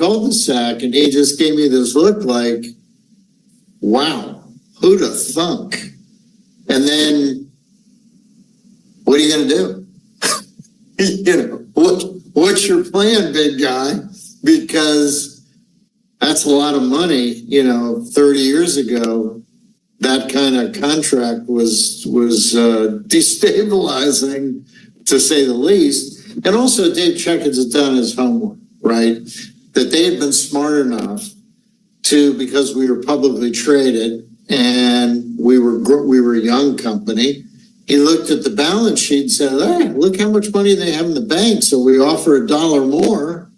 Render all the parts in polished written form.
cul-de-sac, and he just gave me this look like, wow, who'd have thunk? And then, what are you going to do? What's your plan, big guy? Because that's a lot of money. 30 years ago, that kind of contract was destabilizing, to say the least. And also, Dave Checkins had done his homework, right? That they had been smart enough to, because we were publicly traded and we were a young company, he looked at the balance sheet and said, hey, look how much money they have in the bank, so we offer $1 more.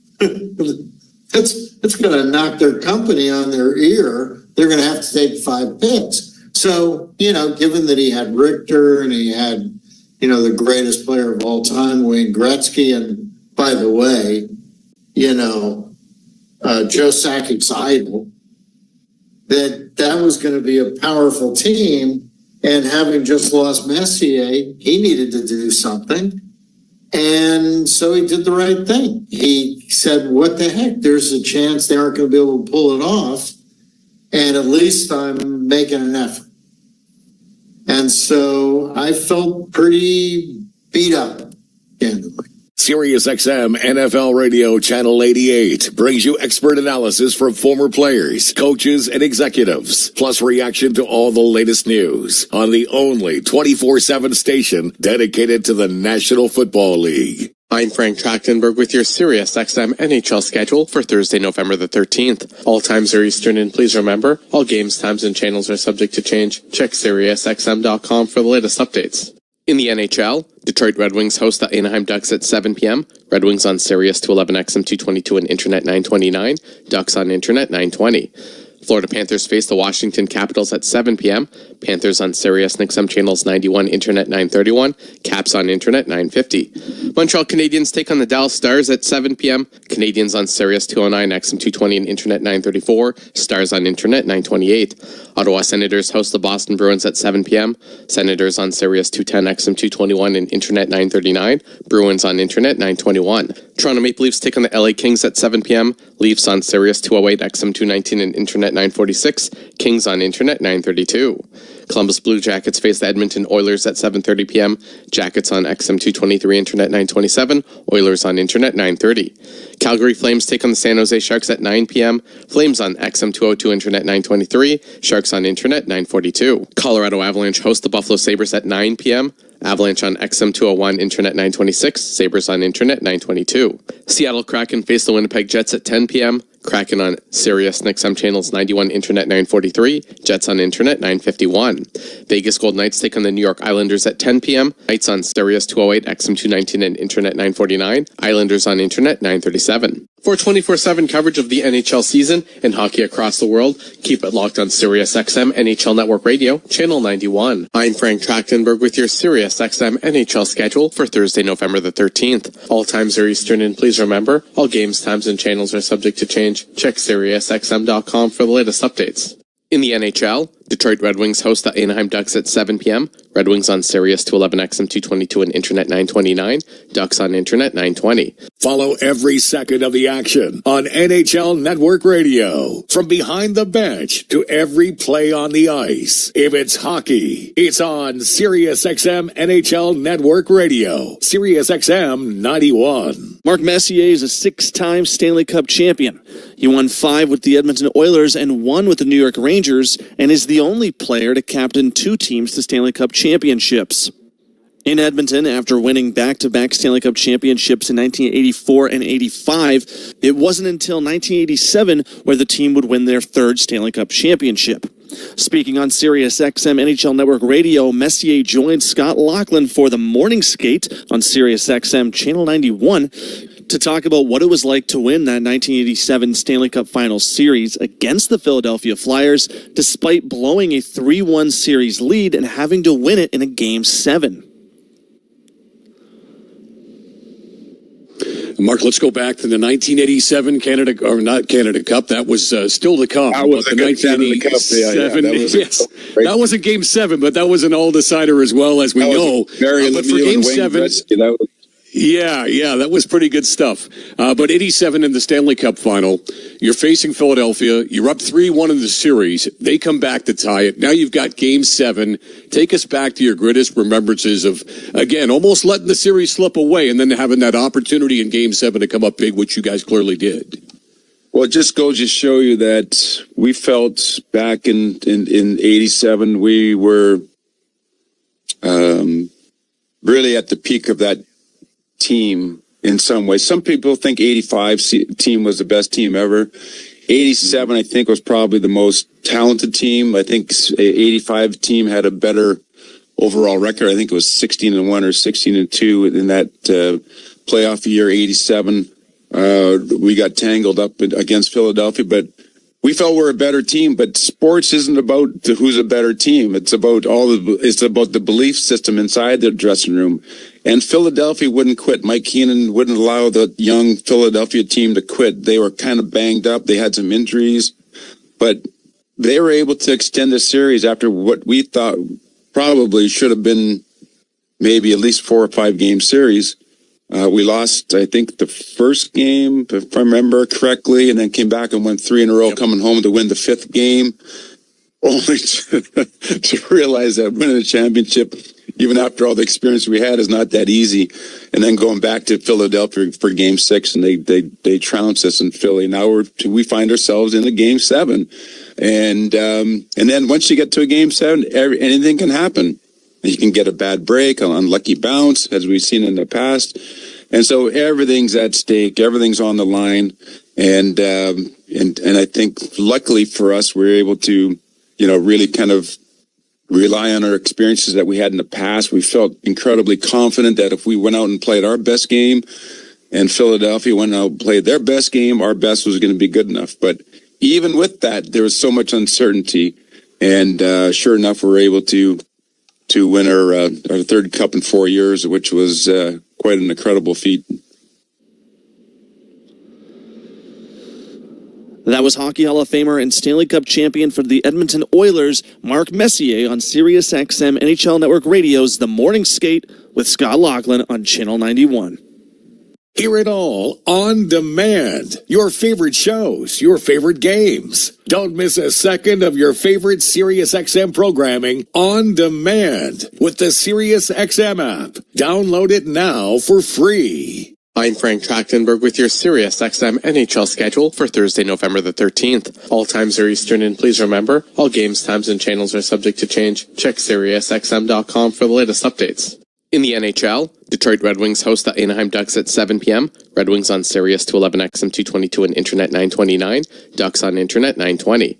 That's going to knock their company on their ear. They're going to have to take 5 picks. So, given that he had Richter and he had, the greatest player of all time, Wayne Gretzky, and by the way, Joe Sakic's idol, that was going to be a powerful team. And having just lost Messier, he needed to do something. And so he did the right thing. He said, what the heck? There's a chance they aren't going to be able to pull it off. And at least I'm making an effort. And so I felt pretty beat up, candidly. SiriusXM NFL Radio Channel 88 brings you expert analysis from former players, coaches, and executives, plus reaction to all the latest news on the only 24/7 station dedicated to the National Football League. I'm Frank Trachtenberg with your SiriusXM NHL schedule for Thursday, November the 13th. All times are Eastern, and please remember, all games, times, and channels are subject to change. Check SiriusXM.com for the latest updates. In the NHL, Detroit Red Wings host the Anaheim Ducks at 7 p.m. Red Wings on Sirius 211 XM 222 and Internet 929. Ducks on Internet 920. Florida Panthers face the Washington Capitals at 7 p.m. Panthers on Sirius and XM channels 91, Internet 931. Caps on Internet 950. Montreal Canadiens take on the Dallas Stars at 7 p.m. Canadiens on Sirius 209, XM 220 and Internet 934. Stars on Internet 928. Ottawa Senators host the Boston Bruins at 7 p.m. Senators on Sirius 210, XM 221 and Internet 939. Bruins on Internet 921. Toronto Maple Leafs take on the LA Kings at 7 p.m. Leafs on Sirius 208, XM 219 and Internet 946. Kings on Internet 932. Columbus Blue Jackets face the Edmonton Oilers at 7:30 p.m. Jackets on XM 223, Internet 927. Oilers on Internet 930. Calgary Flames take on the San Jose Sharks at 9 p.m. Flames on XM 202, Internet 923. Sharks on Internet 942. Colorado Avalanche host the Buffalo Sabres at 9 p.m. Avalanche on XM 201, Internet 926. Sabres on Internet 922. Seattle Kraken face the Winnipeg Jets at 10 p.m. Kraken on Sirius and XM channels 91, Internet 943. Jets on Internet 951. Vegas Golden Knights take on the New York Islanders at 10 p.m. Knights on Sirius 208, XM 219 and Internet 949. Islanders on Internet 937. For 24/7 coverage of the NHL season and hockey across the world, keep it locked on SiriusXM NHL Network Radio, Channel 91. I'm Frank Trachtenberg with your SiriusXM NHL schedule for Thursday, November the 13th. All times are Eastern, and please remember, all games, times, and channels are subject to change. Check SiriusXM.com for the latest updates. In the NHL, Detroit Red Wings host the Anaheim Ducks at 7 p.m. Red Wings on Sirius 211 XM 222 and Internet 929. Ducks on Internet 920. Follow every second of the action on NHL Network Radio. From behind the bench to every play on the ice. If it's hockey, it's on SiriusXM NHL Network Radio. SiriusXM 91. Mark Messier is a 6-time Stanley Cup champion. He won 5 with the Edmonton Oilers and 1 with the New York Rangers, and is the only player to captain 2 teams to Stanley Cup championships. In Edmonton, after winning back-to-back Stanley Cup championships in 1984 and 85, it wasn't until 1987 where the team would win their 3rd Stanley Cup championship. Speaking on SiriusXM NHL Network Radio, Messier joined Scott Laughlin for the morning skate on SiriusXM Channel 91 to talk about what it was like to win that 1987 Stanley Cup Finals series against the Philadelphia Flyers, despite blowing a 3-1 series lead and having to win it in a Game 7. Mark, let's go back to the 1987 Canada Cup. That was still to come. That was a good Canada Cup. That wasn't Game 7, but that was an all-decider as well, as we know. Very but for Game 7... Yeah, that was pretty good stuff. But 87 in the Stanley Cup final, you're facing Philadelphia. You're up 3-1 in the series. They come back to tie it. Now you've got Game 7. Take us back to your greatest remembrances of, again, almost letting the series slip away and then having that opportunity in Game 7 to come up big, which you guys clearly did. Well, it just goes to show you that we felt back in 87, we were really at the peak of that team in some ways. Some people think 85 team was the best team ever. 87, I think, was probably the most talented team. I think 85 team had a better overall record. I think it was 16-1 or 16-2 in that playoff year, 87. We got tangled up against Philadelphia, but we felt we're a better team. But sports isn't about who's a better team. It's about the belief system inside the dressing room. And Philadelphia wouldn't quit. Mike Keenan wouldn't allow the young Philadelphia team to quit. They were kind of banged up. They had some injuries, but they were able to extend the series after what we thought probably should have been maybe at least 4 or 5 game series. We lost, I think, the first game, if I remember correctly, and then came back and won 3 in a row, coming home to win the 5th game, only to realize that winning a championship, even after all the experience we had, is not that easy. And then going back to Philadelphia for Game 6, and they trounced us in Philly. Now we find ourselves in a Game 7, and then once you get to a Game 7, anything can happen. You can get a bad break, an unlucky bounce, as we've seen in the past. And so everything's at stake, everything's on the line. And I think luckily for us, we're able to, really kind of rely on our experiences that we had in the past. We felt incredibly confident that if we went out and played our best game and Philadelphia went out and played their best game, our best was going to be good enough. But even with that, there was so much uncertainty. And sure enough, we're able to win our 3rd cup in 4 years, which was quite an incredible feat. That was Hockey Hall of Famer and Stanley Cup champion for the Edmonton Oilers, Mark Messier, on Sirius XM NHL Network Radio's The Morning Skate with Scott Laughlin on Channel 91. Hear it all on demand. Your favorite shows, your favorite games. Don't miss a second of your favorite SiriusXM programming on demand with the SiriusXM app. Download it now for free. I'm Frank Trachtenberg with your SiriusXM NHL schedule for Thursday, November the 13th. All times are Eastern, and please remember, all games, times, and channels are subject to change. Check SiriusXM.com for the latest updates. In the NHL, Detroit Red Wings host the Anaheim Ducks at 7 p.m. Red Wings on Sirius 211 XM 222 and Internet 929. Ducks on Internet 920.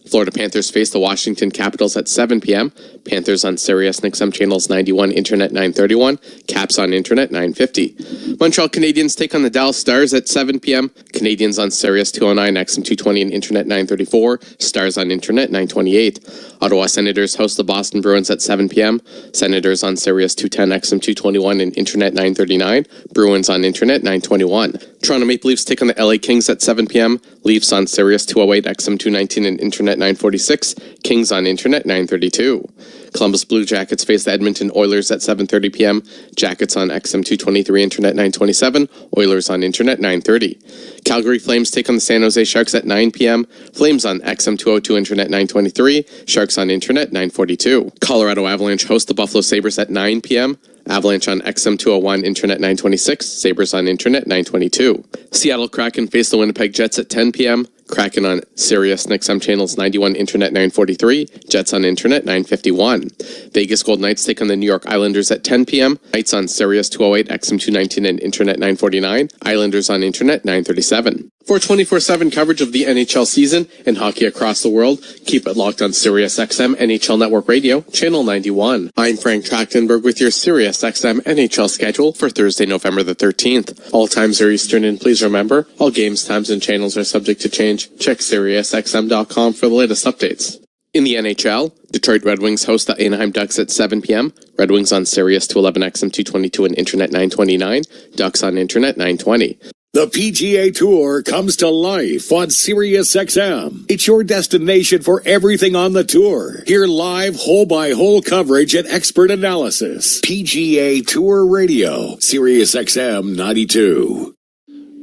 Florida Panthers face the Washington Capitals at 7 p.m. Panthers on Sirius and XM channels 91, Internet 931. Caps on Internet 950. Montreal Canadiens take on the Dallas Stars at 7 p.m. Canadiens on Sirius 209, XM 220 and Internet 934. Stars on Internet 928. Ottawa Senators host the Boston Bruins at 7 p.m. Senators on Sirius 210, XM 221 and Internet 939. Bruins on Internet 921. Toronto Maple Leafs take on the LA Kings at 7 p.m. Leafs on Sirius 208, XM 219 and Internet 946. Kings on Internet 932. Columbus Blue Jackets face the Edmonton Oilers at 7:30 p.m. Jackets on XM 223, Internet 927. Oilers on Internet 930. Calgary Flames take on the San Jose Sharks at 9 p.m. Flames on XM 202, Internet 923. Sharks on Internet 942. Colorado Avalanche host the Buffalo Sabres at 9 p.m. Avalanche on XM 201, Internet 926. Sabres on Internet 922. Seattle Kraken face the Winnipeg Jets at 10 p.m. Kraken on Sirius and XM channels 91, Internet 943. Jets on Internet 951. Vegas Golden Knights take on the New York Islanders at 10 p.m. Knights on Sirius 208, XM 219 and Internet 949. Islanders on Internet 937. For 24/7 coverage of the NHL season and hockey across the world, keep it locked on Sirius XM NHL Network Radio, Channel 91. I'm Frank Trachtenberg with your Sirius XM NHL schedule for Thursday, November the 13th. All times are Eastern, and please remember, all games, times, and channels are subject to change. Check SiriusXM.com for the latest updates. In the NHL, Detroit Red Wings host the Anaheim Ducks at 7 p.m. Red Wings on Sirius 211 XM 222 and Internet 929. Ducks on Internet 920. The PGA Tour comes to life on SiriusXM. It's your destination for everything on the tour. Hear live hole-by-hole coverage and expert analysis. PGA Tour Radio, SiriusXM 92.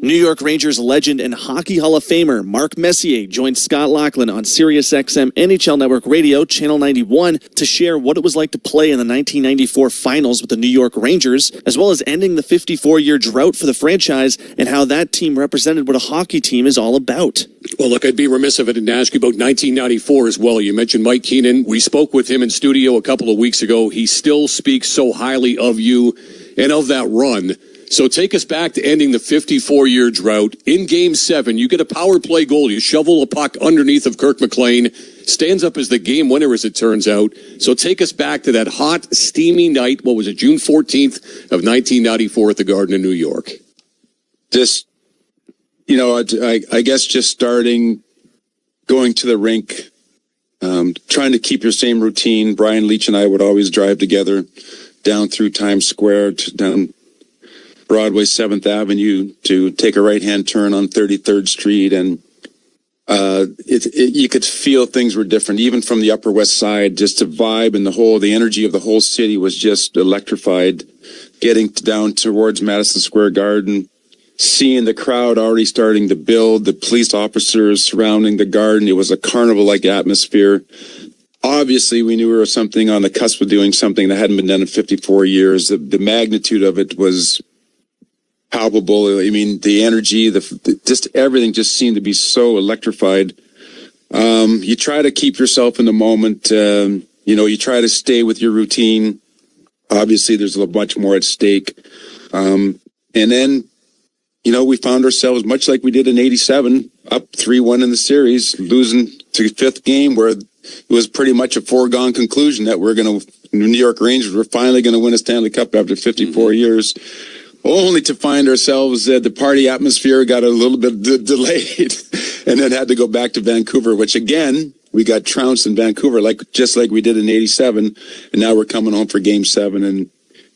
New York Rangers legend and Hockey Hall of Famer Mark Messier joined Scott Laughlin on SiriusXM NHL Network Radio, Channel 91, to share what it was like to play in the 1994 finals with the New York Rangers, as well as ending the 54-year drought for the franchise and how that team represented what a hockey team is all about. Well, look, I'd be remiss if I didn't ask you about 1994 as well. You mentioned Mike Keenan. We spoke with him in studio a couple of weeks ago. He still speaks so highly of you and of that run. So take us back to ending the 54-year drought. In Game 7, you get a power play goal. You shovel a puck underneath of Kirk McLean. Stands up as the game winner, as it turns out. So take us back to that hot, steamy night. What was it, June 14th of 1994 at the Garden in New York? Just, I guess just starting, going to the rink, trying to keep your same routine. Brian Leach and I would always drive together down through Times Square, down Broadway 7th Avenue to take a right-hand turn on 33rd Street. And you could feel things were different, even from the Upper West Side. Just the vibe and the energy of the whole city was just electrified. Getting down towards Madison Square Garden, seeing the crowd already starting to build, the police officers surrounding the garden. It was a carnival-like atmosphere. Obviously, we knew we were something on the cusp of doing something that hadn't been done in 54 years. The magnitude of it was palpable. I mean, the energy, just everything just seemed to be so electrified. You try to keep yourself in the moment. You try to stay with your routine. Obviously, there's a much more at stake. And then, we found ourselves much like we did in 87, up 3-1 in the series, losing to the 5th game, where it was pretty much a foregone conclusion that New York Rangers were finally going to win a Stanley Cup after 54 years. Only to find ourselves the party atmosphere got a little bit delayed and then had to go back to Vancouver, which again, we got trounced in Vancouver, just like we did in 87. And now we're coming home for Game 7. And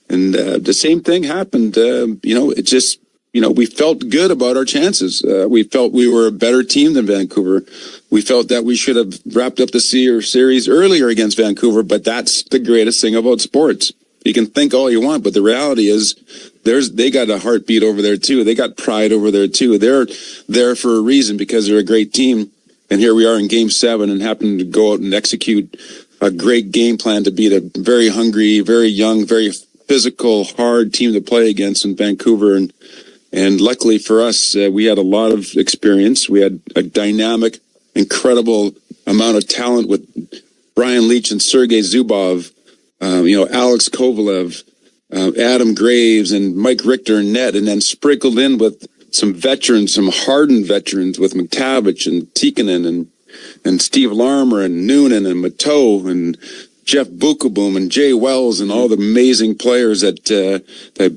the same thing happened. It just, we felt good about our chances. We felt we were a better team than Vancouver. We felt that we should have wrapped up the series earlier against Vancouver, but that's the greatest thing about sports. You can think all you want, but the reality is they got a heartbeat over there too. They got pride over there too. They're there for a reason because they're a great team. And here we are in Game 7 and happen to go out and execute a great game plan to beat a very hungry, very young, very physical, hard team to play against in Vancouver. And luckily for us, we had a lot of experience. We had a dynamic, incredible amount of talent with Brian Leach and Sergei Zubov. Alex Kovalev, Adam Graves, and Mike Richter and net, and then sprinkled in with some veterans, some hardened veterans with McTavish and Tikkanen and Steve Larmer and Noonan and Mateau and Jeff Bukaboom and Jay Wells and all the amazing players that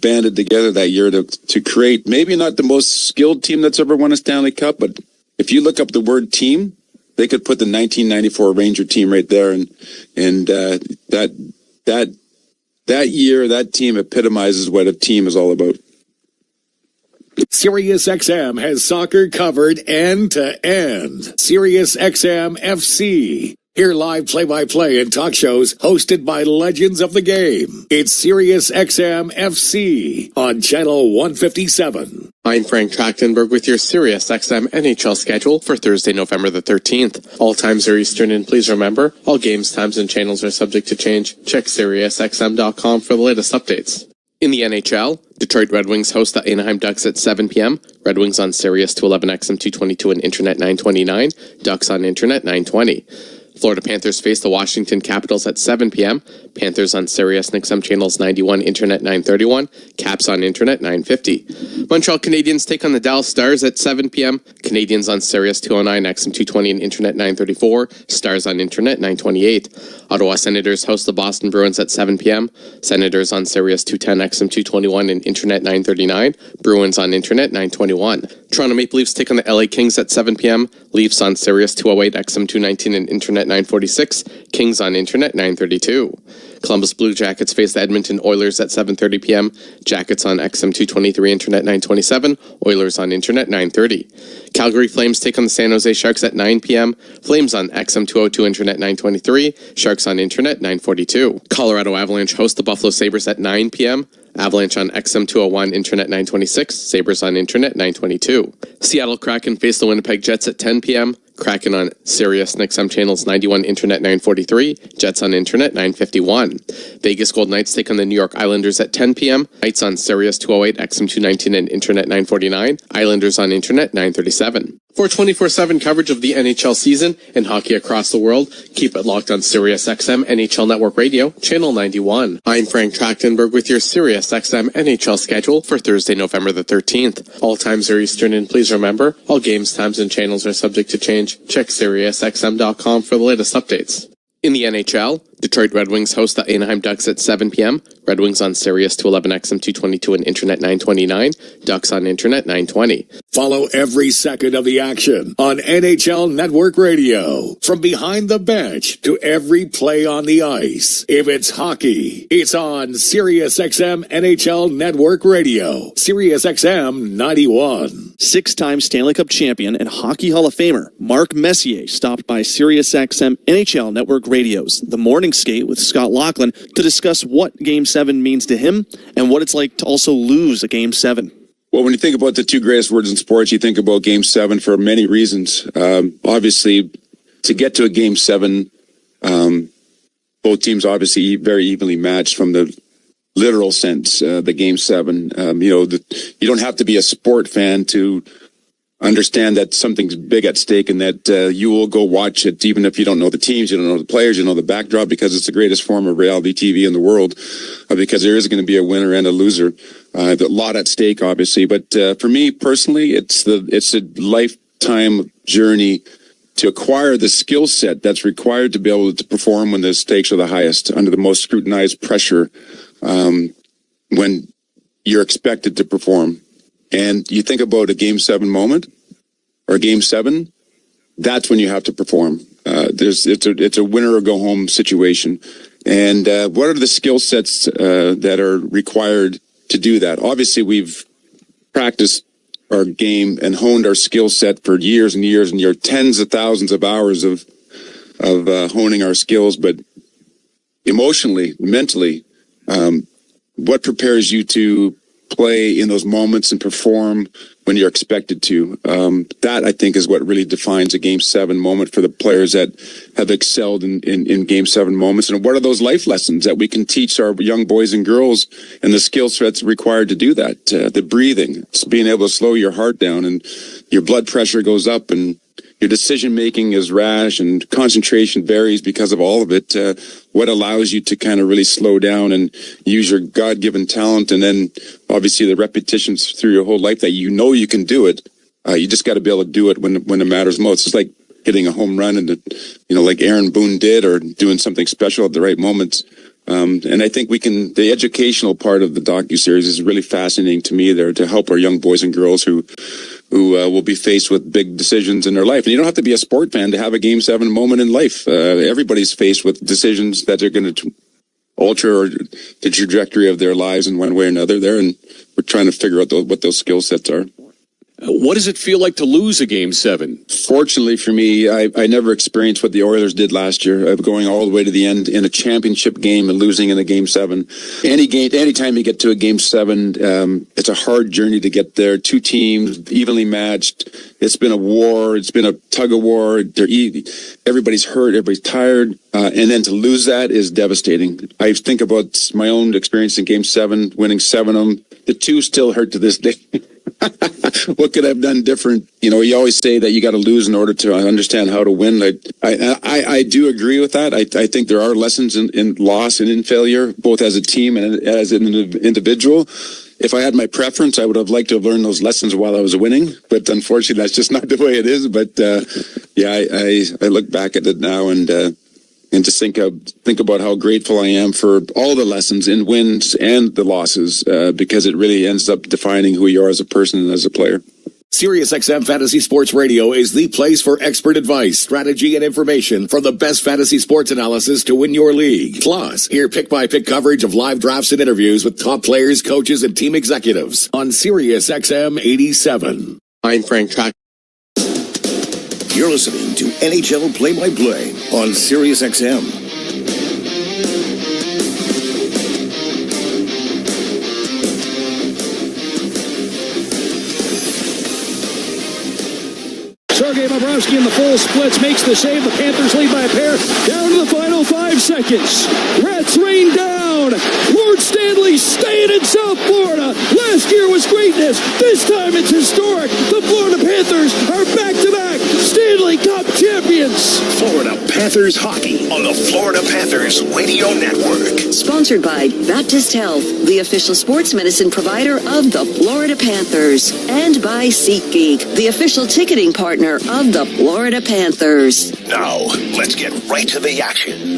banded together that year to create maybe not the most skilled team that's ever won a Stanley Cup, but if you look up the word team, they could put the 1994 Ranger team right there, and that year, that team epitomizes what a team is all about. SiriusXM has soccer covered end to end. SiriusXM FC. Hear live play-by-play and talk shows hosted by legends of the game. It's SiriusXM FC on Channel 157. I'm Frank Trachtenberg with your SiriusXM NHL schedule for Thursday, November the 13th. All times are Eastern, and please remember, all games, times, and channels are subject to change. Check SiriusXM.com for the latest updates. In the NHL, Detroit Red Wings host the Anaheim Ducks at 7 p.m. Red Wings on Sirius 211 XM 222 and Internet 929. Ducks on Internet 920. Florida Panthers face the Washington Capitals at 7 p.m. Panthers on Sirius and XM channels 91, Internet 931, Caps on Internet 950. Montreal Canadiens take on the Dallas Stars at 7 p.m. Canadiens on Sirius 209, XM 220 and Internet 934, Stars on Internet 928. Ottawa Senators host the Boston Bruins at 7 p.m. Senators on Sirius 210, XM 221 and Internet 939, Bruins on Internet 921. Toronto Maple Leafs take on the LA Kings at 7 p.m. Leafs on Sirius 208, XM 219 and Internet Internet 946, Kings on Internet 932. Columbus Blue Jackets face the Edmonton Oilers at 7:30 p.m. Jackets on XM 223 Internet 927, Oilers on Internet 930. Calgary Flames take on the San Jose Sharks at 9 p.m. Flames on XM 202 Internet 923, Sharks on Internet 942. Colorado Avalanche host the Buffalo Sabres at 9 p.m. Avalanche on XM 201 Internet 926, Sabres on Internet 922. Seattle Kraken face the Winnipeg Jets at 10 p.m. Kraken on Sirius XM channels 91 Internet 943, Jets on Internet 951. Vegas Golden Knights take on the New York Islanders at 10 p.m. Knights on Sirius 208 XM 219 and Internet 949, Islanders on Internet 937. For 24/7 coverage of the NHL season and hockey across the world, keep it locked on Sirius XM NHL Network Radio, Channel 91. I'm Frank Trachtenberg with your Sirius XM NHL schedule for Thursday, November the 13th. All times are Eastern, and please remember, all games, times, and channels are subject to change. Check SiriusXM.com for the latest updates. In the NHL, Detroit Red Wings host the Anaheim Ducks at 7 p.m. Red Wings on Sirius 211 XM 222 and Internet 929, Ducks on Internet 920. Follow every second of the action on NHL Network Radio. From behind the bench to every play on the ice. If it's hockey, it's on SiriusXM NHL Network Radio. SiriusXM 91. Six-time Stanley Cup champion and Hockey Hall of Famer Mark Messier stopped by SiriusXM NHL Network Radio's The Morning Skate with Scott Laughlin to discuss what Game 7 means to him and what it's like to also lose a Game 7. Well, when you think about the two greatest words in sports, you think about Game 7 for many reasons. Obviously, to get to a Game 7, both teams obviously very evenly matched from the literal sense, the Game 7. You don't have to be a sport fan to understand that something's big at stake and that you will go watch it even if you don't know the teams, you don't know the players, you know the backdrop, because it's the greatest form of reality TV in the world, because there is going to be a winner and a loser. A lot at stake, obviously. But for me personally, it's a lifetime journey to acquire the skill set that's required to be able to perform when the stakes are the highest, under the most scrutinized pressure, when you're expected to perform. And you think about a Game 7 moment or a Game 7, that's when you have to perform. It's a winner or go home situation. And what are the skill sets that are required to do that? Obviously, we've practiced our game and honed our skill set for years and years and years, tens of thousands of hours of honing our skills. But emotionally, mentally, what prepares you to play in those moments and perform when you're expected to? That, I think, is what really defines a Game 7 moment for the players that have excelled in Game 7 moments. And what are those life lessons that we can teach our young boys and girls, and the skill sets required to do that? The breathing, it's being able to slow your heart down, and your blood pressure goes up, and your decision making is rash, and concentration varies because of all of it. What allows you to kind of really slow down and use your God-given talent, and then obviously the repetitions through your whole life that you know you can do it. You just got to be able to do it when it matters most. It's like hitting a home run, and like Aaron Boone did, or doing something special at the right moments. And I think the educational part of the docuseries is really fascinating to me there, to help our young boys and girls who will be faced with big decisions in their life. And you don't have to be a sport fan to have a Game 7 moment in life. Everybody's faced with decisions that are going to alter the trajectory of their lives in one way or another there. And we're trying to figure out what those skill sets are. What does it feel like to lose a Game 7? Fortunately for me, I never experienced what the Oilers did last year, of going all the way to the end in a championship game and losing in a Game 7. Anytime you get to a Game 7, it's a hard journey to get there. Two teams, evenly matched. It's been a war. It's been a tug of war. Everybody's hurt. Everybody's tired. And then to lose that is devastating. I think about my own experience in Game 7, winning 7 of them. The two still hurt to this day. What could I have done different? You always say that you got to lose in order to understand how to win. I do agree with that. I think there are lessons in loss and in failure, both as a team and as an individual. If I had my preference, I would have liked to have learned those lessons while I was winning. But unfortunately, that's just not the way it is. But I look back at it now and just think about how grateful I am for all the lessons in wins and the losses, because it really ends up defining who you are as a person and as a player. SiriusXM Fantasy Sports Radio is the place for expert advice, strategy, and information from the best fantasy sports analysis to win your league. Plus, hear pick-by-pick coverage of live drafts and interviews with top players, coaches, and team executives on SiriusXM 87. I'm Frank Track. You're listening to NHL Play-by-Play on SiriusXM. Sergei Bobrovsky in the full splits makes the save. The Panthers lead by a pair. Down to the final 5 seconds. Rats rain down. Lord Stanley staying in South Florida. Last year was greatness. This time it's historic. The Florida Panthers are back-to-back Stanley Cup champions. Florida Panthers hockey on the Florida Panthers Radio Network. Sponsored by Baptist Health, the official sports medicine provider of the Florida Panthers. And by SeatGeek, the official ticketing partner of the Florida Panthers. Now, let's get right to the action.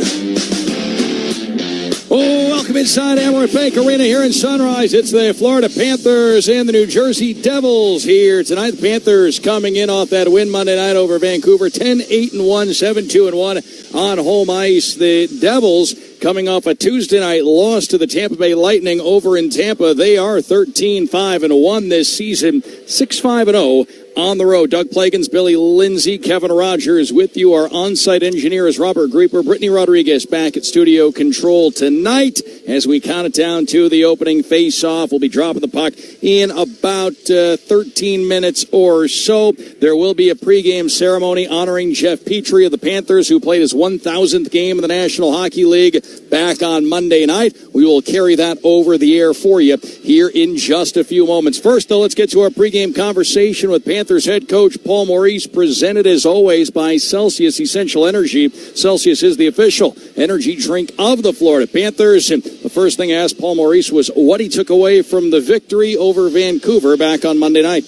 Oh, welcome inside Amerant Bank Arena here in Sunrise. It's the Florida Panthers and the New Jersey Devils here tonight. The Panthers coming in off that win Monday night over Vancouver, 10-8-1, 7-2-1 on home ice. The Devils coming off a Tuesday night loss to the Tampa Bay Lightning over in Tampa. They are 13-5-1 this season, 6-5-0 on the road. Doug Plagans, Billy Lindsay, Kevin Rogers with you. Our on-site engineer is Robert Grieper. Brittany Rodriguez back at studio control tonight as we count it down to the opening face-off. We'll be dropping the puck in about 13 minutes or so. There will be a pregame ceremony honoring Jeff Petrie of the Panthers, who played his 1,000th game in the National Hockey League back on Monday night. We will carry that over the air for you here in just a few moments. First, though, let's get to our pregame conversation with Panthers head coach Paul Maurice, presented as always by Celsius Essential Energy. Celsius is the official energy drink of the Florida Panthers. And the first thing I asked Paul Maurice was what he took away from the victory over Vancouver back on Monday night.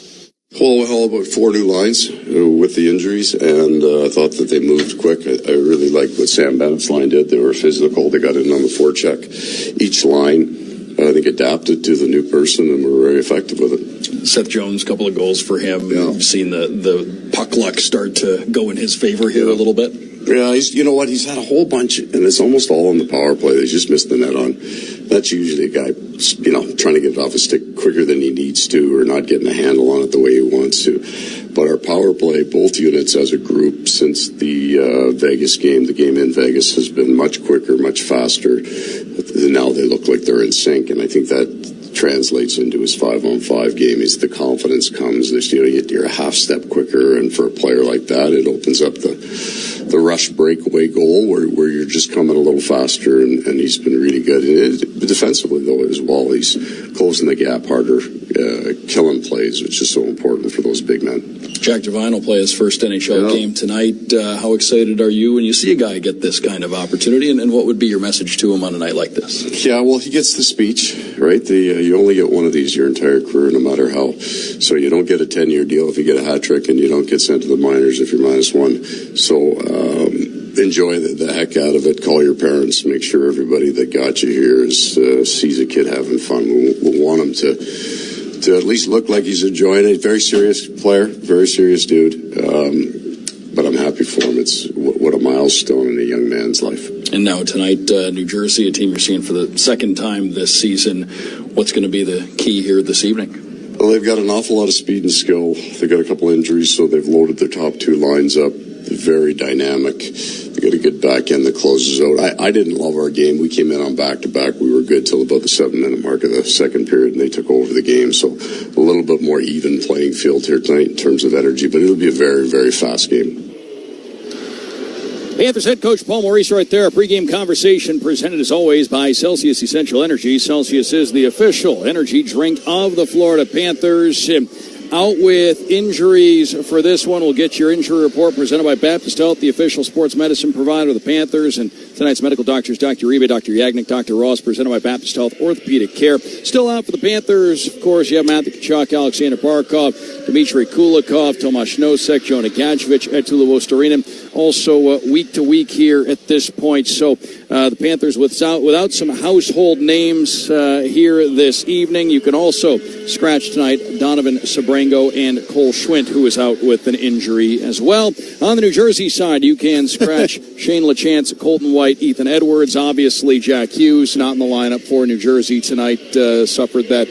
Well, about 4 new lines with the injuries, and I thought that they moved quick. I really liked what Sam Bennett's line did. They were physical. They got in on the forecheck. Each line, I think, adapted to the new person, and were very effective with it. Seth Jones, couple of goals for him. Yeah. You've seen the puck luck start to go in his favor here a little bit. Yeah, you know what? He's had a whole bunch, and it's almost all on the power play. They just missed the net on. That's usually a guy, trying to get it off his stick quicker than he needs to, or not getting a handle on it the way he wants to. But our power play, both units as a group, since the Vegas game, the game in Vegas, has been much quicker, much faster. Now they look like they're in sync, and I think that translates into his 5-on-5 game. The confidence comes. You're a half step quicker, and for a player like that, it opens up the rush breakaway goal where you're just coming a little faster, and he's been really good. And defensively, though, as well, he's closing the gap harder, killing plays, which is so important for those big men. Jack Devine will play his first NHL game tonight. How excited are you when you see a guy get this kind of opportunity, and what would be your message to him on a night like this? Yeah, well, he gets the speech, right? You only get one of these your entire career, no matter how. So you don't get a 10-year deal if you get a hat trick, and you don't get sent to the minors if you're -1. So enjoy the heck out of it. Call your parents. Make sure everybody that got you here sees a kid having fun. We'll want him to at least look like he's enjoying it. Very serious player, very serious dude. But I'm happy for him. It's what a milestone in a young man's life. And now tonight, New Jersey, a team you're seeing for the second time this season. What's going to be the key here this evening? Well, they've got an awful lot of speed and skill. They've got a couple injuries, so they've loaded their top 2 lines up. They're very dynamic. They got a good back end that closes out. I didn't love our game. We came in on back-to-back. We were good till about the 7-minute mark of the second period, and they took over the game. So a little bit more even playing field here tonight in terms of energy, but it'll be a very, very fast game. Panthers head coach Paul Maurice right there. A pregame conversation presented as always by Celsius Essential Energy. Celsius is the official energy drink of the Florida Panthers. Out with injuries for this one. We'll get your injury report presented by Baptist Health, the official sports medicine provider of the Panthers. And tonight's medical doctors, Dr. Uribe, Dr. Yagnik, Dr. Ross, presented by Baptist Health Orthopedic Care. Still out for the Panthers, of course, you have Matthew Tkachuk, Alexander Barkov, Dmitry Kulikov, Tomasz Nosek, Jonah Gadjevich, Etula Vostarinen. Also week to week here at this point. So The Panthers without some household names here this evening. You can also scratch tonight Donovan Sabrango and Cole Schwint, who is out with an injury as well. On the New Jersey side, you can scratch Shane LaChance, Colton White, Ethan Edwards. Obviously, Jack Hughes not in the lineup for New Jersey tonight. Suffered that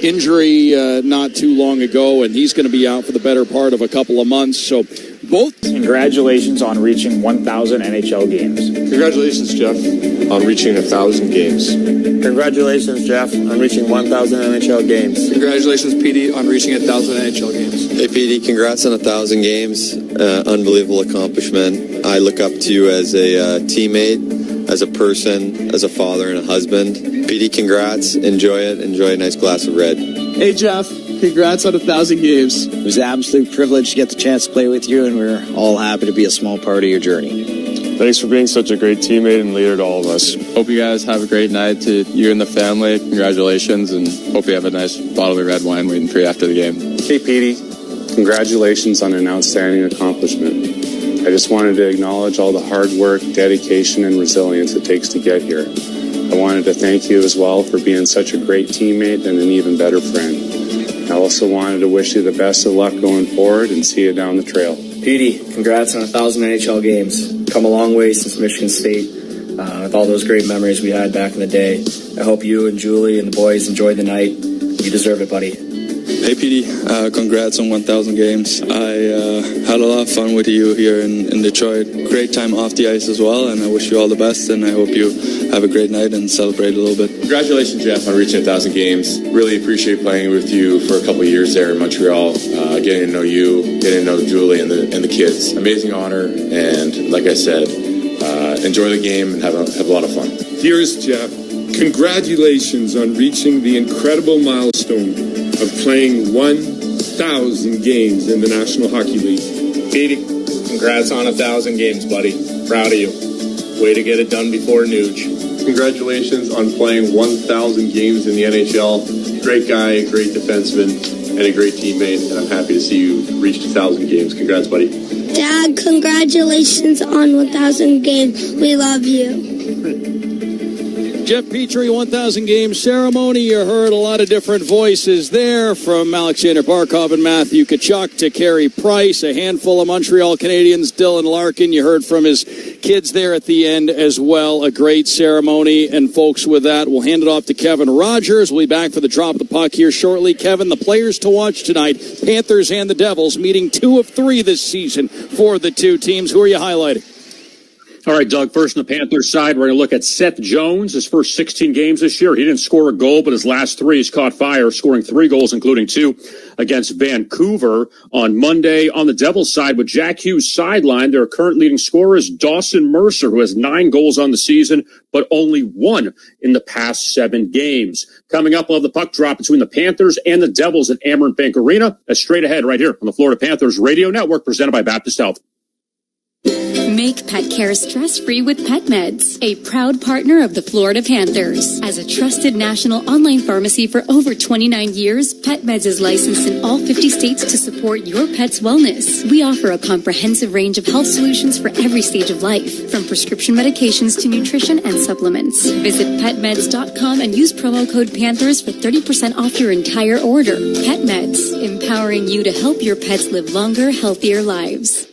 injury not too long ago, and he's going to be out for the better part of a couple of months. So both. Congratulations on reaching 1,000 NHL games. Congratulations, Jeff, on reaching 1,000 games. Congratulations, Jeff, on reaching 1,000 NHL games. Congratulations, PD, on reaching 1,000 NHL games. Hey, PD, congrats on 1,000 games. Unbelievable accomplishment. I look up to you as a teammate, as a person, as a father and a husband. PD, congrats. Enjoy it. Enjoy a nice glass of red. Hey, Jeff. Congrats on 1,000 games. It was an absolute privilege to get the chance to play with you, and we're all happy to be a small part of your journey. Thanks for being such a great teammate and leader to all of us. Hope you guys have a great night. To you and the family, congratulations, and hope you have a nice bottle of red wine waiting for you after the game. Hey, Petey, congratulations on an outstanding accomplishment. I just wanted to acknowledge all the hard work, dedication, and resilience it takes to get here. I wanted to thank you as well for being such a great teammate and an even better friend. I also wanted to wish you the best of luck going forward and see you down the trail. Petey, congrats on 1,000 NHL games. Come a long way since Michigan State with all those great memories we had back in the day. I hope you and Julie and the boys enjoyed the night. You deserve it, buddy. Hey, Petey, congrats on 1,000 games. I had a lot of fun with you here in Detroit. Great time off the ice as well, and I wish you all the best, and I hope you have a great night and celebrate a little bit. Congratulations, Jeff, on reaching 1,000 games. Really appreciate playing with you for a couple of years there in Montreal, getting to know you, getting to know Julie and the kids. Amazing honor, and like I said, enjoy the game and have a lot of fun. Dearest Jeff, congratulations on reaching the incredible milestone of playing 1,000 games in the National Hockey League. Petey, congrats on 1,000 games, buddy. Proud of you. Way to get it done before Nuge. Congratulations on playing 1,000 games in the NHL. Great guy, great defenseman, and a great teammate, and I'm happy to see you reach 1,000 games. Congrats, buddy. Dad, congratulations on 1,000 games. We love you. Jeff Petrie, 1,000 game ceremony. You heard a lot of different voices there, from Alexander Barkov and Matthew Tkachuk to Carey Price, a handful of Montreal Canadiens, Dylan Larkin. You heard from his kids there at the end as well. A great ceremony. And folks, with that, we'll hand it off to Kevin Rogers. We'll be back for the drop of the puck here shortly. Kevin, the players to watch tonight, Panthers and the Devils, meeting 2 of 3 this season for the two teams. Who are you highlighting? All right, Doug, first on the Panthers side, we're going to look at Seth Jones. His first 16 games this year, he didn't score a goal, but his last 3 he's caught fire, scoring 3 goals, including 2 against Vancouver on Monday. On the Devils side, with Jack Hughes sidelined, their current leading scorer is Dawson Mercer, who has 9 goals on the season, but only 1 in the past 7 games. Coming up, we'll have the puck drop between the Panthers and the Devils at Amerant Bank Arena. That's straight ahead right here on the Florida Panthers Radio Network, presented by Baptist Health. Make pet care stress-free with Pet Meds, a proud partner of the Florida Panthers. As a trusted national online pharmacy for over 29 years, Pet Meds is licensed in all 50 states to support your pet's wellness. We offer a comprehensive range of health solutions for every stage of life, from prescription medications to nutrition and supplements. Visit PetMeds.com and use promo code Panthers for 30% off your entire order. Pet Meds, empowering you to help your pets live longer, healthier lives.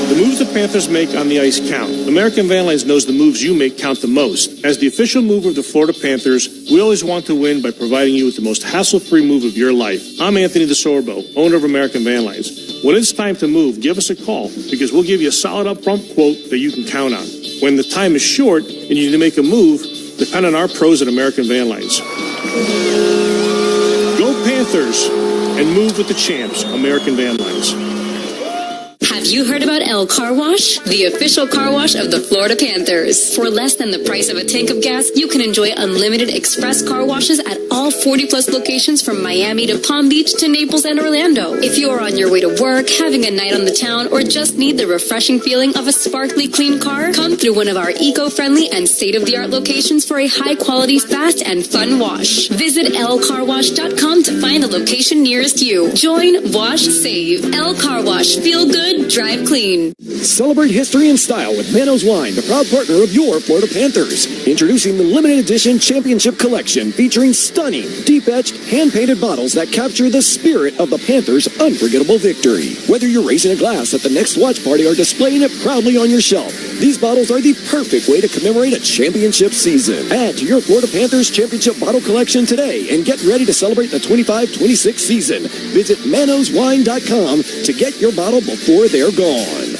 The moves the Panthers make on the ice count. American Van Lines knows the moves you make count the most. As the official mover of the Florida Panthers, we always want to win by providing you with the most hassle-free move of your life. I'm Anthony DeSorbo, owner of American Van Lines. When it's time to move, give us a call, because we'll give you a solid upfront quote that you can count on. When the time is short and you need to make a move, depend on our pros at American Van Lines. Go Panthers and move with the champs, American Van Lines. Have you heard about El Car Wash? The official car wash of the Florida Panthers. For less than the price of a tank of gas, you can enjoy unlimited express car washes at all 40-plus locations from Miami to Palm Beach to Naples and Orlando. If you are on your way to work, having a night on the town, or just need the refreshing feeling of a sparkly clean car, come through one of our eco-friendly and state-of-the-art locations for a high-quality, fast, and fun wash. Visit lcarwash.com to find the location nearest you. Join, wash, save. El Car Wash. Feel good, Drive clean. Celebrate history and style with Manos Wine, the proud partner of your Florida Panthers. Introducing the limited edition championship collection featuring stunning, deep-etched, hand-painted bottles that capture the spirit of the Panthers' unforgettable victory. Whether you're raising a glass at the next watch party or displaying it proudly on your shelf, these bottles are the perfect way to commemorate a championship season. Add to your Florida Panthers championship bottle collection today and get ready to celebrate the 25-26 season. Visit manoswine.com to get your bottle before they're gone.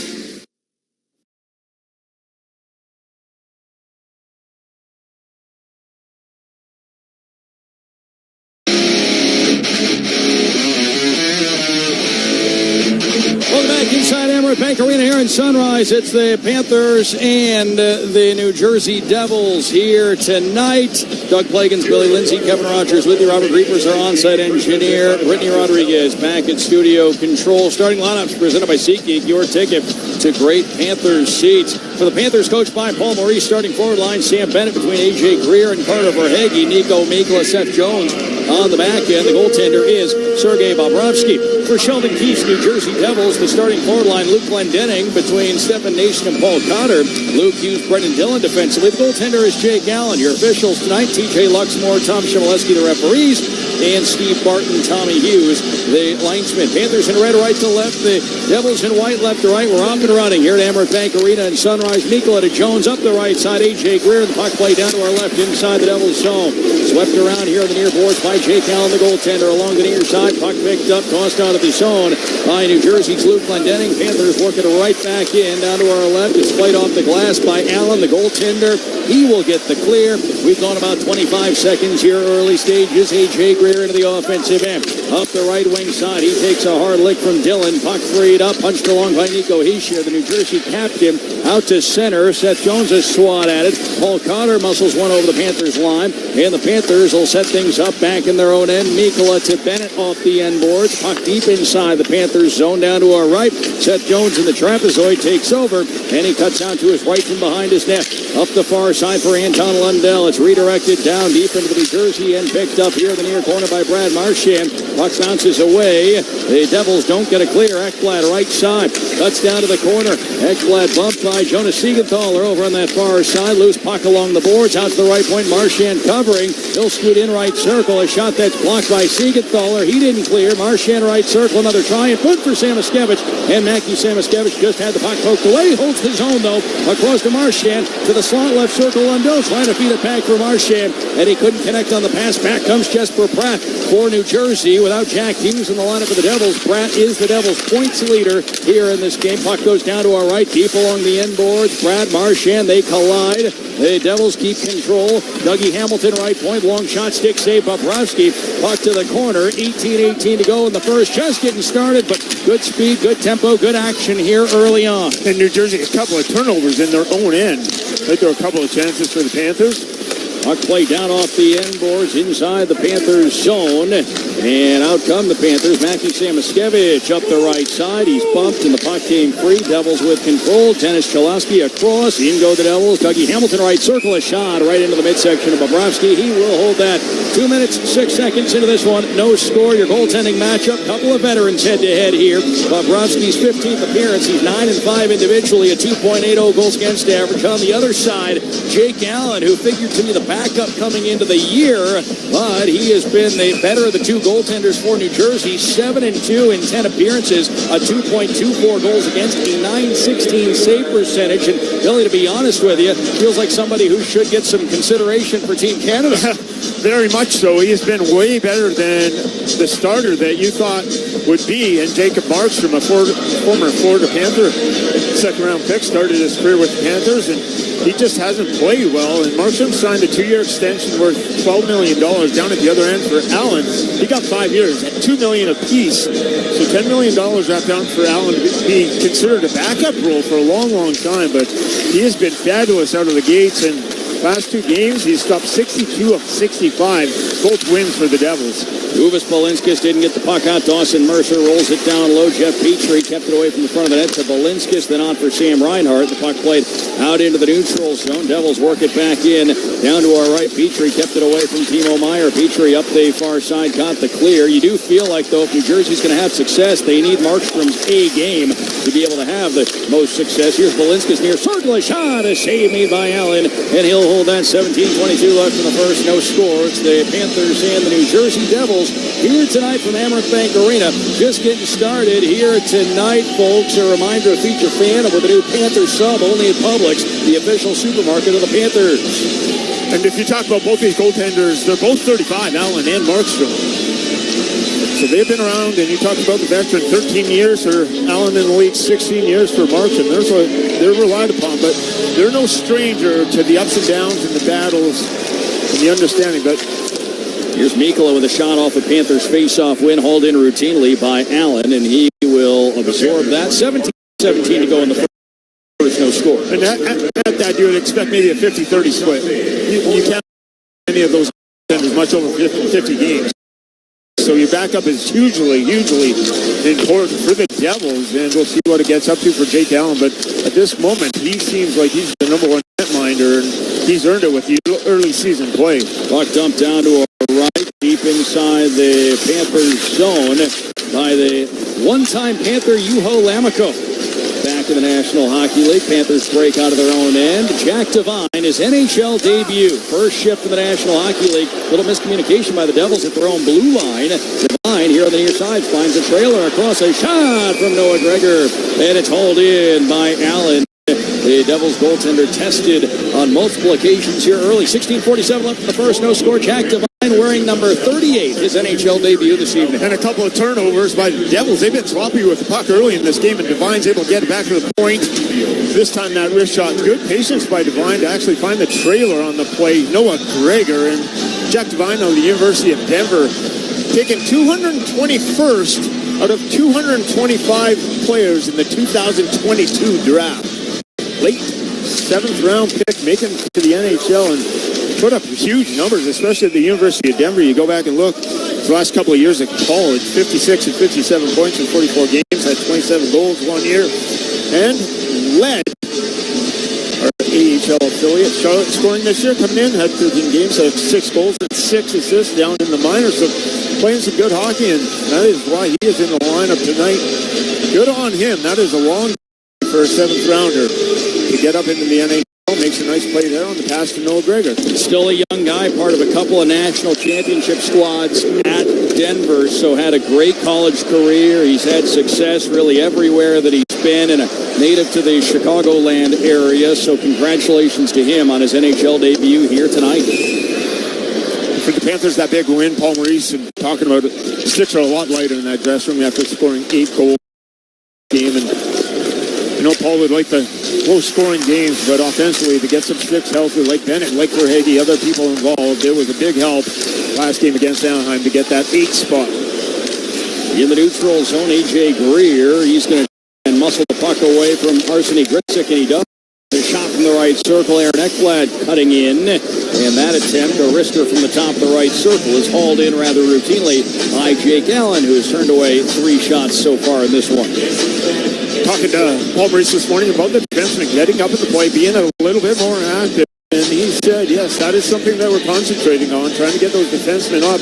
Bank Arena here in Sunrise. It's the Panthers and the New Jersey Devils here tonight. Doug Plagans, Billy Lindsay, Kevin Rogers with you. Robert Reapers, our on-site engineer. Brittany Rodriguez back at studio control. Starting lineups presented by SeatGeek. Your ticket to great Panthers seats. For the Panthers, coached by Paul Maurice. Starting forward line, Sam Bennett between A.J. Greer and Carter Verhage. Nico Mikla, Seth Jones on the back end. The goaltender is Sergei Bobrovsky. For Sheldon Keefe's New Jersey Devils, the starting forward line, Luke Glendening between Stephen Nation and Paul Cotter. Luke Hughes, Brendan Dillon defensively. The goaltender is Jake Allen. Your officials tonight, TJ Luxmore, Tom Shimoleski, the referees, and Steve Barton, Tommy Hughes, the linesman. Panthers in red, right to left. The Devils in white, left to right. We're off and running here at Amerant Bank Arena in Sunrise. Mikla to Jones up the right side. A.J. Greer, the puck play down to our left inside the Devils' zone. Swept around here on the near boards by Jake Allen, the goaltender, along the near side. Puck picked up, tossed out of the zone by New Jersey's Luke Glendening. Panthers working right back in, down to our left. It's played off the glass by Allen, the goaltender. He will get the clear. We've gone about 25 seconds here, early stages. A.J. Greer into the offensive end. Up the right wing side, he takes a hard lick from Dillon. Puck freed up, punched along by Nico Hischier, the New Jersey captain, out to center. Seth Jones has swat at it. Paul Cotter muscles one over the Panthers line, and the Panthers will set things up back in their own end. Mikla to Bennett off the end boards. Puck deep inside the Panthers zone, down to our right. Seth Jones in the trapezoid takes over, and he cuts out to his right from behind his net. Up the far side for Anton Lundell. It's redirected down deep into the New Jersey end, picked up here in the near corner by Brad Marchand. Puck bounces away. The Devils don't get a clear. Ekblad right side. Cuts down to the corner. Ekblad bumped by Jonas Siegenthaler over on that far side. Loose puck along the boards. Out to the right point. Marchand covering. He'll scoot in right circle. A shot that's blocked by Siegenthaler. He didn't clear. Marchand right circle. Another try and put for Samoskevich. And Mackie Samoskevich just had the puck poked away. Holds his own though. Across to Marchand. To the slot left circle. Lundell trying to feed it back for Marchand. And he couldn't connect on the pass. Back comes Jesper Pratt for New Jersey. Without Jack Hughes in the lineup for the Devils, Pratt is the Devils' points leader here in this game. Puck goes down to our right, deep along the end boards. Pratt, Marchand, they collide. The Devils keep control. Dougie Hamilton, right point, long shot, stick save. Bobrovsky, puck to the corner. 18-18 to go in the first. Just getting started, but good speed, good tempo, good action here early on. And New Jersey, a couple of turnovers in their own end. Right there, a couple of chances for the Panthers. Puck play down off the end boards inside the Panthers zone. And out come the Panthers. Mackie Samoskevich up the right side. He's bumped and the puck came free. Devils with control. Dennis Cholowski across. In go the Devils. Dougie Hamilton right circle. A shot right into the midsection of Bobrovsky. He will hold that. 2 minutes, 6 seconds into this one. No score. Your goaltending matchup. Couple of veterans head to head here. Bobrovsky's 15th appearance. He's 9-5 individually. A 2.80 goals against average. On the other side, Jake Allen, who figured to be the backup coming into the year, but he has been the better of the two goaltenders for New Jersey. 7-2 in 10 appearances, a 2.24 goals against, a 916 save percentage. And Billy, to be honest with you, feels like somebody who should get some consideration for Team Canada. Very much so. He has been way better than the starter that you thought would be. And Jacob Markstrom, a former Florida Panther second-round pick, started his career with the Panthers, and he just hasn't played well. And Markstrom signed a 2-year extension worth $12 million down at the other end for Allen. He got 5 years at $2 million apiece. So $10 million wrapped down for Allen to be considered a backup role for a long, long time. But he has been fabulous out of the gates. And last 2 games, he's stopped 62 of 65. both wins for the Devils. Uvis Balinskis didn't get the puck out. Dawson Mercer rolls it down low. Jeff Petrie kept it away from the front of the net to Balinskis, then on for Sam Reinhart. The puck played out into the neutral zone. Devils work it back in. Down to our right. Petrie kept it away from Timo Meier. Petrie up the far side, got the clear. You do feel like, though, if New Jersey's going to have success, they need Markstrom's A game to be able to have the most success. Here's Balinskis near circle. A shot, a save made by Allen, and he'll hold that. 17:22 left in the first. No score. It's the Panthers and the New Jersey Devils here tonight from Amaranth Bank Arena. Just getting started here tonight, folks. A reminder to feature fan with the new Panthers sub only at Publix, the official supermarket of the Panthers. And if you talk about both these goaltenders, they're both 35, Allen and Markstrom. So they've been around, and you talked about the veteran, 13 years for Allen in the league, 16 years for Markstrom. They're relied upon, but they're no stranger to the ups and downs and the battles and the understanding. But here's Mikkola with a shot off the Panthers face-off win, hauled in routinely by Allen, and he will absorb that. 17-17 to go in the first, no score. And at that, you would expect maybe a 50-30 split. You can't any of those as much over 50 games. So your backup is hugely important for the Devils, and we'll see what it gets up to for Jake Allen. But at this moment, he seems like he's the number one netminder, and he's earned it with the early season play. Puck dumped down to our right, deep inside the Panthers zone by the one-time Panther Juho Lammikko. Back in the National Hockey League, Panthers break out of their own end. Jack Devine, his NHL debut. First shift in the National Hockey League. Little miscommunication by the Devils at their own blue line. Devine here on the near side finds a trailer across, a shot from Noah Gregor. And it's hauled in by Allen. The Devils goaltender tested on multiple occasions here early. 16:47 left in the first, no score. Jack Devine wearing number 38, his NHL debut this evening. And a couple of turnovers by the Devils. They've been sloppy with the puck early in this game, and Devine's able to get it back to the point. This time that wrist shot. Good patience by Devine to actually find the trailer on the play. Noah Gregor and Jack Devine of the University of Denver, taken 221st out of 225 players in the 2022 draft. Late 7th round pick, making it to the NHL and put up huge numbers, especially at the University of Denver. You go back and look, the last couple of years at college, 56 and 57 points in 44 games, had 27 goals one year, and led our AHL affiliate, Charlotte, scoring this year, coming in, had 13 games, had 6 goals and 6 assists down in the minors, so playing some good hockey, and that is why he is in the lineup tonight. Good on him. That is a long for a 7th rounder to get up into the NHL. Makes a nice play there on the pass to Noah Gregor. Still a young guy, part of a couple of national championship squads at Denver, so had a great college career. He's had success really everywhere that he's been, and a native to the Chicagoland area, so congratulations to him on his NHL debut here tonight. For the Panthers, that big win, Paul Maurice, and talking about it, sticks are a lot lighter in that dressing room after scoring 8 goals game, and I know Paul would like the low-scoring games, but offensively, to get some sticks healthy, like Bennett, like Verhage, other people involved, it was a big help last game against Anaheim to get that 8th spot. In the neutral zone, A.J. Greer, he's going to muscle the puck away from Arseny Gricic, and he does. A shot from the right circle, Aaron Ekblad cutting in, and that attempt, a wrister from the top of the right circle, is hauled in rather routinely by Jake Allen, who has turned away 3 shots so far in this one. Talking to Paul Maurice this morning about the defenseman getting up in the play, being a little bit more active. And he said, yes, that is something that we're concentrating on, trying to get those defensemen up.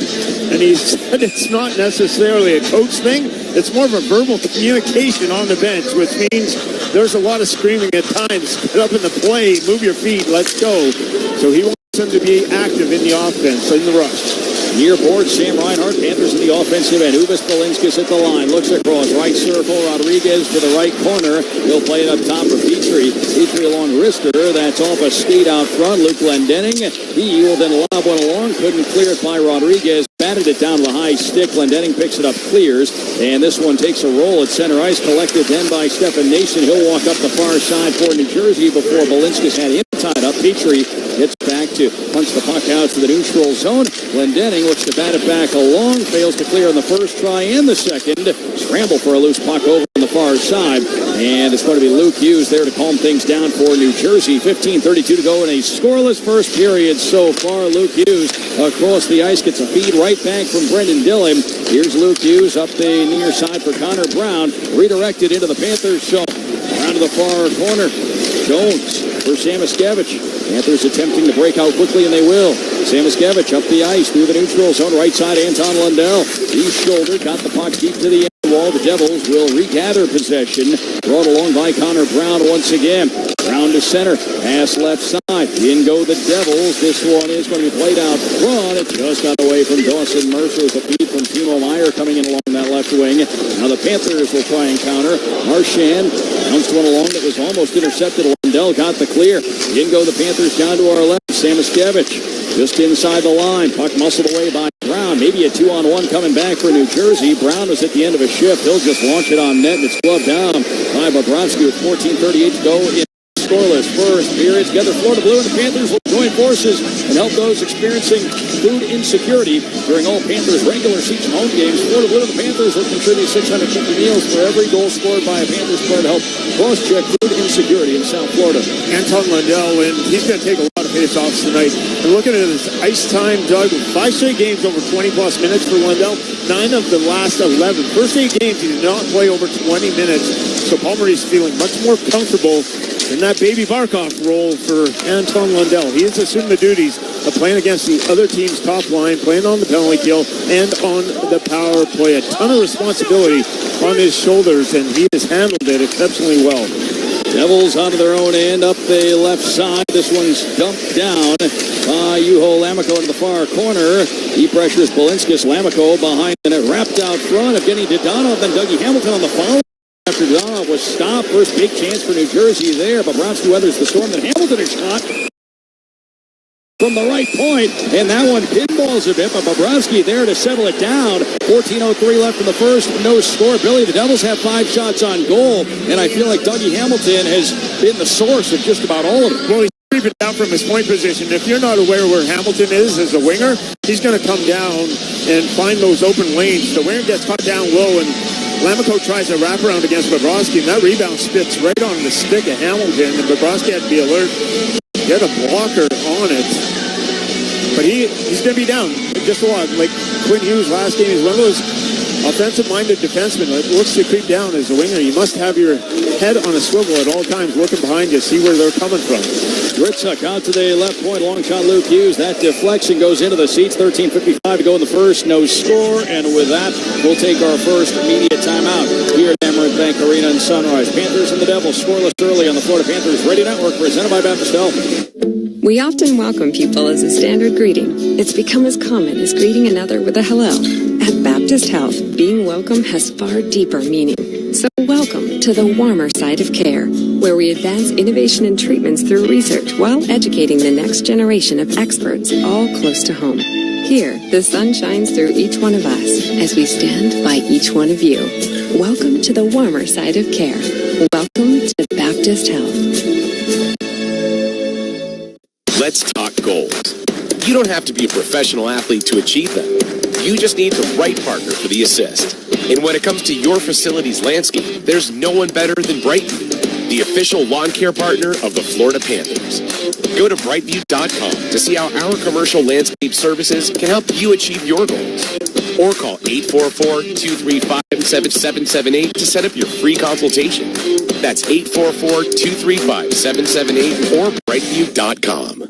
And he said it's not necessarily a coach thing. It's more of a verbal communication on the bench, which means there's a lot of screaming at times. Get up in the play, move your feet, let's go. So he wants them to be active in the offense, in the rush. Near board, Sam Reinhart, Panthers in the offensive end. Uvis Balinskis at the line, looks across, right circle, Rodriguez to the right corner. He'll play it up top for Petrie. Petrie along wrister, that's off a skate out front. Luke Glendening, he will then lob one along, couldn't clear it by Rodriguez. Batted it down to the high stick. Glendening picks it up, clears, and this one takes a roll at center ice, collected then by Stefan Nason. He'll walk up the far side for New Jersey before Balinskis had him tied up. Petrie gets back to punch the puck out to the neutral zone. Glendening looks to bat it back along, fails to clear on the first try and the second. Scramble for a loose puck over on the far side. And it's going to be Luke Hughes there to calm things down for New Jersey. 15:32 to go in a scoreless first period so far. Luke Hughes across the ice gets a feed right back from Brendan Dillon. Here's Luke Hughes up the near side for Connor Brown. Redirected into the Panthers zone. Around to the far corner. Jones for Samoskevich. Panthers attempting to break out quickly, and they will. Samoskevich up the ice through the neutral zone. Right side, Anton Lundell. He's shouldered, got the puck deep to the end wall. The Devils will regather possession. Brought along by Connor Brown once again. Brown to center. Pass left side. In go the Devils. This one is going to be played out front. It just got away from Dawson Mercer. The feed from Timo Meyer coming in along that left wing. Now the Panthers will try and counter. Marchand bounced one along that was almost intercepted. Lundell got the clear. In go the Panthers down to our left. Samoskevich just inside the line. Puck muscled away by Brown. Maybe a 2-on-1 coming back for New Jersey. Brown is at the end of a shift. He'll just launch it on net, and it's gloved down by Bobrovsky with 14:38 to go in scoreless first period. Together, Florida Blue and the Panthers will join forces and help those experiencing food insecurity during all Panthers regular season home games. Florida Blue and the Panthers will contribute 650 meals for every goal scored by a Panthers player to help cross-check food insecurity in South Florida. Anton Lundell, and he's going to take a lot of face-offs tonight. And looking at his ice time, Doug, 5 straight games over 20-plus minutes for Lundell. 9 of the last 11. First 8 games, he did not play over 20 minutes. So Palmer's feeling much more comfortable in that Baby Barkov role for Anton Lundell. He has assumed the duties of playing against the other team's top line, playing on the penalty kill, and on the power play. A ton of responsibility on his shoulders, and he has handled it exceptionally well. Devils onto their own end, up the left side. This one's dumped down by Juho Lammikko into the far corner. He pressures Balinskis. Lammikko behind the net, wrapped out front of Evgeny Dadonov, then Dougie Hamilton on the follow. After Dadonov was stopped, first big chance for New Jersey there. Bobrovsky weathers the storm, then Hamilton is shot from the right point, and that one pinballs a bit, but Bobrovsky there to settle it down. 14:03 left in the first, no score. Billy, the Devils have 5 shots on goal, and I feel like Dougie Hamilton has been the source of just about all of it. Well, he's creeping down from his point position. If you're not aware where Hamilton is as a winger, he's going to come down and find those open lanes. The winger gets caught down low, and Lammikko tries a wraparound against Bobrovsky, and that rebound spits right on the stick of Hamilton, and Bobrovsky had to be alert. Get a blocker on it. But he's going to be down just a lot. Like Quinn Hughes last game, he's one of those offensive-minded defensemen that looks to creep down as a winger. You must have your head on a swivel at all times, looking behind you, see where they're coming from. Gritzuk out to the left point, long shot Luke Hughes. That deflection goes into the seats. 13:55 to go in the first, no score. And with that, we'll take our first immediate timeout here at Amaranth Bank Arena in Sunrise. Panthers and the Devils scoreless early on the Florida Panthers Radio Network, presented by Baptist Health. We often welcome people as a standard greeting. It's become as common as greeting another with a hello. At Baptist Health, being welcome has far deeper meaning. So welcome to the warmer side of care, where we advance innovation and treatments through research while educating the next generation of experts all close to home. Here, the sun shines through each one of us as we stand by each one of you. Welcome to the warmer side of care. Welcome to Baptist Health. Let's talk goals. You don't have to be a professional athlete to achieve them. You just need the right partner for the assist. And when it comes to your facility's landscape, there's no one better than Brightview, the official lawn care partner of the Florida Panthers. Go to brightview.com to see how our commercial landscape services can help you achieve your goals. Or call 844-235-7778 to set up your free consultation. That's 844-235-7778 or brightview.com.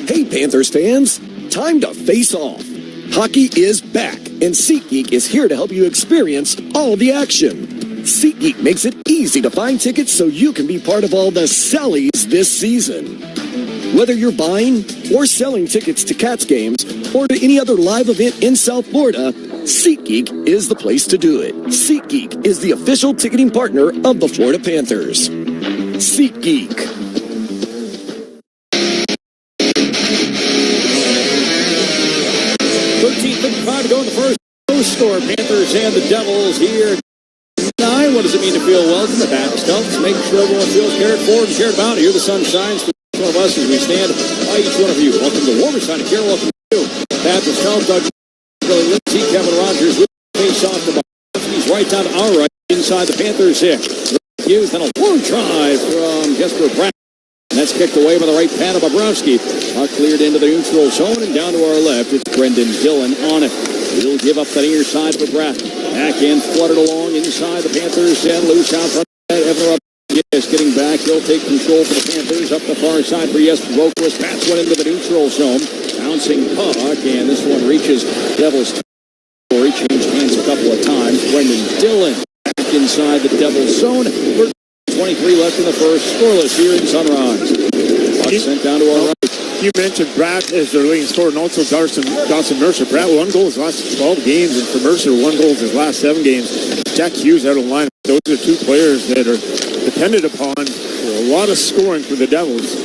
Hey, Panthers fans, time to face off. Hockey is back, and SeatGeek is here to help you experience all the action. SeatGeek makes it easy to find tickets so you can be part of all the sellies this season. Whether you're buying or selling tickets to Cats games or to any other live event in South Florida, SeatGeek is the place to do it. SeatGeek is the official ticketing partner of the Florida Panthers. SeatGeek. 13:55 to go in the first. No score. Panthers and the Devils here. What does it mean to feel welcome at Baptist Health? Make sure everyone feels cared for and cared about. Here the sun shines for each one of us as we stand by each one of you. Welcome to the warmer side of care. Welcome to Baptist Health. Doug Lindsay, Kevin Rogers, face off the ball. He's right down to our right. inside the Panthers hit. Hughes, then a long drive from Jesper Bratt. And that's kicked away by the right pad of Bobrovsky. Puck cleared into the neutral zone, and down to our left, it's Brendan Dillon on it. He'll give up the near side for Bratt. Backhand fluttered along inside the Panthers and loose out front. Evan Rodriguez getting back. He'll take control for the Panthers up the far side for Jesper Boquist. Pats went into the neutral zone. Bouncing puck, and this one reaches Devils. He changed hands a couple of times. Brendan Dillon back inside the Devils zone. 23 left in the first. Scoreless here in Sunrise. Puck sent down to our right. You mentioned Bratt as their leading scorer, and also Dawson Mercer. Bratt, 1 goal his last 12 games, and for Mercer, 1 goal his last 7 games. Jack Hughes out of the line. Those are 2 players that are depended upon for a lot of scoring for the Devils.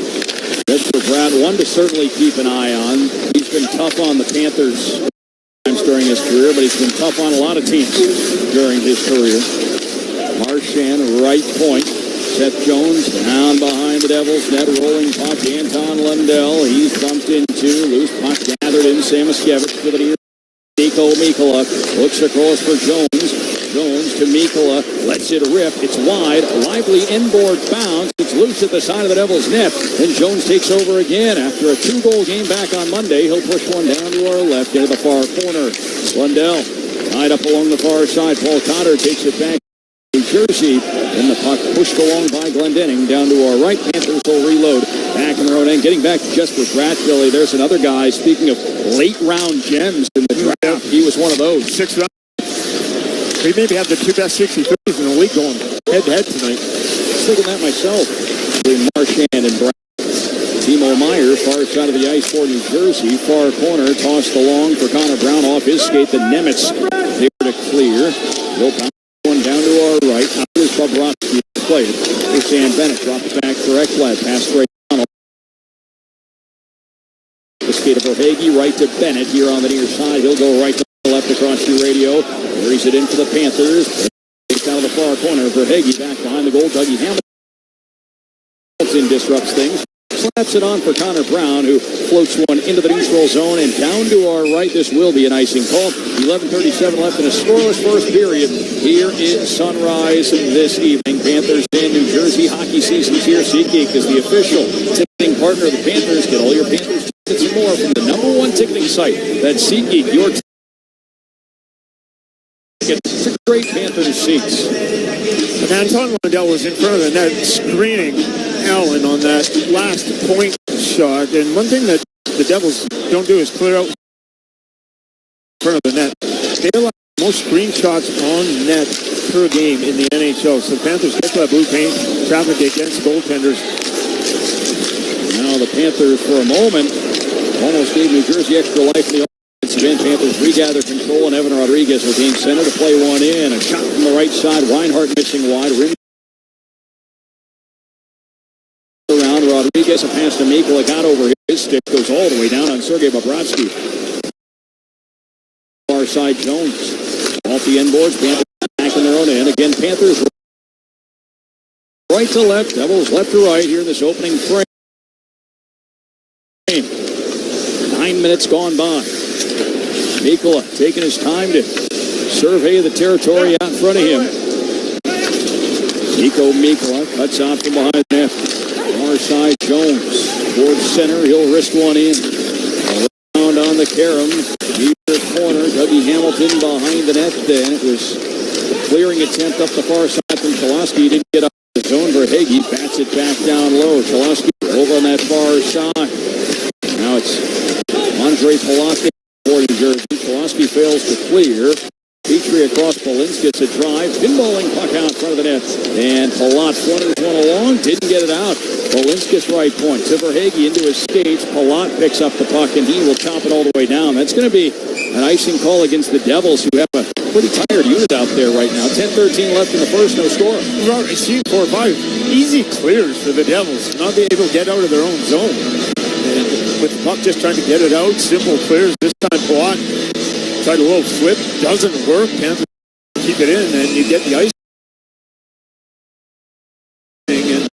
That's for Bratt, one to certainly keep an eye on. He's been tough on the Panthers during his career, but he's been tough on a lot of teams during his career. Marchand, right point. Seth Jones down behind the Devils. Net rolling puck. Anton Lundell. He's bumped into. Loose puck gathered in. Samoskevich to the near. Nico Mikkola looks across for Jones. Jones to Mikkola. Lets it rip. It's wide. Lively inboard bounce. It's loose at the side of the Devils' net. Then Jones takes over again. After a 2-goal game back on Monday, he'll push one down to our left into the far corner. Lundell tied up along the far side. Paul Cotter takes it back. New Jersey, and the puck pushed along by Glendening down to our right. Panthers will reload back in their own end. Getting back to Jesper Bratt, Billy. There's another guy. Speaking of late round gems in the draft, he was one of those. 6 rounds. We maybe have the 2 best 63s in the league going head to head tonight. I was thinking that myself. Between Marchand and Bratt. Timo Meyer, far side of the ice for New Jersey. Far corner, tossed along for Connor Brown off his skate. The Nemitz there to clear. He'll one down to our right. Out is Bobrovsky. Played. Here's Sam Bennett. Dropped back for Ekblad. Pass straight on. The skate of Verhage. Right to Bennett here on the near side. He'll go right to the left across the radio. Carries it in for the Panthers. Takes out of the far corner. Verhage back behind the goal. Dougie Hamilton disrupts things. Slaps it on for Connor Brown, who floats one into the neutral zone, and down to our right. This will be an icing call. 11:37 left in a scoreless first period here in Sunrise this evening. Panthers and New Jersey hockey season's here. SeatGeek is the official ticketing partner of the Panthers. Get all your Panthers tickets and more from the #1 ticketing site. That's SeatGeek. Your tickets to great Panthers seats. And Anton Lundell was in front of the net screening Allen on that last point shot. And one thing that the Devils don't do is clear out in front of the net. They allow most screen shots on net per game in the NHL. So the Panthers get that blue paint, traffic against goaltenders. Now the Panthers, for a moment, almost gave New Jersey extra life in the offensive end. Panthers regather control, and Evan Rodriguez will gain center to play one in. A shot from the right side. Reinhart missing wide. Around Rodriguez, a pass to Mikkola, got over his stick, goes all the way down on Sergei Bobrovsky. Far side Jones, off the end boards, Panthers back in their own end. Again, Panthers right to left, Devils left to right here in this opening frame. 9 minutes gone by. Mikkola taking his time to survey the territory out in front of him. Nico Mikkola cuts out from behind the net. Far side Jones towards center. He'll wrist one in. Around on the carom. Near corner. Dougie Hamilton behind the net. Then it was a clearing attempt up the far side from Cholowski. He didn't get up the zone. Verhage bats it back down low. Cholowski over on that far side. Now it's Andre Palat for New Jersey. Cholowski fails to clear. Petrie across Polinsky. It's a drive. Pinballing puck out in front of the net. And Palat flutters one along. Didn't get it out. Polinsky's right point. To Verhage into his skates. Palat picks up the puck, and he will chop it all the way down. That's going to be an icing call against the Devils, who have a pretty tired unit out there right now. 10-13 left in the first. No score. Well, I see 4 or 5 easy clears for the Devils. Not being able to get out of their own zone. And with the puck just trying to get it out. Simple clears. This time Palat tried a little flip, doesn't work. Panthers keep it in, and you get the ice. And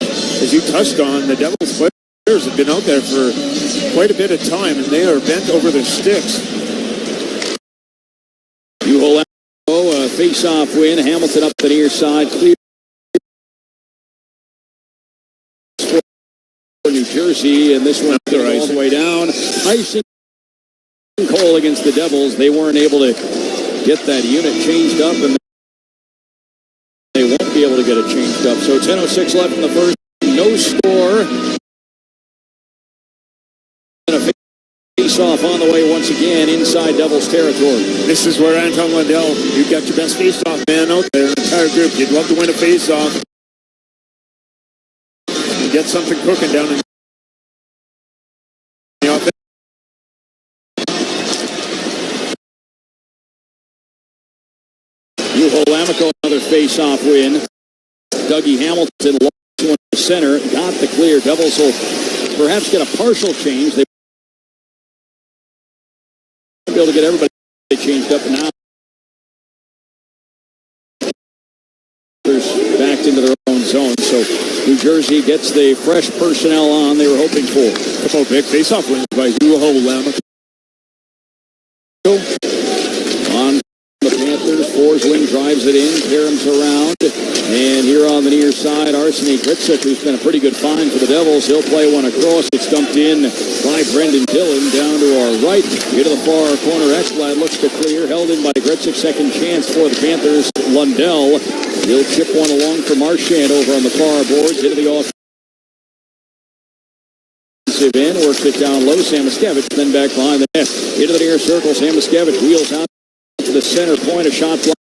as you touched on, the Devils players have been out there for quite a bit of time, and they are bent over their sticks. Juho face-off win. Hamilton up the near side. Clear for New Jersey, and this one all the way down. Icing Cole against the Devils. They weren't able to get that unit changed up, and they won't be able to get it changed up. So 10:06 left in the first. No score. Face-off on the way once again inside Devils territory. This is where Anton Lundell, you've got your best face-off man out there. Entire group, you'd love to win a face-off. Get something cooking down in the offense. Juho Lammikko, another face-off win. Dougie Hamilton lost one in the center, got the clear. Devils will perhaps get a partial change. They won't be able to get everybody changed up, and now backed into their own zone. So New Jersey gets the fresh personnel on they were hoping for. Oh, big face-off wins by Juho Lammikko. On the Panthers, Forsling drives it in, caroms around, and here on the near side, Arseny Gritsuk, who's been a pretty good find for the Devils. He'll play one across. It's dumped in by Brendan Dillon down to our right. Here to the far corner, Ekblad looks to clear, held in by Gritsuk. Second chance for the Panthers. Lundell, he'll chip one along for Marchand over on the far boards into the offensive end, works it down low. Samoskevich, then back behind the net. Into the near circle, Samoskevich wheels out to the center point, a shot block,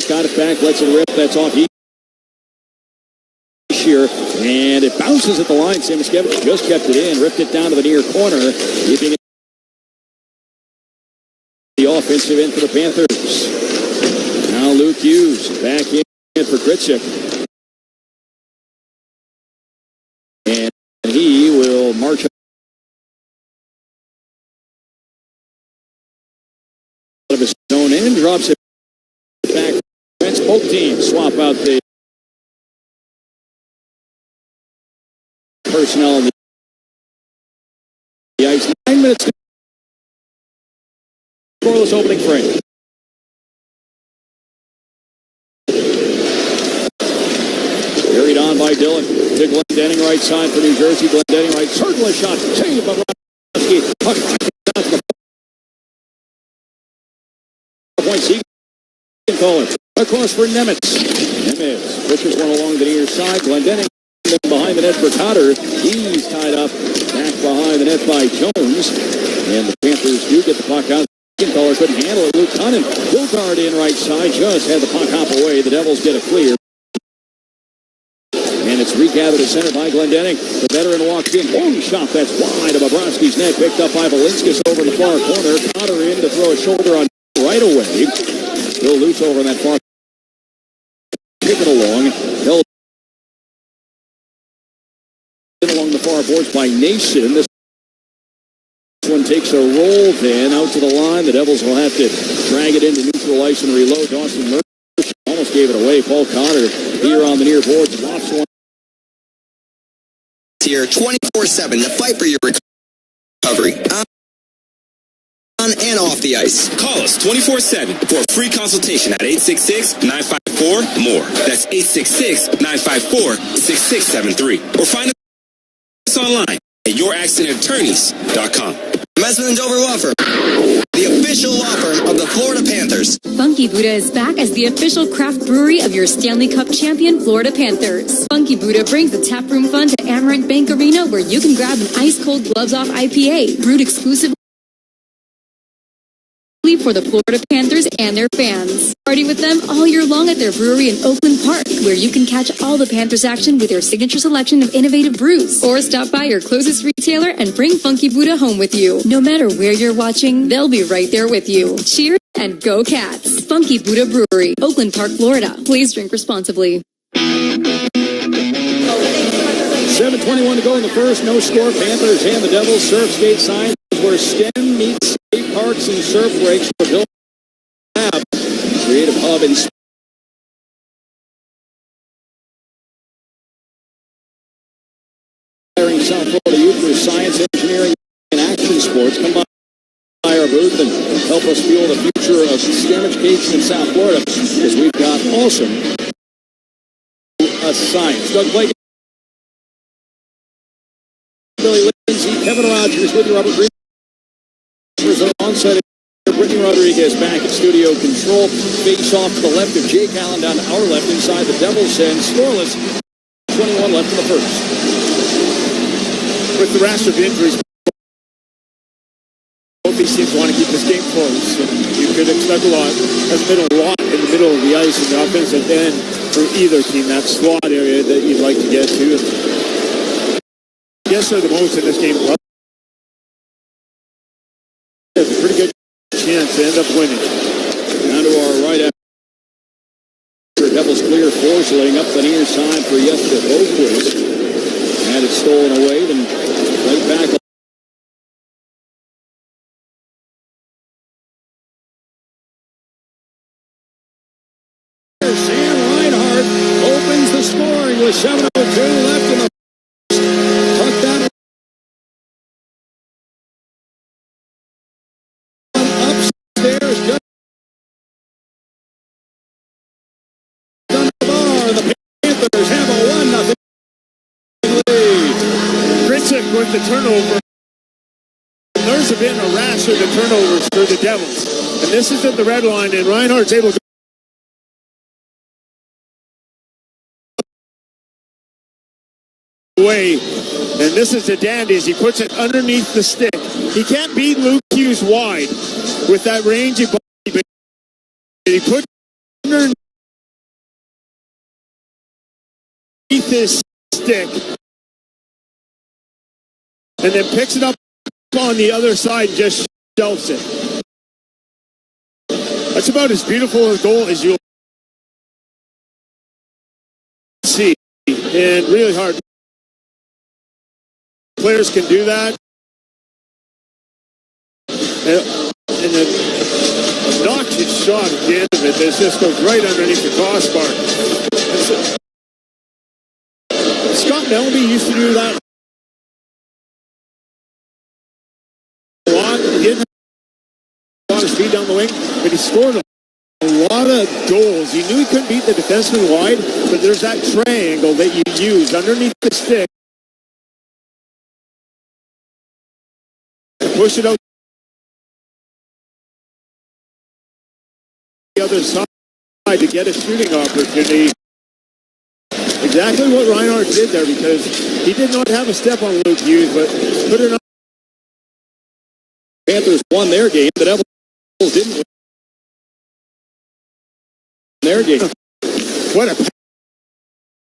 got it back, lets it rip, that's off Shear, and it bounces at the line. Samoskevich just kept it in, ripped it down to the near corner, keeping it the offensive end for the Panthers. Now Luke Hughes back in for Gritsuk, and he will march of his zone and drops it back. Both teams swap out the personnel on the ice. 9 minutes to scoreless opening frame. Carried on by Dillon to Glendening, right side for New Jersey. Glendening, right circle, a shot saved by Bobrovsky. Puck down to the point. Caller across for Nemitz. Nemitz pushes one along the near side. Glendening behind the net for Cotter. He's tied up back behind the net by Jones. And the Panthers do get the puck out. Caller couldn't handle it. Luke Cunnin will guard in right side. Just had the puck hop away. The Devils get a clear. And it's regathered at center by Glendening. The veteran walks in. Long shot. That's wide of Bobrovsky's net. Picked up by Valinskas over in the far corner. Cotter in to throw a shoulder on right away. Still loose over in that far. Kick it along. Held along the far boards by Nason. This one takes a roll then out to the line. The Devils will have to drag it into neutral ice and reload. Dawson Murphy almost gave it away. Paul Cotter here on the near boards. Lofts one. Here 24/7 to fight for your recovery. On and off the ice. Call us 24/7 for a free consultation at 866-954-MORE. That's 866-954-6673. Or find us online at youraccidentattorneys.com. Messman and Dover Law Firm, the official law firm of the Florida Panthers. Funky Buddha is back as the official craft brewery of your Stanley Cup champion Florida Panthers. Funky Buddha brings the taproom fun to Amarant Bank Arena, where you can grab an ice-cold gloves-off IPA, brewed exclusively for the Florida Panthers and their fans. Party with them all year long at their brewery in Oakland Park, where you can catch all the Panthers action with their signature selection of innovative brews. Or stop by your closest retailer and bring Funky Buddha home with you. No matter where you're watching, they'll be right there with you. Cheers and go Cats! Funky Buddha Brewery, Oakland Park, Florida. Please drink responsibly. 7:21 to go in the first. No score. Panthers and the Devils. Surf skate signs where STEM meets skate parks and surf breaks for Bill Lab. Creative hub inspiring South Florida youth for science, engineering, and action sports. Come by our booth and help us fuel the future of STEM education in South Florida, because we've got awesome science. Doug Blake, Billy Lindsay, Kevin Rogers with you, Robert Green. Onside, Brittany Rodriguez back at studio control. Face off to the left of Jake Allen, down to our left inside the Devils end. Scoreless, 21 left in the first. With the rash of injuries, both these teams want to keep this game close. You could expect a lot. There's been a lot in the middle of the ice in the offensive end for either team, that slot area that you'd like to get to. Yes, they're the most in this game. There's a pretty good chance to end up winning. Down to our right after Devils clear Forsling up the near side for Jesper Boquist. Had it stolen away, then right back. Sam Reinhart opens the scoring with 7:02 left in the first. Tuck that upstairs. Just on the bar. The Panthers have a 1-0 lead. Gritzik with the turnover. There's been a rash of the turnovers for the Devils. And this is at the red line, and Reinhart's able to away, and this is the dandy as he puts it underneath the stick. He can't beat Luke Hughes wide with that rangy body, but he puts it underneath his stick and then picks it up on the other side and just shelves it. That's about as beautiful a goal as you'll see, and really hard. Players can do that. And an obnoxious shot at the end of it that just goes right underneath the crossbar. Scott Melby used to do that a lot. He didn't have a lot of speed down the wing, but he scored a lot of goals. He knew he couldn't beat the defenseman wide, but there's that triangle that you use underneath the stick. Push it out the other side to get a shooting opportunity. Exactly what Reinhart did there, because he did not have a step on Luke Hughes, but put it on. Panthers won their game. The Devils didn't win their game. What a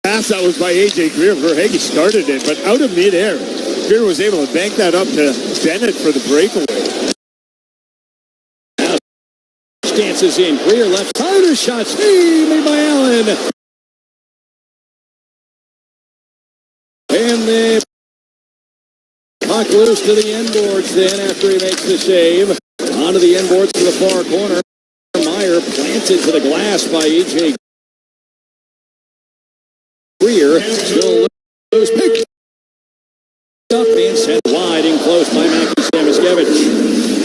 pass that was by A.J. Greer. Verhage started it, but out of midair. Greer was able to bank that up to Bennett for the breakaway. Now dances in. Greer left side shot. Made by Allen. And the puck loose to the end boards then after he makes the save. Onto the end boards to the far corner. Meyer planted to the glass by A.J. Greer. Still loose. Pick up and sent wide and close by Mackie Samuskevich.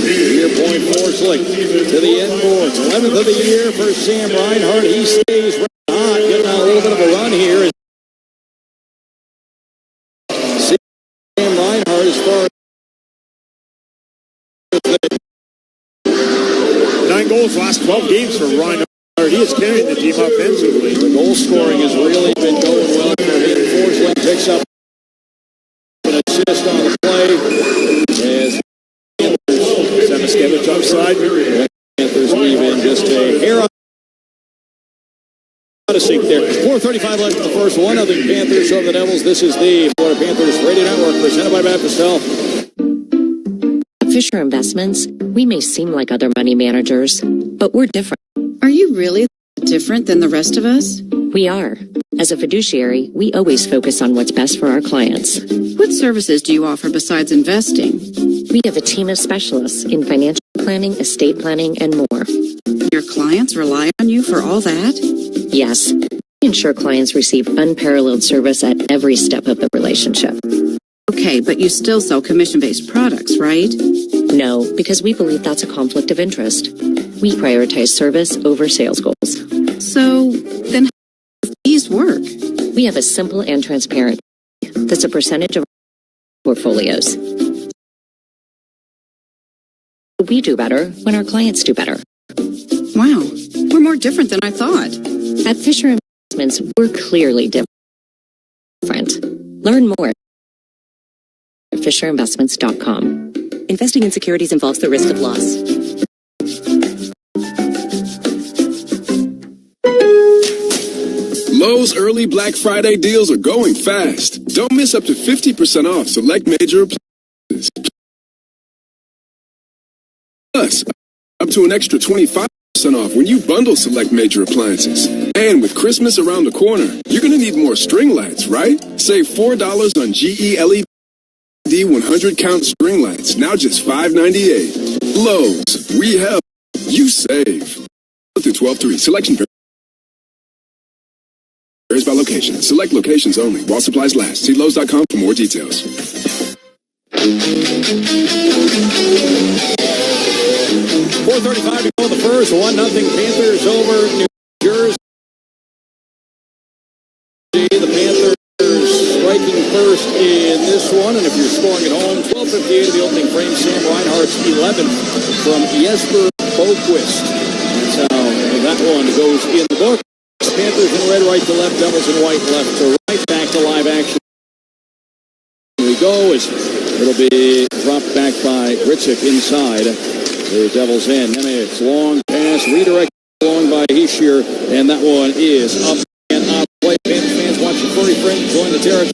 Near point Forsling to the end boards. 11th of the year for Sam Reinhart. He stays hot, getting a little bit of a run here. Sam Reinhart as far as 9 goals last 12 games for Reinhart. He is carrying the team offensively. The goal scoring has really been going well for him. Forsling picks up an assist on the play as Samuskevich upside. Panthers weave in just a hair out of sync there. 4:35 left in the first. 1-0 Panthers over the Devils. This is the Florida Panthers Radio Network presented by Baptist Health. At Fisher Investments, we may seem like other money managers, but we're different. Are you really different than the rest of us? We are. As a fiduciary, we always focus on what's best for our clients. What services do you offer besides investing? We have a team of specialists in financial planning, estate planning, and more. Your clients rely on you for all that? Yes. We ensure clients receive unparalleled service at every step of the relationship. Okay, but you still sell commission-based products, right? No, because we believe that's a conflict of interest. We prioritize service over sales goals. So, then how does these work? We have a simple and transparent fee that's a percentage of portfolios. We do better when our clients do better. Wow, we're more different than I thought. At Fisher Investments, we're clearly different. Learn more at FisherInvestments.com. Investing in securities involves the risk of loss. Lowe's early Black Friday deals are going fast. Don't miss up to 50% off select major appliances. Plus, up to an extra 25% off when you bundle select major appliances. And with Christmas around the corner, you're going to need more string lights, right? Save $4 on GE LED 100 count string lights, now just $5.98. Lowe's, we help, you save. Through 12/3, selection varies by location. Select locations only. While supplies last. See Lowe's.com for more details. 4:35 to go in the first. 1-0 Panthers over New Jersey. The Panthers striking first in this one, and if you're scoring at home, 12:58 of the opening frame. Sam Reinhart's 11th from Jesper Boquist. That's how that one goes in the book. Panthers in red, right to left. Devils in white, left to right. Back to live action. Here we go. It'll be dropped back by Ritzik inside the Devils' end. Nemec, long pass, redirected along by Heishier, and that one is up and up. Play. Panthers fans watching Furry Friend join the territory.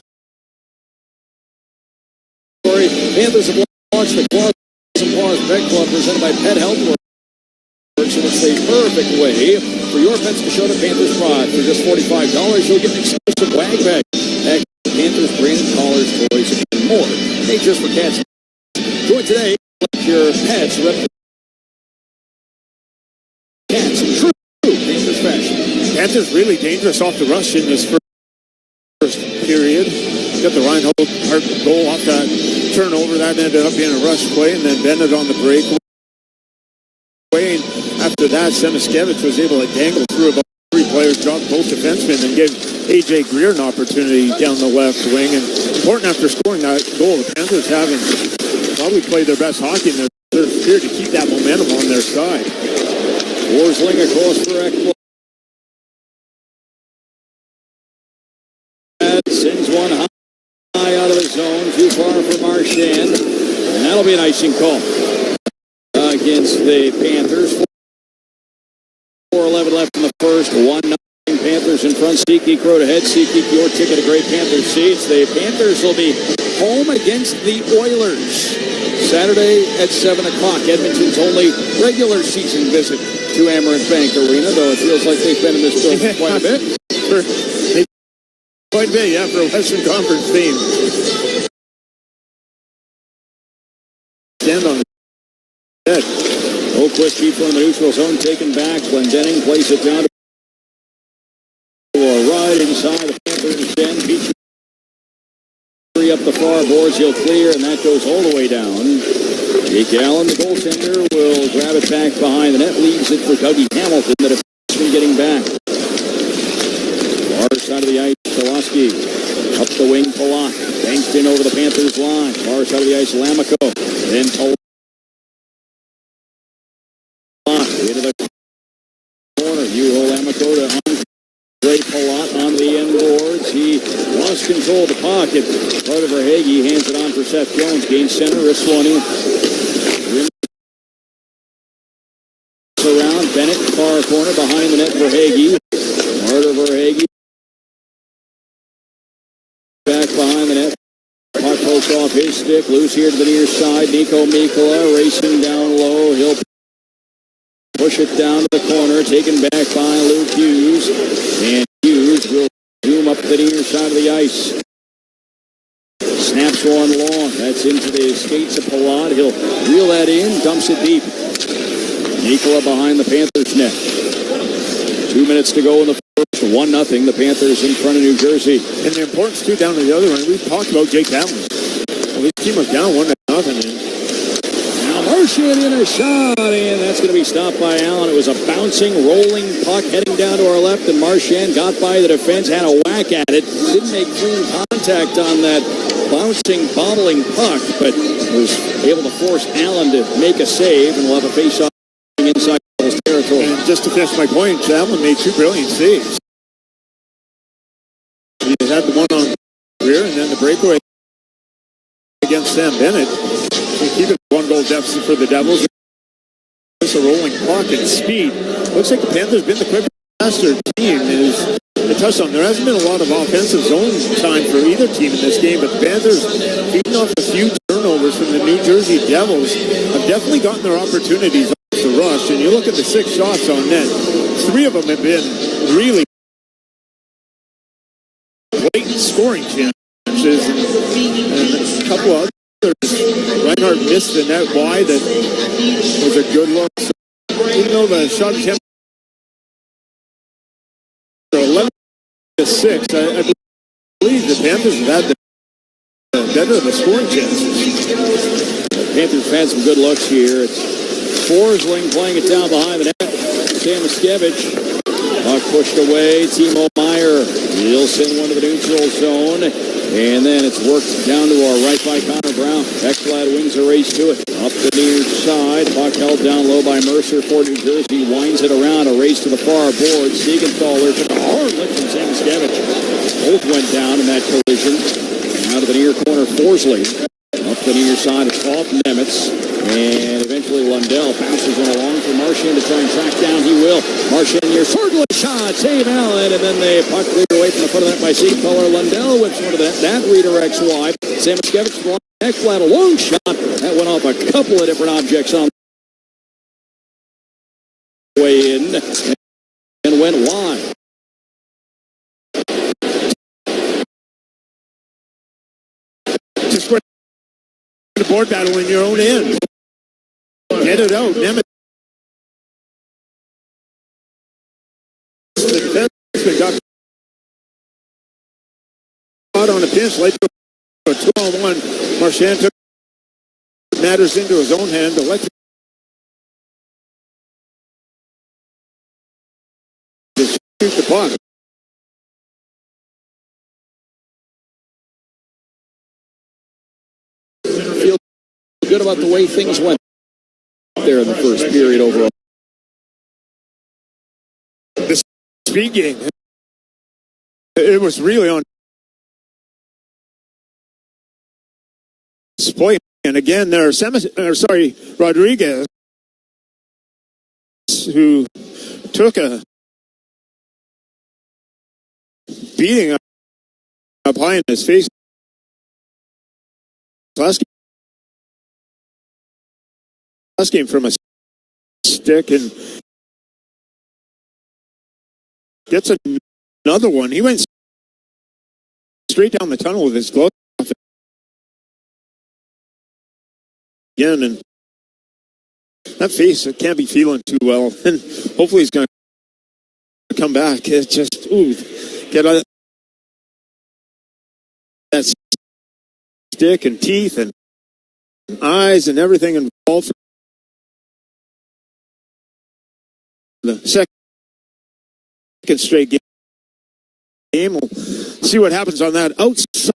Panthers have launched the Claws and Paws Pet Club presented by Pet Health Works, and it's a perfect way for your pets to show the Panthers pride. For just $45, you'll get an exclusive wag bag. Panthers branded collars, toys, and more. Made just for cats. Join today. Let your pets rep cats in true Panthers fashion. Panthers really dangerous off the rush in this first period. Got the Reinhardt goal off that turnover. That ended up being a rush play, and then Bennett on the breakaway. And after that, Semiskevich was able to dangle through about 3 players, drop both defensemen, and give A.J. Greer an opportunity down the left wing. And important after scoring that goal, the Panthers haven't probably played their best hockey in their third period to keep that momentum on their side. Forsling across for Ekblad. Sends one high out of the zone, too far for Marchand. And that'll be an icing call against the Panthers. 4:11 left in the first. 1-0 Panthers in front. SeatGeek road ahead. SeatGeek, your ticket to great Panthers seats. The Panthers will be home against the Oilers Saturday at 7 o'clock. Edmonton's only regular season visit to Amaranth Bank Arena, though it feels like they've been in this building quite a bit. Quite big, yeah, for a Western Conference team. Stand on the head. Oakwood keeps one in the neutral zone, taken back. Glendening plays it down to a right inside the Panthers' 10. Peach up the far boards, he'll clear, and that goes all the way down. Jake Allen, the goaltender, will grab it back behind the net, leaves it for Dougie Hamilton, the defenseman getting back. Far side of the ice, Kowalski. Up the wing, Polak. Banked in over the Panthers line. Far side of the ice, Lamico. Then Polak into the corner. Juho Lamico to Andre Polak on the end boards. He lost control of the puck. It's part of Verhaeghe. Hands it on for Seth Jones. Gains center, wrist one in. Around Bennett, far corner behind the net. Verhaeghe. Carter Verhaeghe. Back behind the net. Puck poked off his stick. Loose here to the near side. Nico Mikkola racing down low. He'll push it down to the corner. Taken back by Luke Hughes. And Hughes will zoom up the near side of the ice. Snaps one long. That's into the skates of Palat. He'll reel that in. Dumps it deep. Mikkola behind the Panthers net. 2 minutes to go in the first. 1-0. The Panthers in front of New Jersey. And the importance, too, down to the other end. We've talked about Jake Allen. Well, his team was down 1-0. And now Marchand in a shot, and that's going to be stopped by Allen. It was a bouncing, rolling puck heading down to our left, and Marchand got by the defense, had a whack at it. Didn't make clean contact on that bouncing, bobbling puck, but was able to force Allen to make a save, and we'll have a face-off inside Devils territory. And just to finish my point, Allen made two brilliant saves. He had the one on rear, and then the breakaway against Sam Bennett. To keep it one-goal deficit for the Devils. It's a rolling puck and speed. Looks like the Panthers been the quicker, faster team. Is the touchdown. There hasn't been a lot of offensive zone time for either team in this game, but the Panthers, feeding off a few turnovers from the New Jersey Devils, have definitely gotten their opportunities off the rush. And you look at the 6 shots on net, 3 of them have been really blatant scoring chances, and a couple of others. Reinhardt missed the net wide. That was a good look. So even though the shot attempt 11-6, I believe the Panthers have had the better of the scoring chances. The Panthers have had some good looks here. It's Forsling playing it down behind the net. Samoskevich. Puck pushed away. Timo Meyer. He'll send one to the neutral zone. And then it's worked down to our right by Connor Brown. Ekblad wings a race to it. Up the near side. Puck held down low by Mercer for New Jersey. Winds it around. A race to the far board. Siegenthaler took a hard lick from Samoskevich. Both went down in that collision. Out of the near corner, Forsling. Up the near side, it's off Nemitz. And eventually Lundell bounces one along for Marchand to try and track down. He will. Marchand near circling shot. Save Allen. And then the puck cleared away from the foot of that by Siegenthaler. Lundell whips one to that. That redirects wide. Samoskevich blocked. Ekblad, a long shot. That went off a couple of different objects on the way in. And went wide. Just went the board battle in your own end. Get it out. Nemitz. The defenseman got caught on a pinch, late to a 2-on-1. Marchand took matters into his own hand to let shoot the puck. Feel good about the way things went there in the first period overall. The speed game, it was really on display. And again, there are Rodriguez, who took a beating up high in his face last game from a stick, and gets another one. He went straight down the tunnel with his glove again, and that face, it can't be feeling too well. And hopefully he's going to come back. It's just, get out of that stick and teeth and eyes and everything involved for the second straight game. We'll see what happens on that. Outside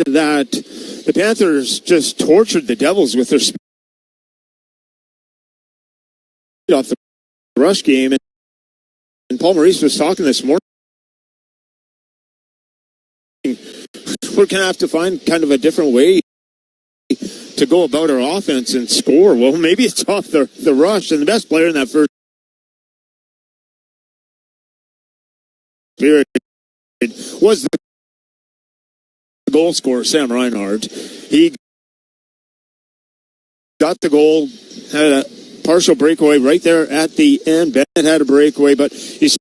of that, the Panthers just tortured the Devils with their speed off the rush game. And Paul Maurice was talking this morning. We're going to have to find kind of a different way to go about our offense and score. Well, maybe it's off the rush. And the best player in that first period was the goal scorer, Sam Reinhart. He got the goal, had a partial breakaway right there at the end. Bennett had a breakaway, but he's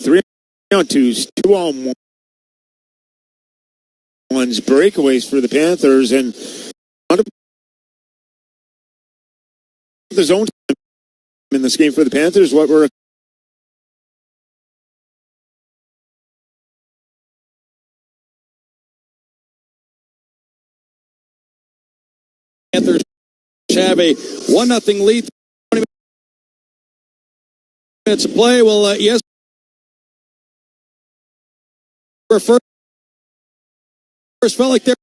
3-on-2s, 2-on-1s, breakaways for the Panthers, and the zone in this game for the Panthers, what we're have a 1-0 lead. 20 minutes of play. Well, yes. First felt like there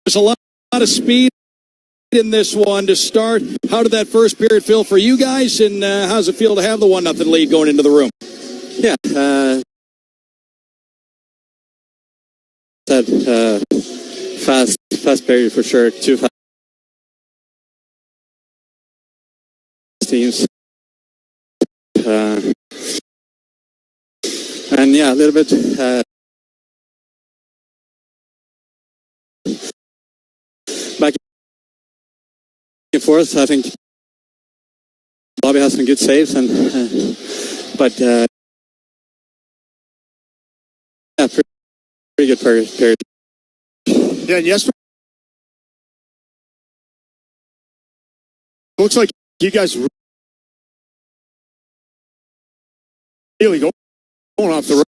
was a lot of speed in this one to start. How did that first period feel for you guys, and how does it feel to have the 1-0 lead going into the room? Yeah, fast period for sure. Two fast teams, and yeah, a little bit back and forth. I think Bobby has some good saves, and but yeah, pretty good period. Yeah, and yes, looks like you guys really going off the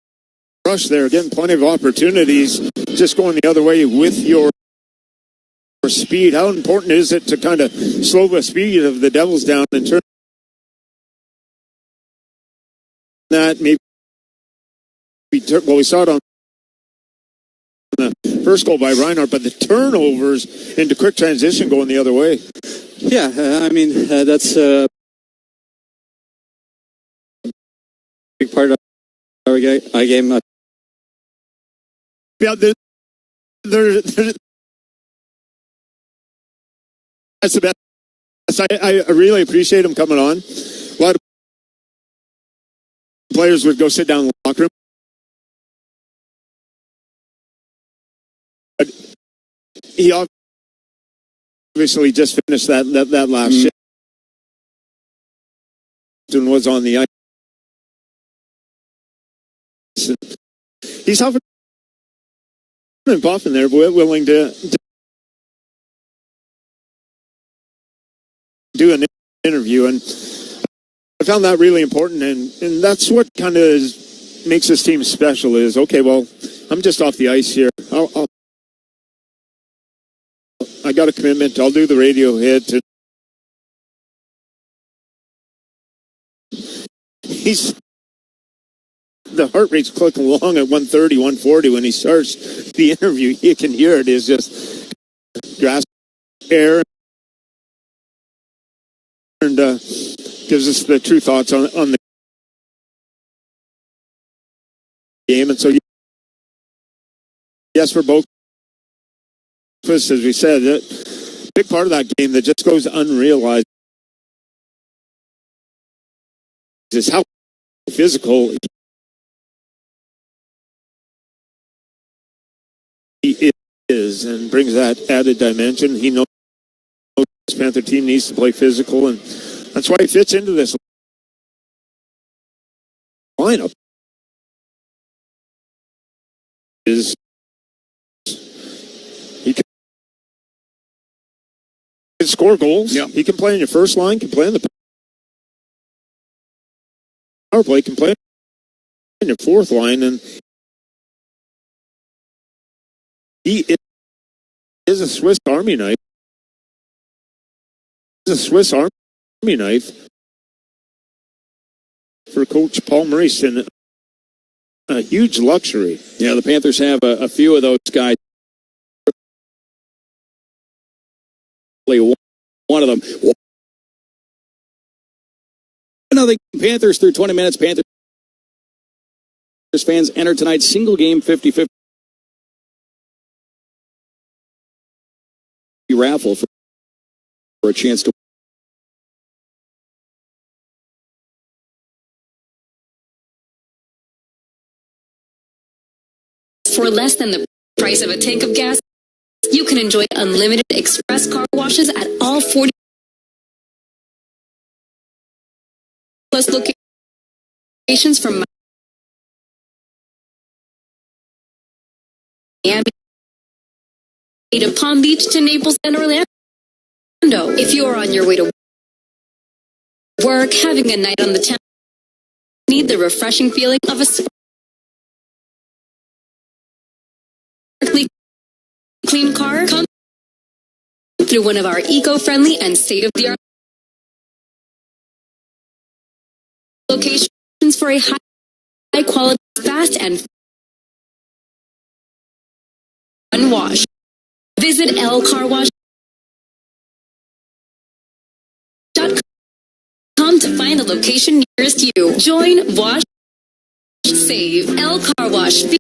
rush there, getting plenty of opportunities, just going the other way with your speed. How important is it to kind of slow the speed of the Devils down and turn that maybe? Well, we saw it on the first goal by Reinhardt, but the turnovers into quick transition going the other way. Yeah, I mean, that's a big part of our game. Yeah, that's the best. I really appreciate him coming on. A lot of players would go sit down in the locker room. But he obviously just finished that last shift and was on the ice. He's huffing and puffing there, willing to do an interview, and I found that really important, and that's what kind of makes this team special. Is okay, well, I'm just off the ice here. I got a commitment. I'll do the radio hit. The heart rate's clicking along at 130, 140 when he starts the interview. You can hear it is just grasping air. And gives us the true thoughts on the game. And so, yes, for both of us, as we said, a big part of that game that just goes unrealized is how physical he is and brings that added dimension. He knows this Panther team needs to play physical, and that's why he fits into this lineup. He can score goals. Yeah. He can play in your first line, can play in the power play, can play in your fourth line, and he is a Swiss Army knife. He's a Swiss Army knife for Coach Paul Maurice, and a huge luxury. Yeah, the Panthers have a few of those guys. One of them. Another Panthers through 20 minutes. Panthers fans enter tonight's single game 50-50 raffle for a chance to For less than the price of a tank of gas, you can enjoy unlimited express car washes at all 40 plus locations from Miami to Palm Beach to Naples and Orlando. If you are on your way to work, having a night on the town, need the refreshing feeling of a sparkly clean car, come through one of our eco-friendly and state-of-the-art locations for a high-quality, fast, and fun wash. Visit lcarwash.com to find the location nearest you. Join Wash Save L Car Wash. Feel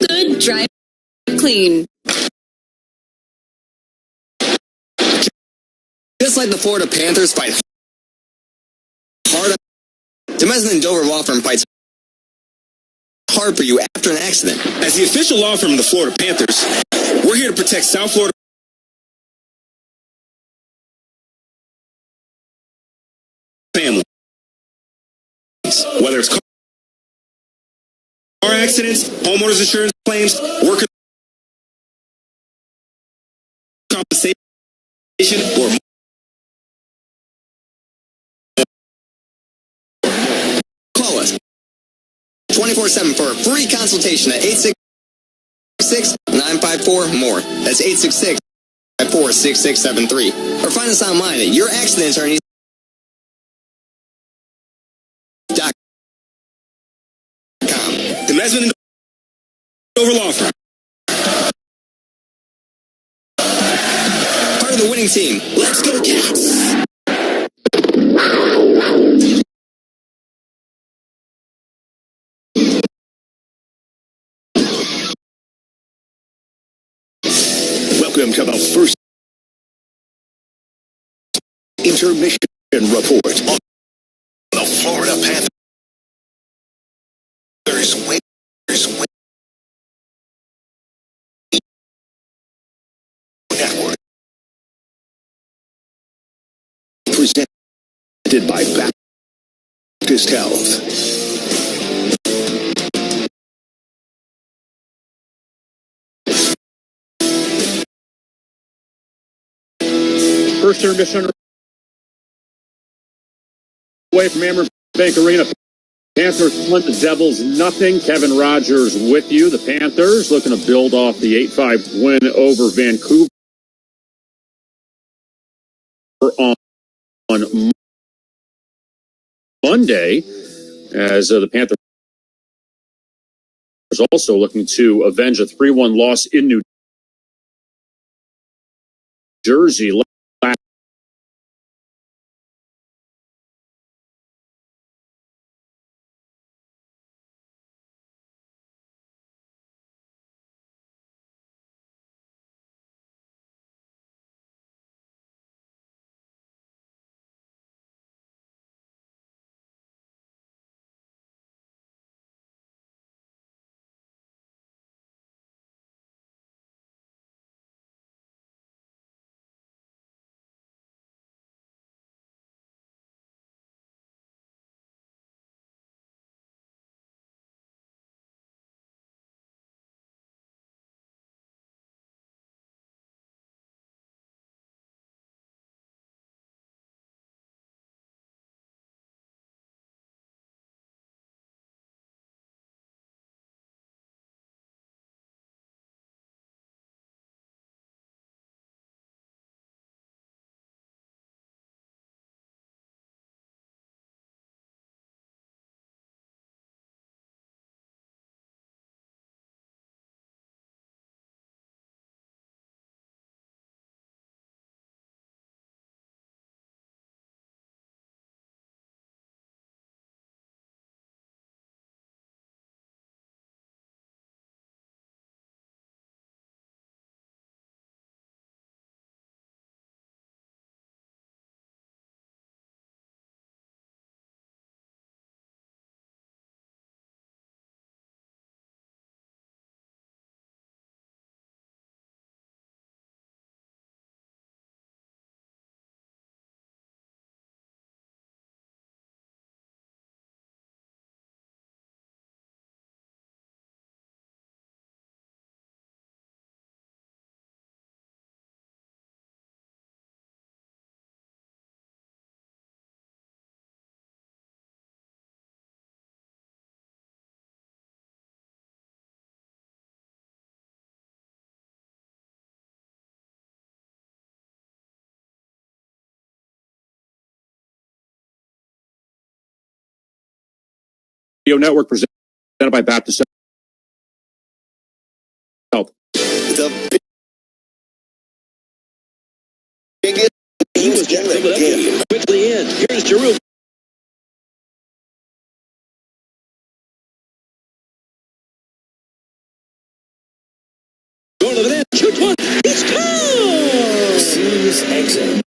good, drive clean. Just like the Florida Panthers fight hard, Demesman and Dover Law Firm fights hard for you after an accident. As the official law firm of the Florida Panthers, we're here to protect South Florida families. Whether it's car accidents, homeowners insurance claims, workers' compensation, or call us 24/7 for a free consultation at 866-954-MORE. That's 866-954-6673. Or find us online at youraccidentattorneys.com. the Mesman and Dover Law Firm. Part of the winning team. Let's go, Cats! Welcome to the first intermission report on the Florida Panthers Network. Presented by Baptist Health. First intermission away from Amherst Bank Arena. Panthers 1, the Devils nothing. Kevin Rogers with you. The Panthers looking to build off the 8-5 win over Vancouver on Monday, as the Panthers also looking to avenge a 3-1 loss in New Jersey. Network presented by Baptist Health. The biggest teams in the game. Quickly in. Here's Giroux. Going to the net. Shoots one. He scores! Series exit.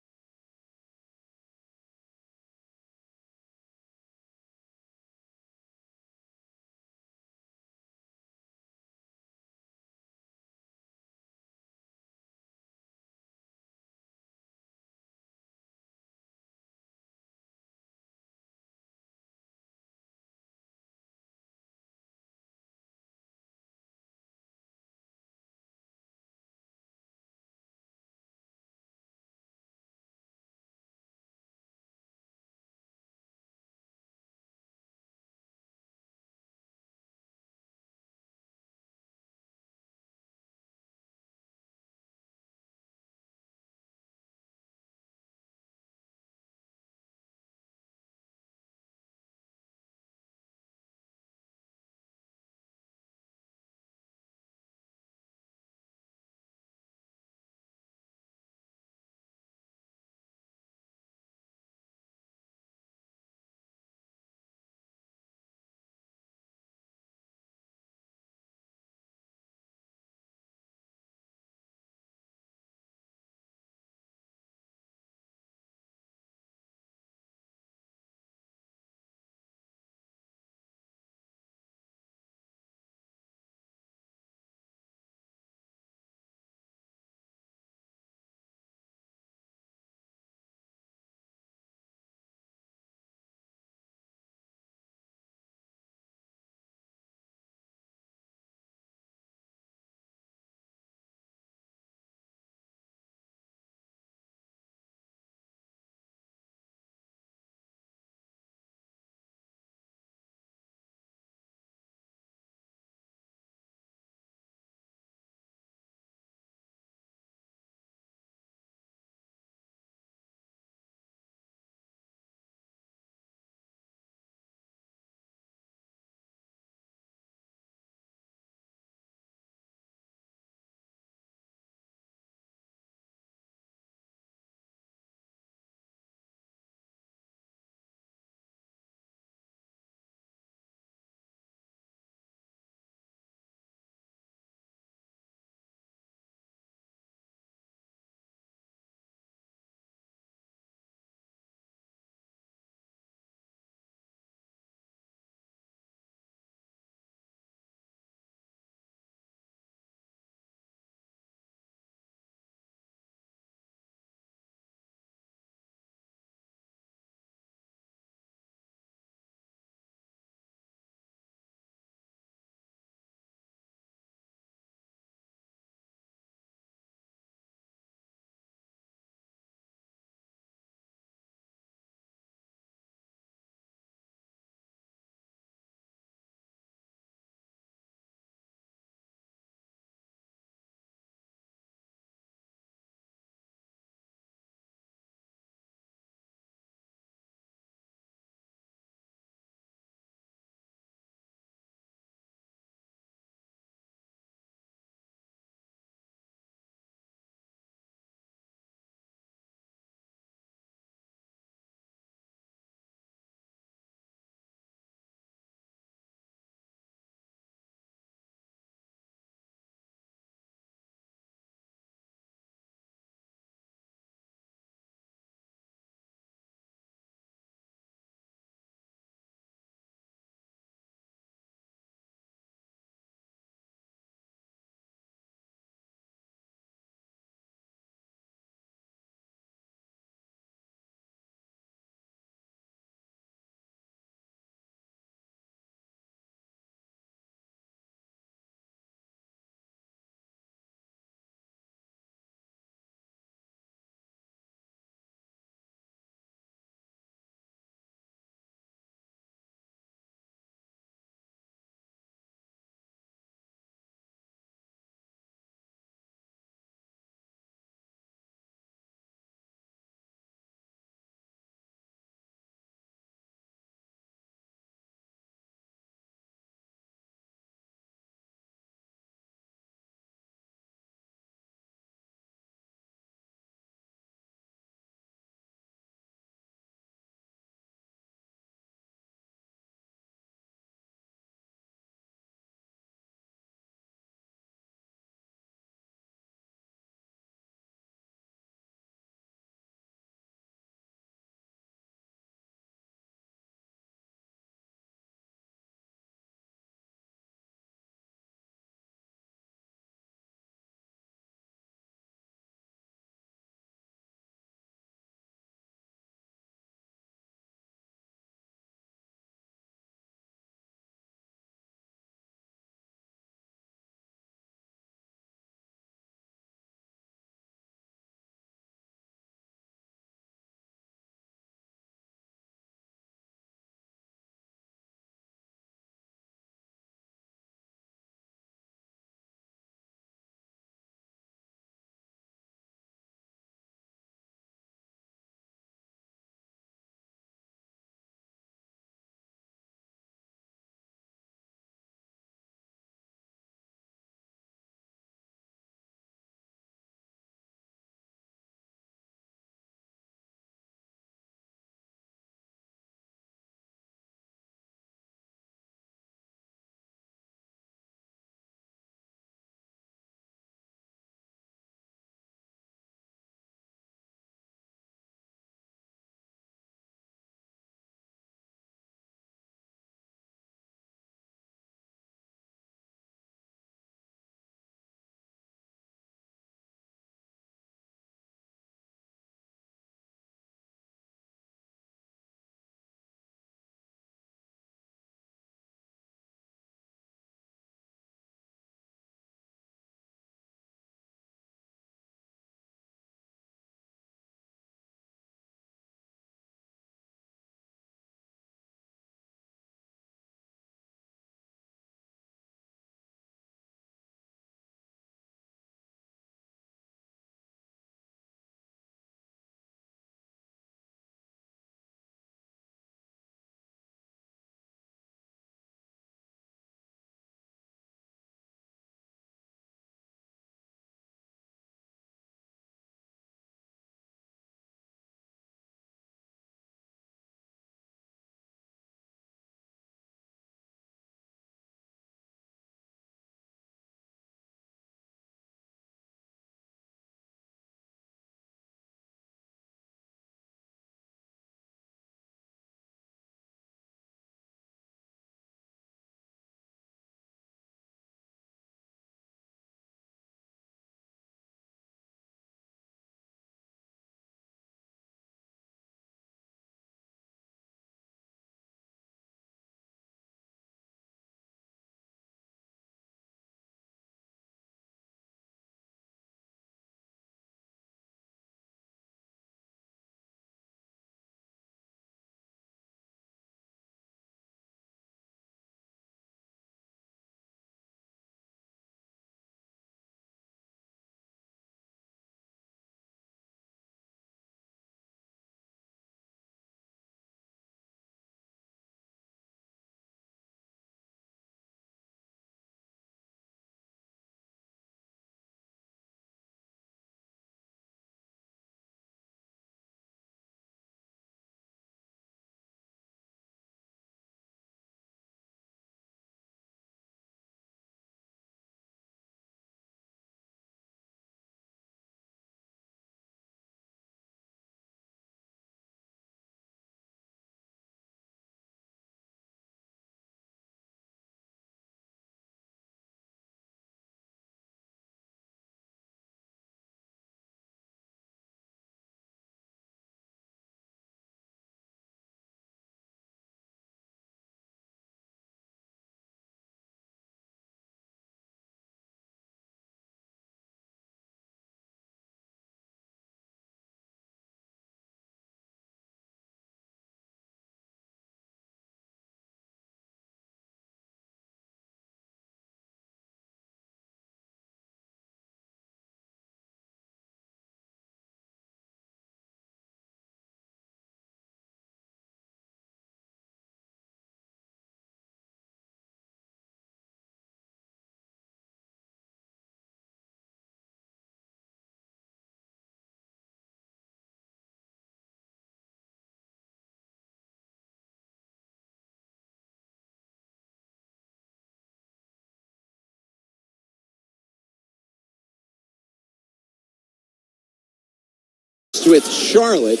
with Charlotte,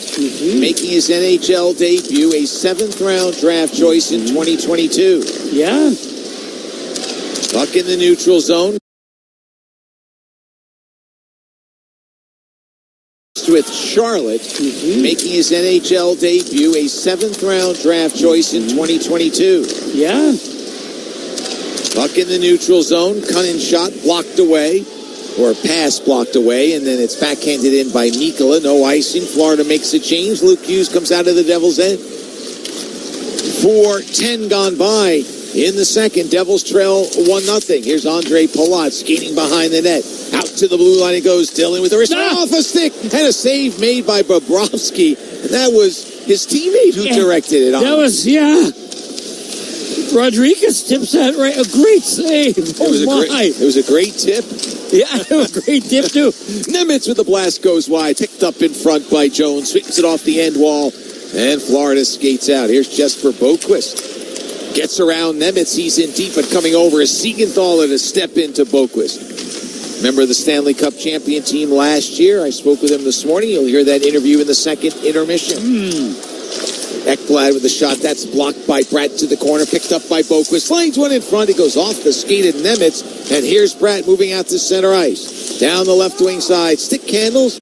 making his NHL debut, a 7th-round draft choice in 2022. Yeah. Puck in the neutral zone. With Charlotte, making his NHL debut, a 7th-round draft choice in 2022. Yeah. Puck in the neutral zone, Cunnin shot blocked away, or pass blocked away, and then it's backhanded in by Mikkola. No icing. Florida makes a change. Luke Hughes comes out of the Devils' end. 4:10 gone by in the second. Devils trail 1-0. Here's Andre Palat skating behind the net. Out to the blue line it goes. Dylan with the wrist off a stick, and a save made by Bobrovsky. And that was his teammate who directed it on. That was, Rodriguez tips that right. A great save. It was a great tip. Yeah, a great tip, too. Nemitz with the blast goes wide. Picked up in front by Jones. Sweeps it off the end wall. And Florida skates out. Here's Jesper Boquist. Gets around Nemitz. He's in deep, but coming over is Siegenthaler to step into Boquist. Remember the Stanley Cup champion team last year? I spoke with him this morning. You'll hear that interview in the second intermission. Ekblad with the shot. That's blocked by Pratt to the corner. Picked up by Boquist. Slides one in front. It goes off the skate of Nemitz. And here's Pratt moving out to center ice. Down the left wing side. Stick handles.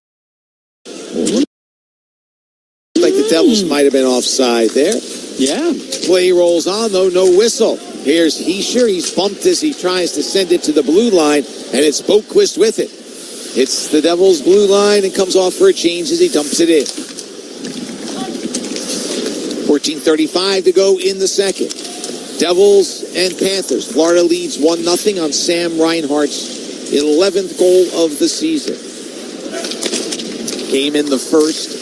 Like the Devils might have been offside there. Yeah. Play rolls on, though. No whistle. Here's Heischer. He's bumped as he tries to send it to the blue line. And it's Boquist with it. It's the Devils' blue line and comes off for a change as he dumps it in. 14:35 to go in the second. Devils and Panthers. Florida leads 1-0 on Sam Reinhart's 11th goal of the season. Game in the first.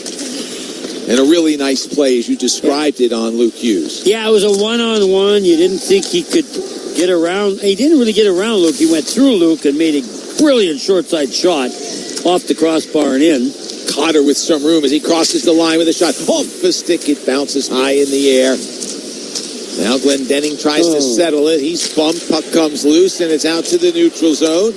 And a really nice play as you described it on Luke Hughes. Yeah, it was a one-on-one. You didn't think he could get around. He didn't really get around Luke. He went through Luke and made a brilliant short side shot off the crossbar and in. Cotter with some room as he crosses the line with a shot. Off the stick, it bounces high in the air. Now Glendening tries to settle it. He's bumped. Puck comes loose, and it's out to the neutral zone.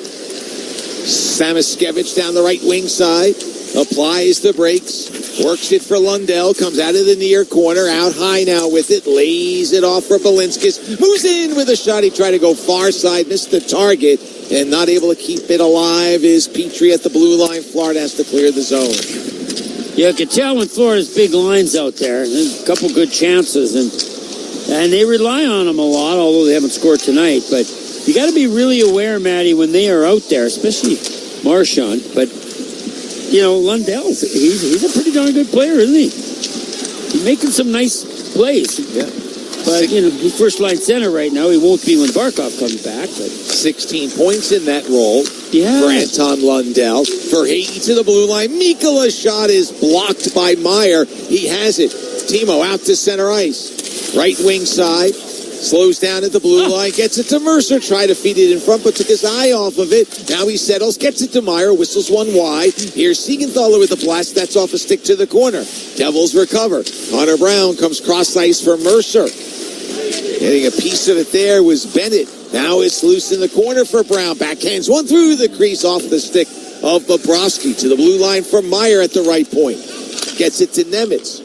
Samaskevich down the right wing side. Applies the brakes. Works it for Lundell. Comes out of the near corner. Out high now with it. Lays it off for Balinskis. Moves in with a shot. He tried to go far side. Missed the target. And not able to keep it alive is Petrie at the blue line. Florida has to clear the zone. Yeah, you can tell when Florida's big lines out there. There's a couple good chances, and they rely on them a lot, although they haven't scored tonight. But you got to be really aware, Matty, when they are out there, especially Marchand. But, Lundell, he's a pretty darn good player, isn't he? He's making some nice plays. Yeah. But, he's first line center right now. He won't be when Barkov comes back. But 16 points in that role for Anton Lundell. Verhaeghe to the blue line. Mikkola's shot is blocked by Meyer. He has it. Timo out to center ice. Right wing side. Slows down at the blue line. Gets it to Mercer. Tried to feed it in front, but took his eye off of it. Now he settles. Gets it to Meyer. Whistles one wide. Here's Siegenthaler with the blast. That's off a stick to the corner. Devils recover. Connor Brown comes cross ice for Mercer. Getting a piece of it there was Bennett. Now it's loose in the corner for Brown. Backhands one through the crease off the stick of Bobrovsky to the blue line for Meyer at the right point. Gets it to Nemitz.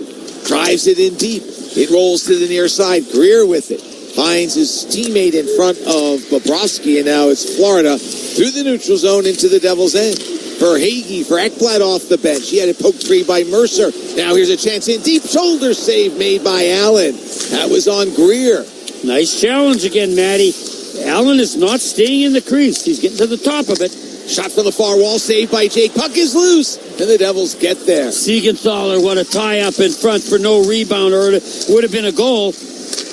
Drives it in deep. It rolls to the near side. Greer with it. Finds his teammate in front of Bobrovsky, and now it's Florida through the neutral zone into the Devils' end. Verhaeghe for Ekblad off the bench. He had it poked free by Mercer. Now here's a chance in deep. Shoulder save made by Allen. That was on Greer. Nice challenge again, Matty. Allen is not staying in the crease. He's getting to the top of it. Shot from the far wall, saved by Jake. Puck is loose, and the Devils get there. Siegenthaler, what a tie-up in front for no rebound, or it would have been a goal.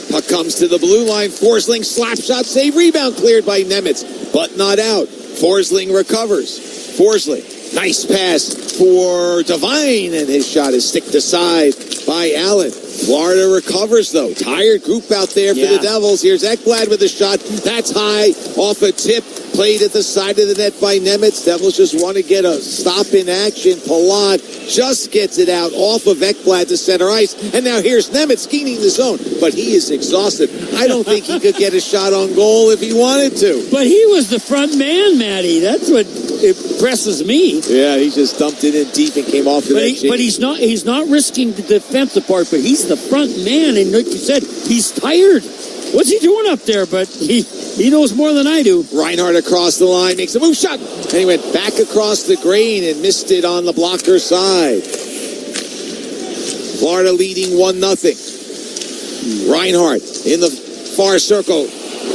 Puck comes to the blue line. Forsling slap shot, save, rebound cleared by Nemitz, but not out. Forsling recovers. Forsling, nice pass for Devine, and his shot is sticked aside by Allen. Florida recovers, though. Tired group out there for the Devils. Here's Ekblad with a shot. That's high off a tip. Played at the side of the net by Nemitz. Devils just want to get a stop in action. Palat just gets it out off of Ekblad to center ice. And now here's Nemitz gaining the zone. But he is exhausted. I don't think he could get a shot on goal if he wanted to. But he was the front man, Matty. That's what impresses me. Yeah, he just dumped it in deep and came off. But he's not risking the defensive part. But he's the front man, and like you said, he's tired. What's he doing up there? But he knows more than I do. Reinhardt across the line makes a move shot, and he went back across the green and missed it on the blocker side. Florida leading 1-0. Reinhardt in the far circle.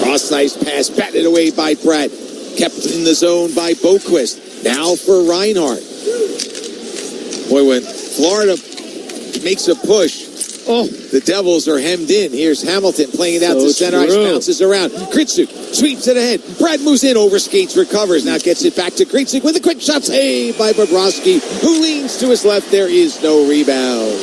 Cross ice pass, batted away by Pratt. Kept in the zone by Boquist. Now for Reinhardt. Boy, when Florida makes a push, the Devils are hemmed in. Here's Hamilton playing it out to center ice, bounces around. Kritzuk sweeps it ahead. Brad moves in, overskates, recovers. Now gets it back to Kritzuk with a quick shot save by Bobrovsky, who leans to his left. There is no rebound.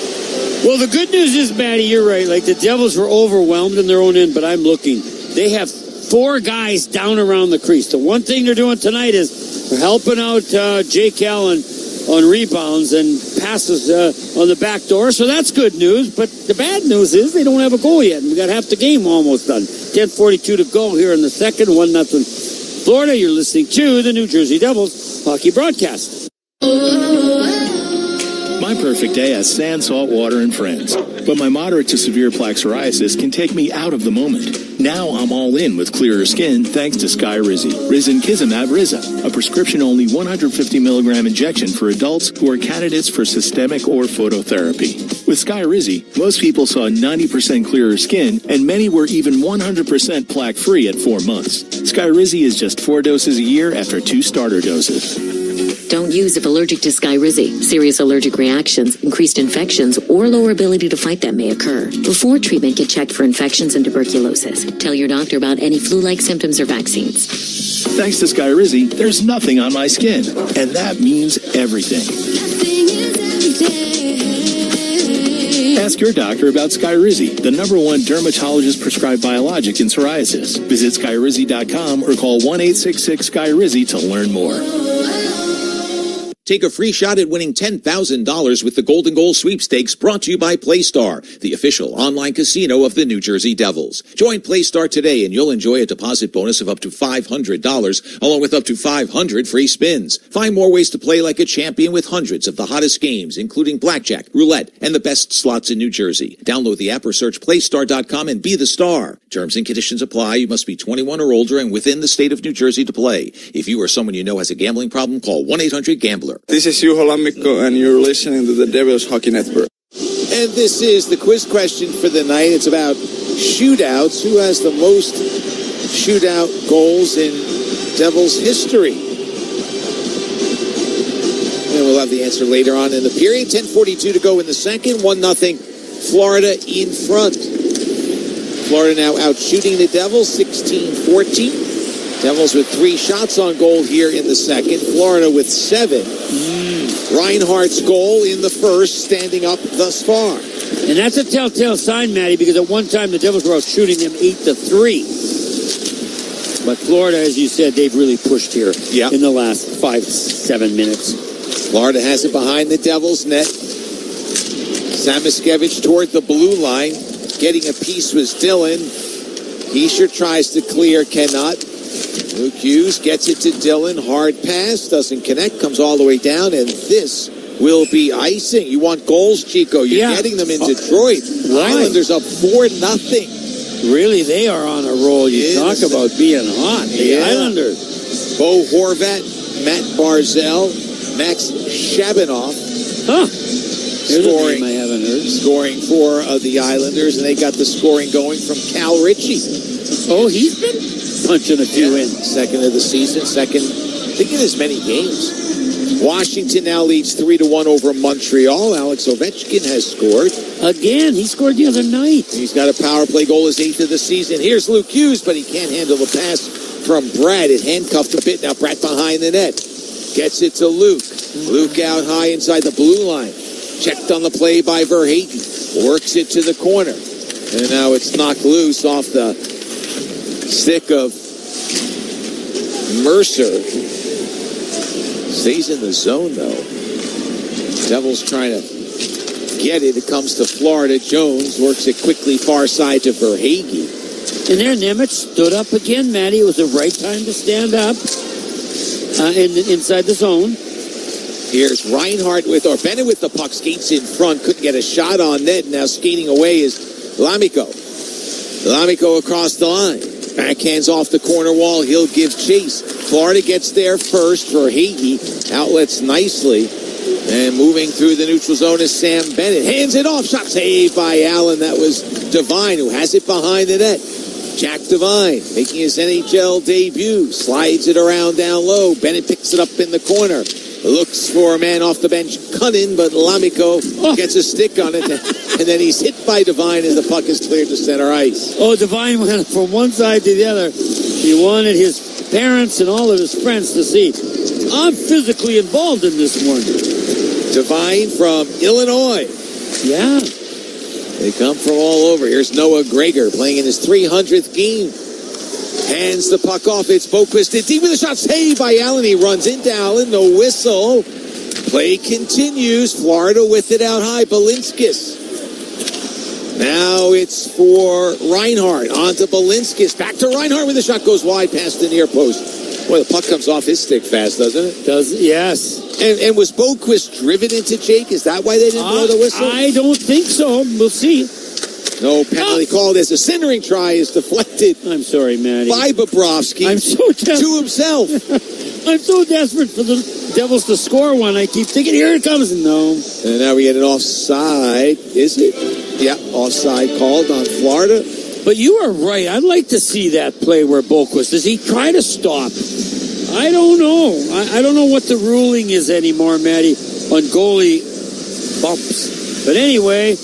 Well, the good news is, Matty, you're right. Like, the Devils were overwhelmed in their own end, but I'm looking. They have 4 guys down around the crease. The one thing they're doing tonight is they're helping out Jake Allen on rebounds and passes on the back door, so that's good news. But the bad news is they don't have a goal yet, and we got half the game almost done. 10:42 to go here in the second, 1-0 Florida. You're listening to the New Jersey Devils hockey broadcast. My perfect day has sand, salt water, and friends. But my moderate to severe plaque psoriasis can take me out of the moment. Now I'm all in with clearer skin thanks to Sky Rizzy. Risankizumab Riza, a prescription-only 150 milligram injection for adults who are candidates for systemic or phototherapy. With Sky Rizzy, most people saw 90% clearer skin, and many were even 100% plaque-free at 4 months. Sky Rizzy is just 4 doses a year after 2 starter doses. Don't use if allergic to Skyrizi. Serious allergic reactions, increased infections, or lower ability to fight them may occur. Before treatment, get checked for infections and tuberculosis. Tell your doctor about any flu-like symptoms or vaccines. Thanks to Skyrizi, there's nothing on my skin, and that means everything. Ask your doctor about Skyrizi, the #1 dermatologist-prescribed biologic in psoriasis. Visit Skyrizi.com or call 1-866-SKYRIZI to learn more. Take a free shot at winning $10,000 with the Golden Goal Sweepstakes, brought to you by PlayStar, the official online casino of the New Jersey Devils. Join PlayStar today and you'll enjoy a deposit bonus of up to $500, along with up to 500 free spins. Find more ways to play like a champion with hundreds of the hottest games, including blackjack, roulette, and the best slots in New Jersey. Download the app or search PlayStar.com and be the star. Terms and conditions apply. You must be 21 or older and within the state of New Jersey to play. If you or someone you know has a gambling problem, call 1-800-GAMBLER. This is Juho Lammikko, and you're listening to the Devils Hockey Network. And this is the quiz question for the night. It's about shootouts. Who has the most shootout goals in Devils history? And we'll have the answer later on in the period. 10:42 to go in the second. 1-0 Florida in front. Florida now out shooting the Devils 16-14. Devils with 3 shots on goal here in the second. Florida with 7. Reinhardt's goal in the first, standing up thus far. And that's a telltale sign, Matty, because at one time the Devils were out shooting them 8-3. But Florida, as you said, they've really pushed here in the last 5-7 minutes. Florida has it behind the Devils' net. Samoskevich toward the blue line. Getting a piece was Dillon. Heischer tries to clear, cannot. Luke Hughes gets it to Dillon. Hard pass, doesn't connect, comes all the way down, and this will be icing. You want goals, Chico? You're getting them in Detroit. Islanders up 4-0. Really, they are on a roll. You talk about being hot. The Islanders. Bo Horvat, Matt Barzal, Max Shabanoff. Scoring, I haven't heard. Scoring for the Islanders, and they got the scoring going from Cal Ritchie. Oh, he's been punching a few in. Second of the season, second, I think in as many games. Washington now leads 3-1 over Montreal. Alex Ovechkin has scored. Again, he scored the other night. He's got a power play goal, his 8th of the season. Here's Luke Hughes, but he can't handle the pass from Brad. It handcuffed a bit. Now Brad behind the net. Gets it to Luke. Luke out high inside the blue line. Checked on the play by Verhaeghe. Works it to the corner. And now it's knocked loose off the stick of Mercer. Stays in the zone, though. Devils trying to get it. It comes to Florida. Jones works it quickly far side to Verhaeghe. And there Nemeth stood up again, Matty. It was the right time to stand up. inside the zone. Here's Reinhardt Bennett with the puck, skates in front, couldn't get a shot on net. Now skating away is Lamico. Lamico across the line. Backhands off the corner wall. He'll give chase. Florida gets there first for Haiti. Outlets nicely. And moving through the neutral zone is Sam Bennett. Hands it off. Shot saved by Allen. That was Devine, who has it behind the net. Jack Devine making his NHL debut. Slides it around down low. Bennett picks it up in the corner. Looks for a man off the bench. Cunning, but Lamico gets a stick on it. And then he's hit by Devine as the puck is cleared to center ice. Oh, Devine went from one side to the other. He wanted his parents and all of his friends to see. I'm physically involved in this one. Devine from Illinois. Yeah. They come from all over. Here's Noah Gregor playing in his 300th game. Hands the puck off. It's Boquist deep with a shot. Saved by Allen. He runs into Allen. The whistle. Play continues. Florida with it out high. Balinskis. Now it's for Reinhardt. On to Balinskis. Back to Reinhardt when the shot goes wide past the near post. Boy, the puck comes off his stick fast, doesn't it? Yes. And was Boquist driven into Jake? Is that why they didn't blow the whistle? I don't think so. We'll see. No penalty called as a centering try is deflected. I'm sorry, Matty. By Bobrovsky. I'm so desperate. To himself. I'm so desperate for the Devils to score one. I keep thinking, here it comes. No. And now we get an offside. Is it? Yeah, offside called on Florida. But you are right. I'd like to see that play where Boquist, does he try to stop? I don't know. I don't know what the ruling is anymore, Matty, on goalie bumps. But anyway,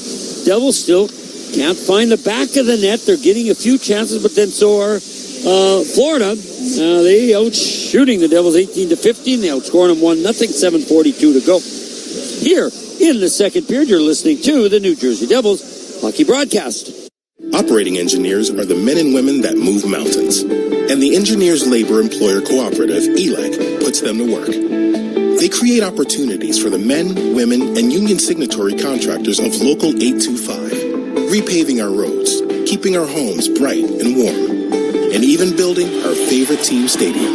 Devils still can't find the back of the net. They're getting a few chances, but then so are Florida. They out shooting the Devils 18-15. They outscoring them 1-0, 7:42 to go. Here in the second period, you're listening to the New Jersey Devils hockey broadcast. Operating engineers are the men and women that move mountains. And the Engineers Labor Employer Cooperative, ELEC, puts them to work. They create opportunities for the men, women, and union signatory contractors of Local 825, repaving our roads, keeping our homes bright and warm, and even building our favorite team stadium.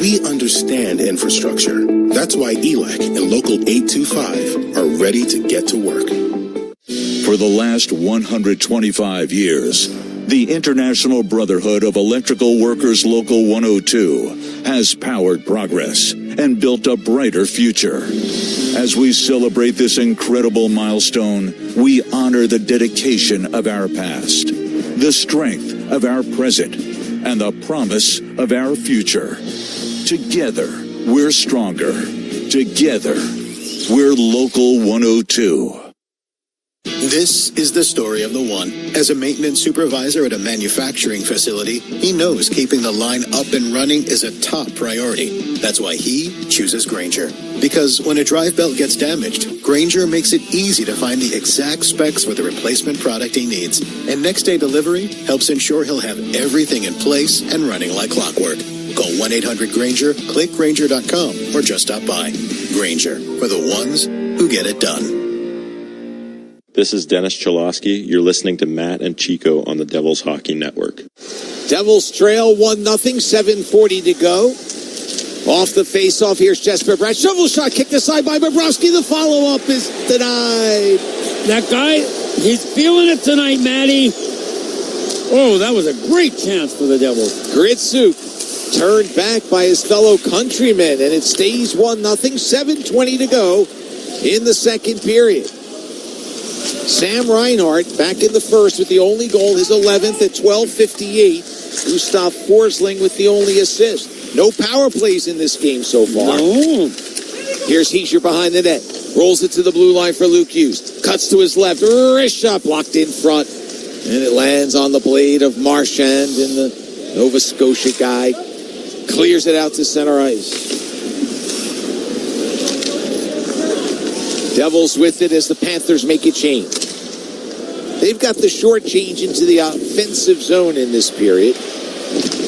We understand infrastructure. That's why ELEC and Local 825 are ready to get to work. For the last 125 years, the International Brotherhood of Electrical Workers Local 102 has powered progress and built a brighter future. As we celebrate this incredible milestone, we honor the dedication of our past, the strength of our present, and the promise of our future. Together, we're stronger. Together, we're Local 102. This is the story of the one. As a maintenance supervisor at a manufacturing facility, he knows keeping the line up and running is a top priority. That's why he chooses Grainger. Because when a drive belt gets damaged, Grainger makes it easy to find the exact specs for the replacement product he needs. And next day delivery helps ensure he'll have everything in place and running like clockwork. Call 1-800-GRAINGER, click Grainger.com, or just stop by. Grainger, for the ones who get it done. This is Dennis Cholosky. You're listening to Matt and Chico on the Devils Hockey Network. Devils trail 1-0, 7:40 to go. Off the face-off, here's Jesper Bratt. Shovel shot kicked aside by Bobrovsky. The follow-up is denied. That guy, he's feeling it tonight, Matty. Oh, that was a great chance for the Devils. Gritsuk turned back by his fellow countrymen, and it stays 1-0, 7:20 to go in the second period. Sam Reinhardt back in the first with the only goal, his 11th at 12:58. Gustav Forsling with the only assist. No power plays in this game so far. No. Here's Heischer behind the net. Rolls it to the blue line for Luke Hughes. Cuts to his left. Wrist shot blocked in front. And it lands on the blade of Marchand, and the Nova Scotia guy clears it out to center ice. Devils with it as the Panthers make a change. They've got the short change into the offensive zone in this period.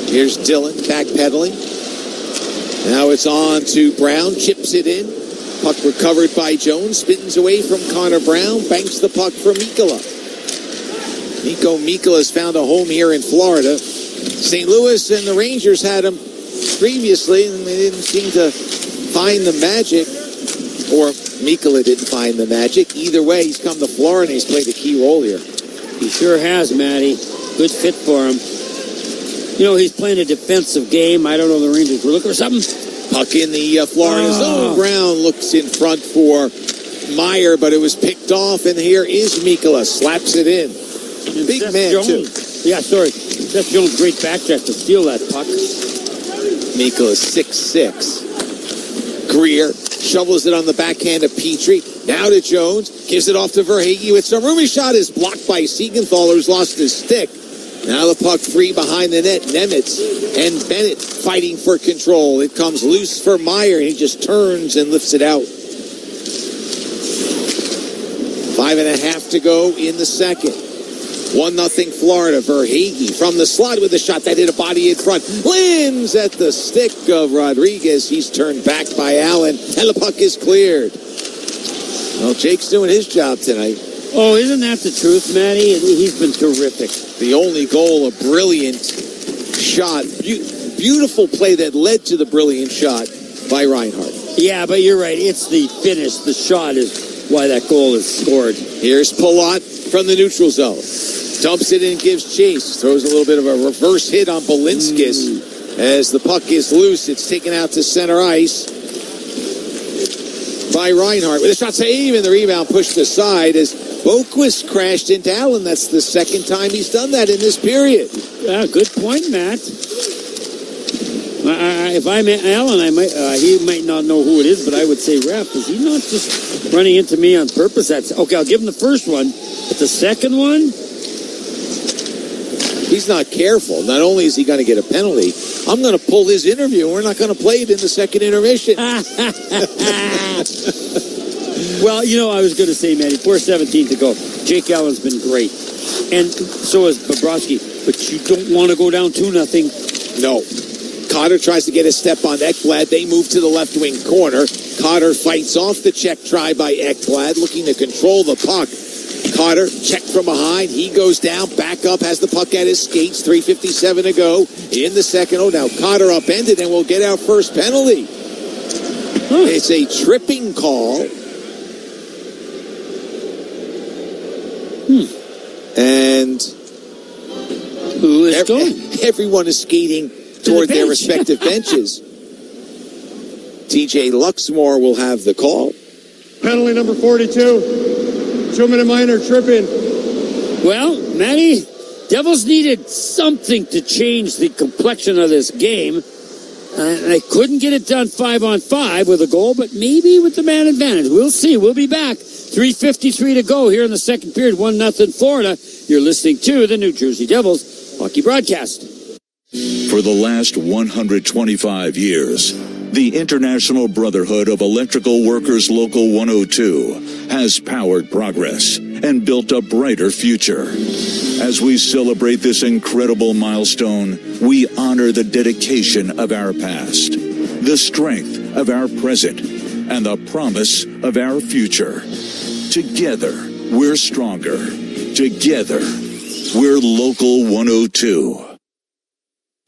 Here's Dillon backpedaling. Now it's on to Brown. Chips it in. Puck recovered by Jones. Spins away from Connor Brown. Banks the puck for Mikkola. Mikko Mikkola has found a home here in Florida. St. Louis and the Rangers had him previously, and they didn't seem to find the magic, or Mikkola didn't find the magic. Either way, he's come to Florida, and he's played a key role here. He sure has, Matty. Good fit for him. You know, he's playing a defensive game. I don't know, the Rangers were looking for something. Puck in the Florida zone. Brown looks in front for Meyer, but it was picked off, and here is Mikkola. Slaps it in. And Big Seth man, Jones, too. Yeah, sorry. Seth Jones, great backcheck to steal that puck. Mikkola 6'6". Greer shovels it on the backhand of Petrie. Now to Jones. Gives it off to Verhaeghe with some room. His shot is blocked by Siegenthaler, who's lost his stick. Now the puck free behind the net. Nemitz and Bennett fighting for control. It comes loose for Meyer. He just turns and lifts it out. 5.5 to go in the second. 1-0 Florida. Verhaeghe from the slot with a shot that hit a body in front. Lands at the stick of Rodriguez. He's turned back by Allen, and the puck is cleared. Well, Jake's doing his job tonight. Oh, isn't that the truth, Matty? He's been terrific. The only goal, a brilliant shot. Beautiful play that led to the brilliant shot by Reinhart. Yeah, but you're right. It's the finish. The shot is why that goal is scored. Here's Palat from the neutral zone. Dumps it in and gives chase. Throws a little bit of a reverse hit on Balinskis. As the puck is loose, it's taken out to center ice by Reinhart. With a shot save, and the rebound pushed aside as Boquist crashed into Allen. That's the second time he's done that in this period. Good point, Matt. If I'm Allen, he might not know who it is, but I would say, ref, is he not just running into me on purpose? Okay, I'll give him the first one, but the second one? He's not careful. Not only is he going to get a penalty, I'm going to pull his interview. We're not going to play it in the second intermission. Well, you know, I was going to say, Matty, 4:17 to go. Jake Allen's been great. And so has Bobrovsky. But you don't want to go down 2-0. No. Cotter tries to get a step on Ekblad. They move to the left wing corner. Cotter fights off the check try by Ekblad, looking to control the puck. Cotter, check from behind. He goes down, back up, has the puck at his skates. 3:57 to go in the second. Oh, now Cotter upended and will get our first penalty. It's a tripping call. And who is going? Everyone is skating toward their respective benches. TJ Luxmore will have the call. Penalty number 42. 2-minute minor tripping. Well, Matty, Devils needed something to change the complexion of this game. They couldn't get it done 5-on-5 with a goal, but maybe with the man advantage. We'll see. We'll be back. 3:53 to go here in the second period. 1-0 Florida. You're listening to the New Jersey Devils hockey broadcast. For the last 125 years, the International Brotherhood of Electrical Workers Local 102 has powered progress and built a brighter future. As we celebrate this incredible milestone, we honor the dedication of our past, the strength of our present, and the promise of our future. Together, we're stronger. Together, we're Local 102.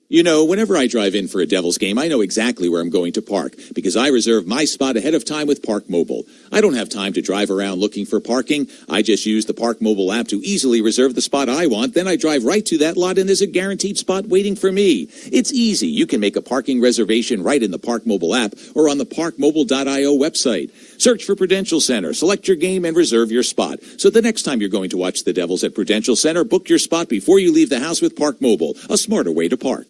You know, whenever I drive in for a Devils game, I know exactly where I'm going to park because I reserve my spot ahead of time with Park Mobile. I don't have time to drive around looking for parking. I just use the Park Mobile app to easily reserve the spot I want. Then I drive right to that lot and there's a guaranteed spot waiting for me. It's easy. You can make a parking reservation right in the Park Mobile app or on the parkmobile.io website. Search for Prudential Center, select your game, and reserve your spot. So the next time you're going to watch the Devils at Prudential Center, book your spot before you leave the house with Park Mobile, a smarter way to park.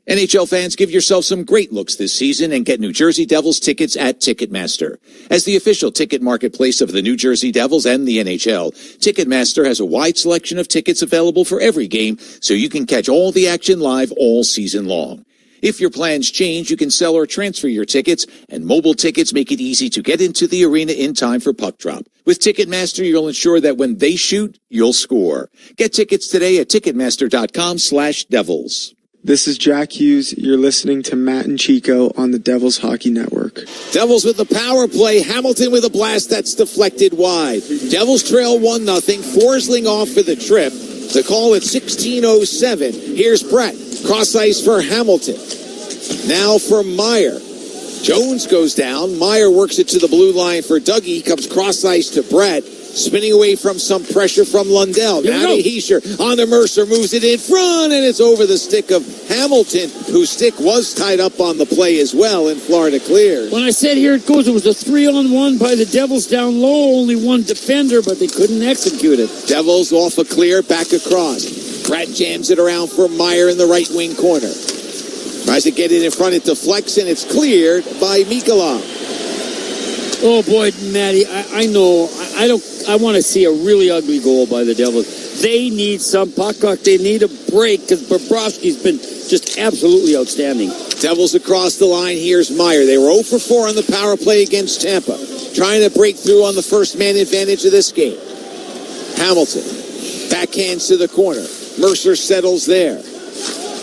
NHL fans, give yourself some great looks this season and get New Jersey Devils tickets at Ticketmaster. As the official ticket marketplace of the New Jersey Devils and the NHL, Ticketmaster has a wide selection of tickets available for every game, so you can catch all the action live all season long. If your plans change, you can sell or transfer your tickets, and mobile tickets make it easy to get into the arena in time for puck drop. With Ticketmaster, you'll ensure that when they shoot, you'll score. Get tickets today at Ticketmaster.com/Devils. This is Jack Hughes. You're listening to Matt and Chico on the Devils Hockey Network. Devils with the power play. Hamilton with a blast that's deflected wide. Devils trail 1-0. Forsling off for the trip. The call at 16:07. Here's Brett. Cross ice for Hamilton. Now for Meyer. Jones goes down. Meyer works it to the blue line for Dougie. He comes cross ice to Brett. Spinning away from some pressure from Lundell. Now to Heischer on to Mercer. Moves it in front, and it's over the stick of Hamilton, whose stick was tied up on the play as well, and Florida clears. When I said here it goes, it was a 3-on-1 by the Devils down low. Only one defender, but they couldn't execute it. Devils off a clear, back across. Brett jams it around for Meyer in the right wing corner. Tries to get it in front, it deflects, and it's cleared by Mikula. Oh boy, Matty, I know. I want to see a really ugly goal by the Devils. They need some puck luck. They need a break because Bobrovsky's been just absolutely outstanding. Devils across the line. Here's Meyer. They were 0 for 4 on the power play against Tampa. Trying to break through on the first man advantage of this game. Hamilton backhands to the corner. Mercer settles there.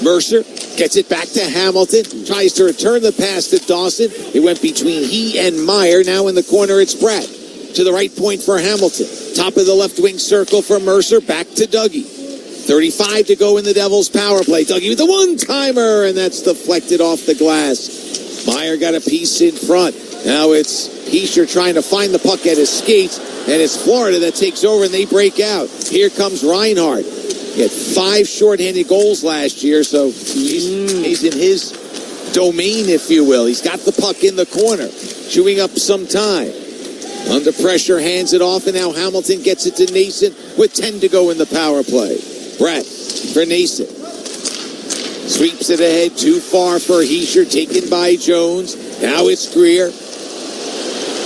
Mercer gets it back to Hamilton. Tries to return the pass to Dawson. It went between he and Meyer. Now in the corner, it's Brett. To the right point for Hamilton. Top of the left wing circle for Mercer. Back to Dougie. 35 to go in the Devils' power play. Dougie with the one-timer, and that's deflected off the glass. Meyer got a piece in front. Now it's Heischer trying to find the puck at his skates, and it's Florida that takes over, and they break out. Here comes Reinhardt. He had 5 shorthanded goals last year, so he's in his domain, if you will. He's got the puck in the corner, chewing up some time. Under pressure, hands it off, and now Hamilton gets it to Nason with 10 to go in the power play. Brett for Nason. Sweeps it ahead, too far for Heischer, taken by Jones. Now it's Greer.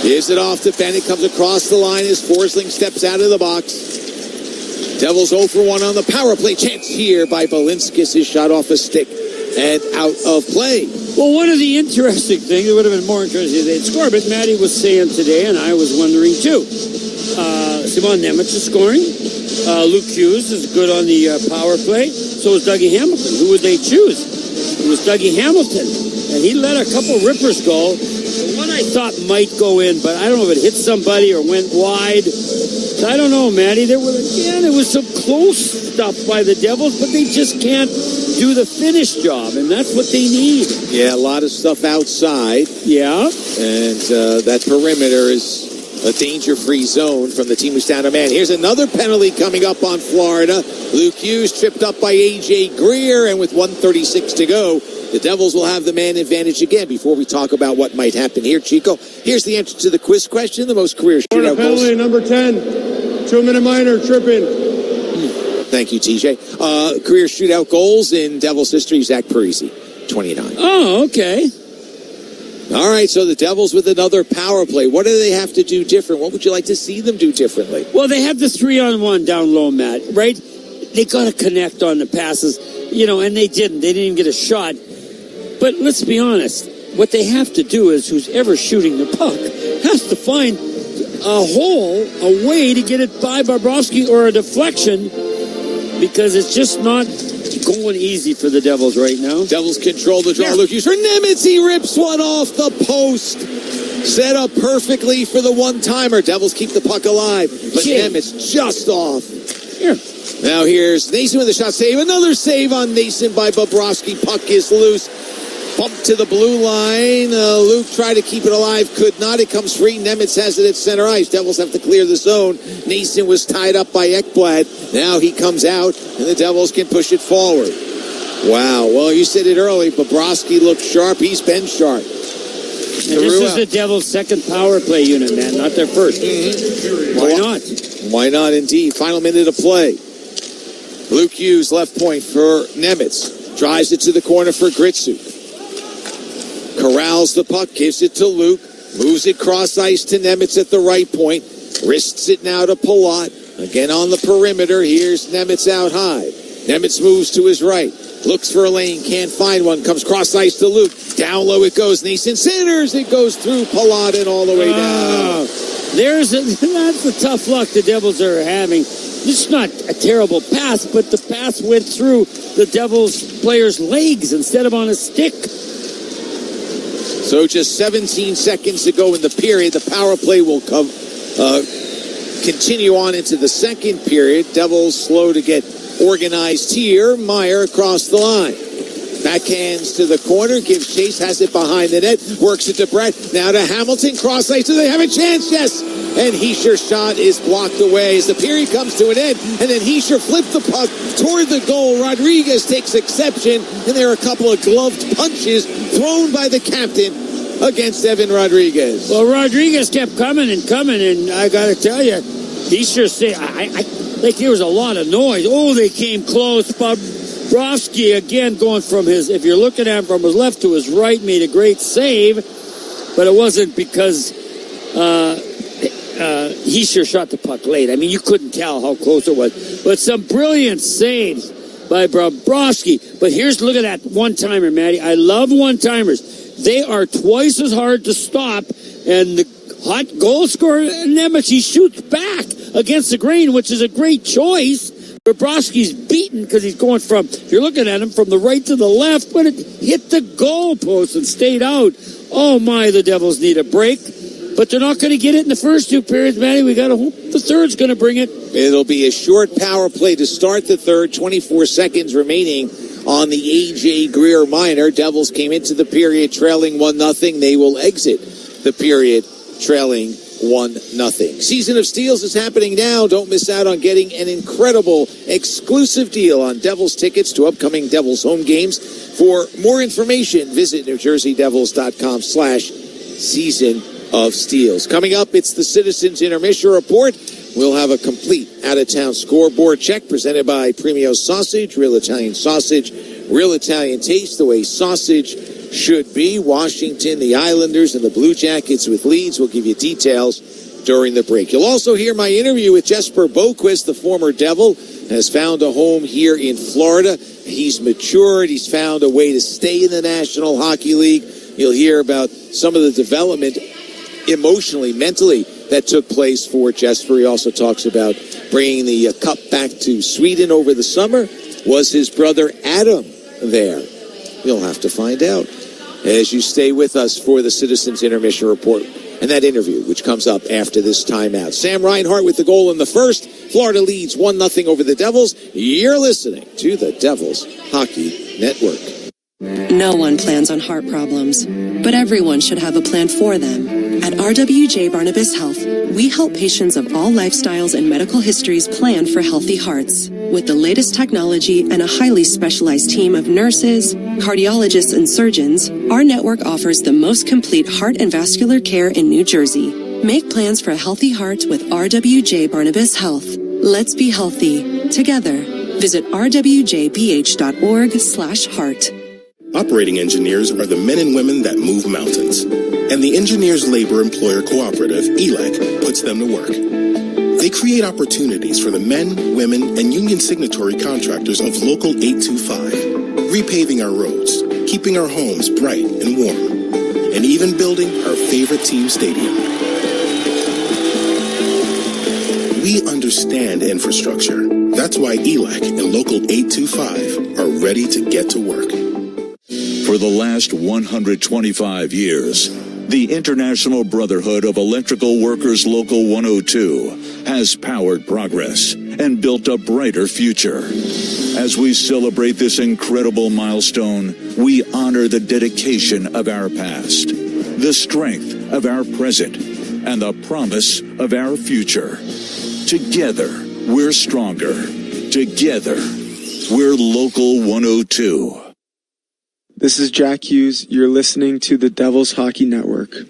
Gives it off to Bennett, comes across the line as Forsling steps out of the box. Devils 0 for 1 on the power play. Chance here by Balinskis. His shot off a stick and out of play. Well, one of the interesting things, it would have been more interesting if they'd scored, but Matty was saying today, and I was wondering too. Simon Nemec is scoring. Luke Hughes is good on the power play. So is Dougie Hamilton. Who would they choose? It was Dougie Hamilton. And he let a couple rippers go. The one I thought might go in, but I don't know if it hit somebody or went wide. So I don't know, Matty. There was some close stuff by the Devils, but they just can't do the finish job, and that's what they need. Yeah, a lot of stuff outside. Yeah. And that perimeter is a danger-free zone from the team who's down a man. Here's another penalty coming up on Florida. Luke Hughes tripped up by A.J. Greer, and with 1:36 to go, the Devils will have the man advantage again. Before we talk about what might happen here, Chico, here's the answer to the quiz question. The most career shootout goals. Penalty number 10. 2-minute minor, tripping. Thank you, TJ. Career shootout goals in Devils history, Zach Parise, 29. Oh, okay. All right, so the Devils with another power play. What do they have to do different? What would you like to see them do differently? Well, they have the 3-on-1 down low, Matt, right? They got to connect on the passes, and they didn't. They didn't even get a shot. But let's be honest. What they have to do is who's ever shooting the puck has to find a hole, a way to get it by Bobrovsky or a deflection, because it's just not going easy for the Devils right now. Devils control the draw. Yeah. Luke Hughes for Nemec. He rips one off the post. Set up perfectly for the one-timer. Devils keep the puck alive, but Nemec just off. Here. Now here's Nason with a shot save. Another save on Nason by Bobrovsky. Puck is loose. Bump to the blue line. Luke tried to keep it alive. Could not. It comes free. Nemec has it at center ice. Devils have to clear the zone. Nason was tied up by Ekblad. Now he comes out, and the Devils can push it forward. Wow. Well, you said it early. Bobrovsky looks sharp. He's been sharp. And this is the Devils' second power play unit, man. Not their first. Mm-hmm. Why not? Why not, indeed. Final minute of play. Luke Hughes, left point for Nemec. Drives it to the corner for Gritsuk. Corrals the puck, gives it to Luke, moves it cross ice to Nemec at the right point, wrists it now to Palat. Again on the perimeter, here's Nemec out high. Nemec moves to his right, looks for a lane, can't find one, comes cross ice to Luke. Down low it goes, Nason centers, it goes through Palat and all the way down. That's the tough luck the Devils are having. It's not a terrible pass, but the pass went through the Devils player's legs instead of on a stick. So just 17 seconds to go in the period. The power play will continue on into the second period. Devils slow to get organized here. Meyer across the line. Backhands to the corner, gives chase, has it behind the net, works it to Brett, now to Hamilton, cross ice, do they have a chance? Yes! And Heischer's shot is blocked away as the period comes to an end, and then Heischer flipped the puck toward the goal. Rodriguez takes exception, and there are a couple of gloved punches thrown by the captain against Evan Rodriguez. Well, Rodriguez kept coming, and I got to tell you, Heischer said, like there was a lot of noise. Oh, they came close, but Bobrovsky again going from if you're looking at him from his left to his right, made a great save, but it wasn't because Heischer shot the puck late. I mean, you couldn't tell how close it was. But some brilliant saves by Bobrovsky. But look at that one-timer, Matty. I love one-timers. They are twice as hard to stop, and the hot goal scorer, Nemec, he shoots back against the grain, which is a great choice. Bobrovsky's beaten because he's going you're looking at him from the right to the left, but it hit the goal post and stayed out. Oh my, the Devils need a break. But they're not going to get it in the first two periods, Matty. We got to hope the third's going to bring it. It'll be a short power play to start the third, 24 seconds remaining on the A.J. Greer minor. Devils came into the period trailing 1-0. They will exit the period trailing 1-0. Season of Steals is happening now. Don't miss out on getting an incredible exclusive deal on Devils tickets to upcoming Devils home games. For more information, visit NewJerseyDevils.com/season of Steals. Coming up, it's the Citizens Intermission Report. We'll have a complete out-of-town scoreboard check presented by Premio Sausage, real Italian sausage, real Italian taste, the way sausage should be. Washington, the Islanders, and the Blue Jackets with leads. We'll give you details during the break. You'll also hear my interview with Jesper Boquist, the former Devil, has found a home here in Florida. He's matured. He's found a way to stay in the National Hockey League. You'll hear about some of the development emotionally, mentally, that took place for Jesper. He also talks about bringing the cup back to Sweden over the summer. Was his brother Adam there? You'll have to find out as you stay with us for the Citizens Intermission Report and that interview, which comes up after this timeout. Sam Reinhart with the goal in the first. Florida leads 1-0 over the Devils. You're listening to the Devils Hockey Network. No one plans on heart problems, but everyone should have a plan for them. At RWJ Barnabas Health, we help patients of all lifestyles and medical histories plan for healthy hearts. With the latest technology and a highly specialized team of nurses, cardiologists, and surgeons, our network offers the most complete heart and vascular care in New Jersey. Make plans for a healthy heart with RWJ Barnabas Health. Let's be healthy together. Visit rwjbh.org/heart. Operating engineers are the men and women that move mountains. And the Engineers Labor Employer Cooperative, ELEC, puts them to work. They create opportunities for the men, women, and union signatory contractors of Local 825, repaving our roads, keeping our homes bright and warm, and even building our favorite team stadium. We understand infrastructure. That's why ELEC and Local 825 are ready to get to work. For the last 125 years, the International Brotherhood of Electrical Workers Local 102 has powered progress and built a brighter future. As we celebrate this incredible milestone, we honor the dedication of our past, the strength of our present, and the promise of our future. Together, we're stronger. Together, we're Local 102. This is Jack Hughes. You're listening to the Devils Hockey Network.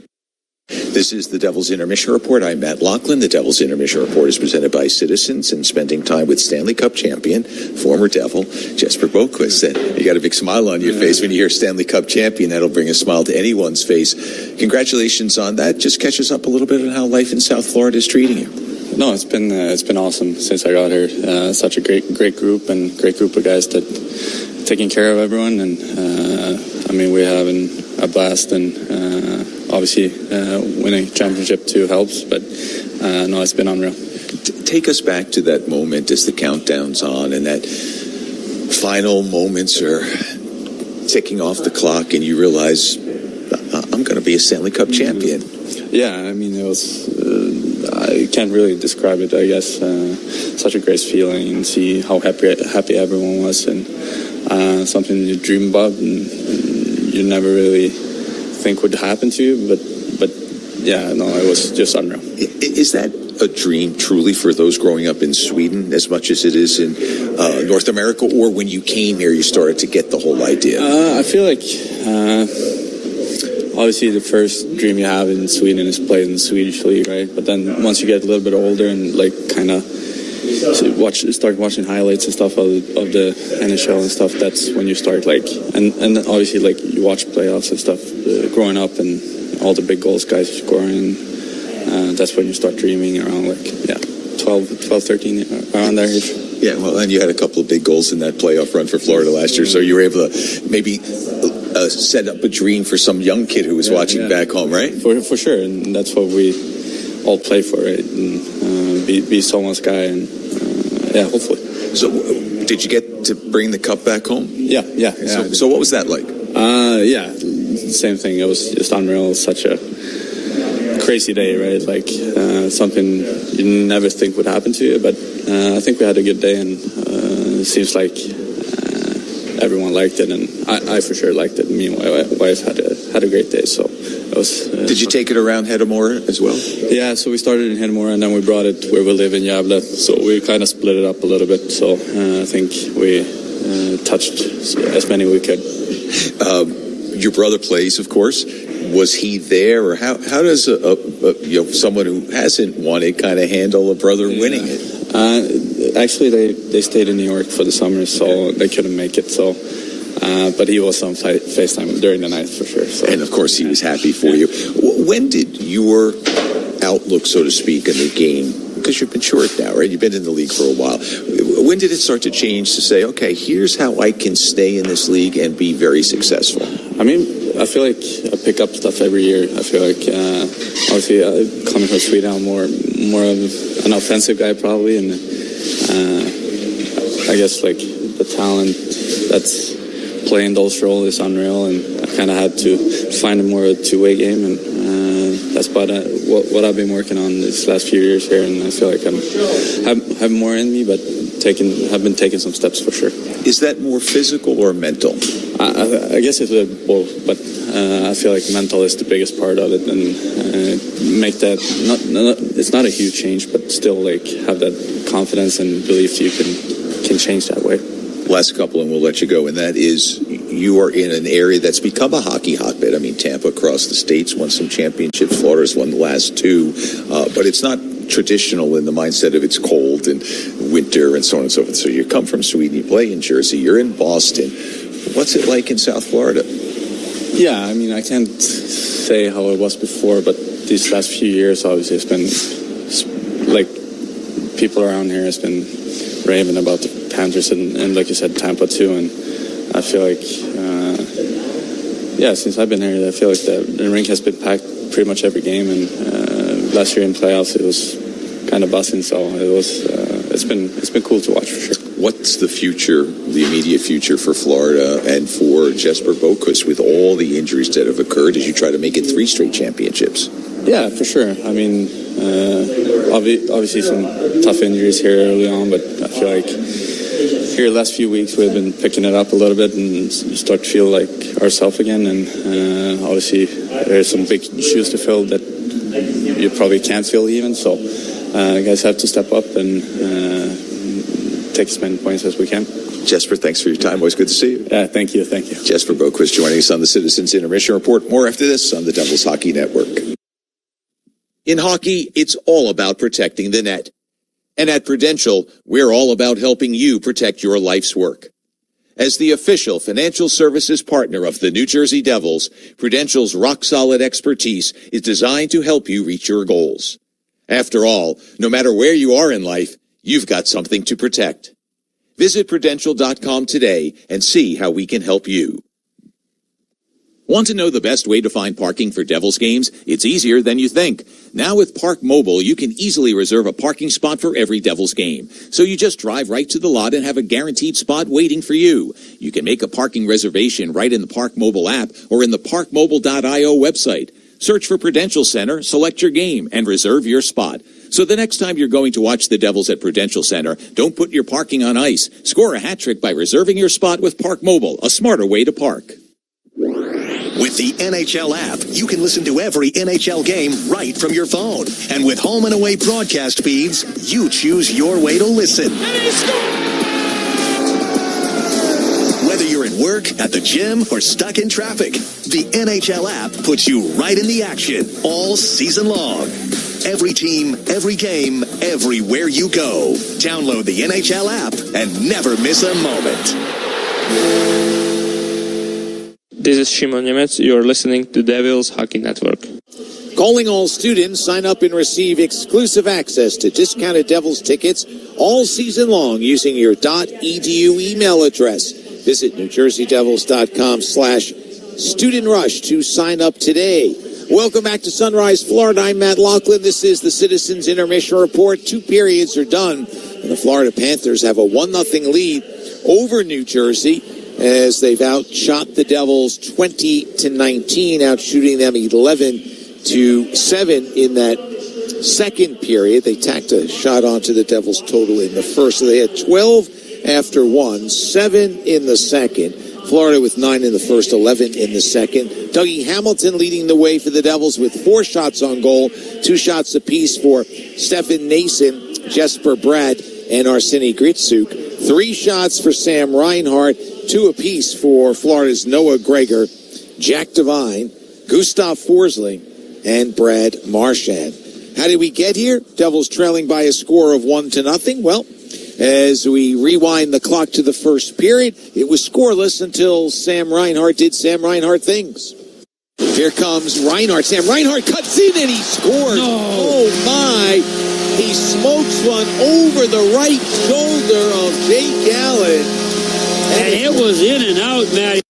This is the Devils Intermission Report. I'm Matt Laughlin. The Devils Intermission Report is presented by Citizens and spending time with Stanley Cup champion, former Devil, Jesper Boquist. And you got a big smile on your face when you hear Stanley Cup champion. That'll bring a smile to anyone's face. Congratulations on that. Just catch us up a little bit on how life in South Florida is treating you. No, it's been awesome since I got here. Such a great group and great group of guys that taking care of everyone, and we're having a blast, and obviously winning championship too helps, but no, it's been unreal. Take us back to that moment as the countdown's on and that final moments are ticking off the clock and you realize I'm going to be a Stanley Cup champion. Yeah, I mean, it was I can't really describe it, I guess. Such a great feeling and see how happy everyone was, and something you dream about and you never really think would happen to you. But yeah, no, it was just unreal. Is that a dream truly for those growing up in Sweden as much as it is in North America, or when you came here you started to get the whole idea? I feel like obviously the first dream you have in Sweden is playing in the Swedish league, right? But then once you get a little bit older and like kind of start watching highlights and stuff of the NHL and stuff, that's when you start like and obviously like you watch playoffs and stuff growing up and all the big goals guys are scoring. That's when you start dreaming around like 12, 13 around there. Yeah, well, and you had a couple of big goals in that playoff run for Florida last year, so you were able to maybe set up a dream for some young kid who was watching back home, right? For sure, and that's what we all play for, right? And be someone's guy, and hopefully. So, did you get to bring the cup back home? Yeah. So what was that like? Same thing. It was just unreal. Such a crazy day, right? Like something you never think would happen to you, but I think we had a good day, and it seems like everyone liked it, and I for sure liked it. Me and my wife had a great day, so it was. Did you take it around Hedemora as well? Yeah, so we started in Hedemora, and then we brought it where we live in Gävle, so we kind of split it up a little bit, so I think we touched as many we could. Your brother plays, of course. Was he there, or how does someone who hasn't won it kind of handle a brother winning it? Actually, they stayed in New York for the summer, so they couldn't make it. So, but he was on FaceTime during the night for sure. So. And of course, he was happy for you. When did your outlook, so to speak, in the game? Because you've been short now, right? You've been in the league for a while. When did it start to change to say, okay, here's how I can stay in this league and be very successful? I mean, I feel like I pick up stuff every year. I feel like, obviously, coming from Sweden, I'm more of an offensive guy probably, and I guess like the talent that's playing those roles is unreal, and I kind of had to find a more two-way game, and that's about what I've been working on these last few years here, and I feel like I have more in me, but have been taking some steps for sure. Is that more physical or mental? I guess it's both, but I feel like mental is the biggest part of it, and make that it's not a huge change, but still like have that confidence and belief you can change that way. Last couple, and we'll let you go, and that is you are in an area that's become a hockey hotbed. I mean, Tampa across the states won some championships. Florida's won the last two, but it's not traditional in the mindset of it's cold and winter and so on and so forth. So you come from Sweden, you play in Jersey, you're in Boston. What's it like in South Florida? Yeah, I mean, I can't say how it was before, but these last few years, obviously, it's been like people around here has been raving about the Panthers and like you said, Tampa too. And I feel like, since I've been here, I feel like the rink has been packed pretty much every game. And last year in playoffs, it was kind of buzzing. So it was, it's been cool to watch for sure. What's the future, the immediate future for Florida and for Jesper Boquist with all the injuries that have occurred as you try to make it 3 straight championships? Yeah, for sure. I mean, obviously some tough injuries here early on, but I feel like here the last few weeks we've been picking it up a little bit and start to feel like ourselves again. And obviously there's some big shoes to fill that you probably can't fill even. So guys have to step up and take as many points as we can. Jesper, thanks for your time. Always good to see you. Yeah, thank you. Jesper Boquist joining us on the Citizens Intermission Report. More after this on the Devils Hockey Network. In hockey, it's all about protecting the net. And at Prudential, we're all about helping you protect your life's work. As the official financial services partner of the New Jersey Devils, Prudential's rock-solid expertise is designed to help you reach your goals. After all, no matter where you are in life, you've got something to protect. Visit Prudential.com today and see how we can help you. Want to know the best way to find parking for Devils games? It's easier than you think. Now with Park Mobile, you can easily reserve a parking spot for every Devils game. So you just drive right to the lot and have a guaranteed spot waiting for you. You can make a parking reservation right in the Park Mobile app or in the parkmobile.io website. Search for Prudential Center, select your game, and reserve your spot. So the next time you're going to watch the Devils at Prudential Center, don't put your parking on ice. Score a hat trick by reserving your spot with Park Mobile, a smarter way to park. With the NHL app, you can listen to every NHL game right from your phone. And with home and away broadcast feeds, you choose your way to listen. Whether you're at work, at the gym, or stuck in traffic, the NHL app puts you right in the action all season long. Every team, every game, everywhere you go. Download the NHL app and never miss a moment. This is Shimon Nemec. You're listening to Devils Hockey Network. Calling all students, sign up and receive exclusive access to discounted Devils tickets all season long using your .edu email address. Visit NewJerseyDevils.com/studentrush to sign up today. Welcome back to Sunrise, Florida. I'm Matt Laughlin. This is the Citizens Intermission Report. 2 periods are done, and the Florida Panthers have a 1-0 lead over New Jersey as they've outshot the Devils 20-19, outshooting them 11-7 in that second period. They tacked a shot onto the Devils total in the first, so they had 12 after 1, 7 in the second. Florida with 9 in the first, 11 in the second. Dougie Hamilton leading the way for the Devils with 4 shots on goal, 2 shots apiece for Stefan Nason, Jesper Bratt, and Arseny Gritsuk. 3 shots for Sam Reinhart, 2 apiece for Florida's Noah Gregor, Jack Devine, Gustav Forsling, and Brad Marchand. How did we get here? Devils trailing by a score of 1-0. Well, as we rewind the clock to the first period, it was scoreless until Sam Reinhart did Sam Reinhart things. Here comes Reinhart. Sam Reinhart cuts in and he scores. No. Oh, my. He smokes one over the right shoulder of Jake Allen. And it was in and out, Matty.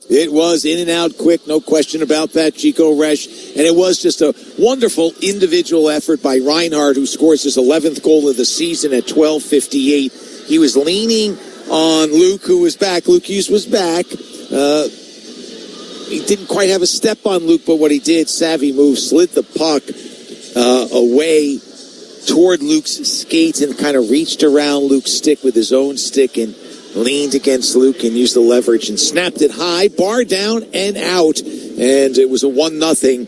It was in and out quick, no question about that, Chico Resch. And it was just a wonderful individual effort by Reinhart, who scores his 11th goal of the season at 12:58. He was leaning on Luke, who was back. Luke Hughes was back. He didn't quite have a step on Luke, but what he did, savvy move, slid the puck away toward Luke's skates and kind of reached around Luke's stick with his own stick and leaned against Luke and used the leverage and snapped it high, bar down and out. And it was a 1-0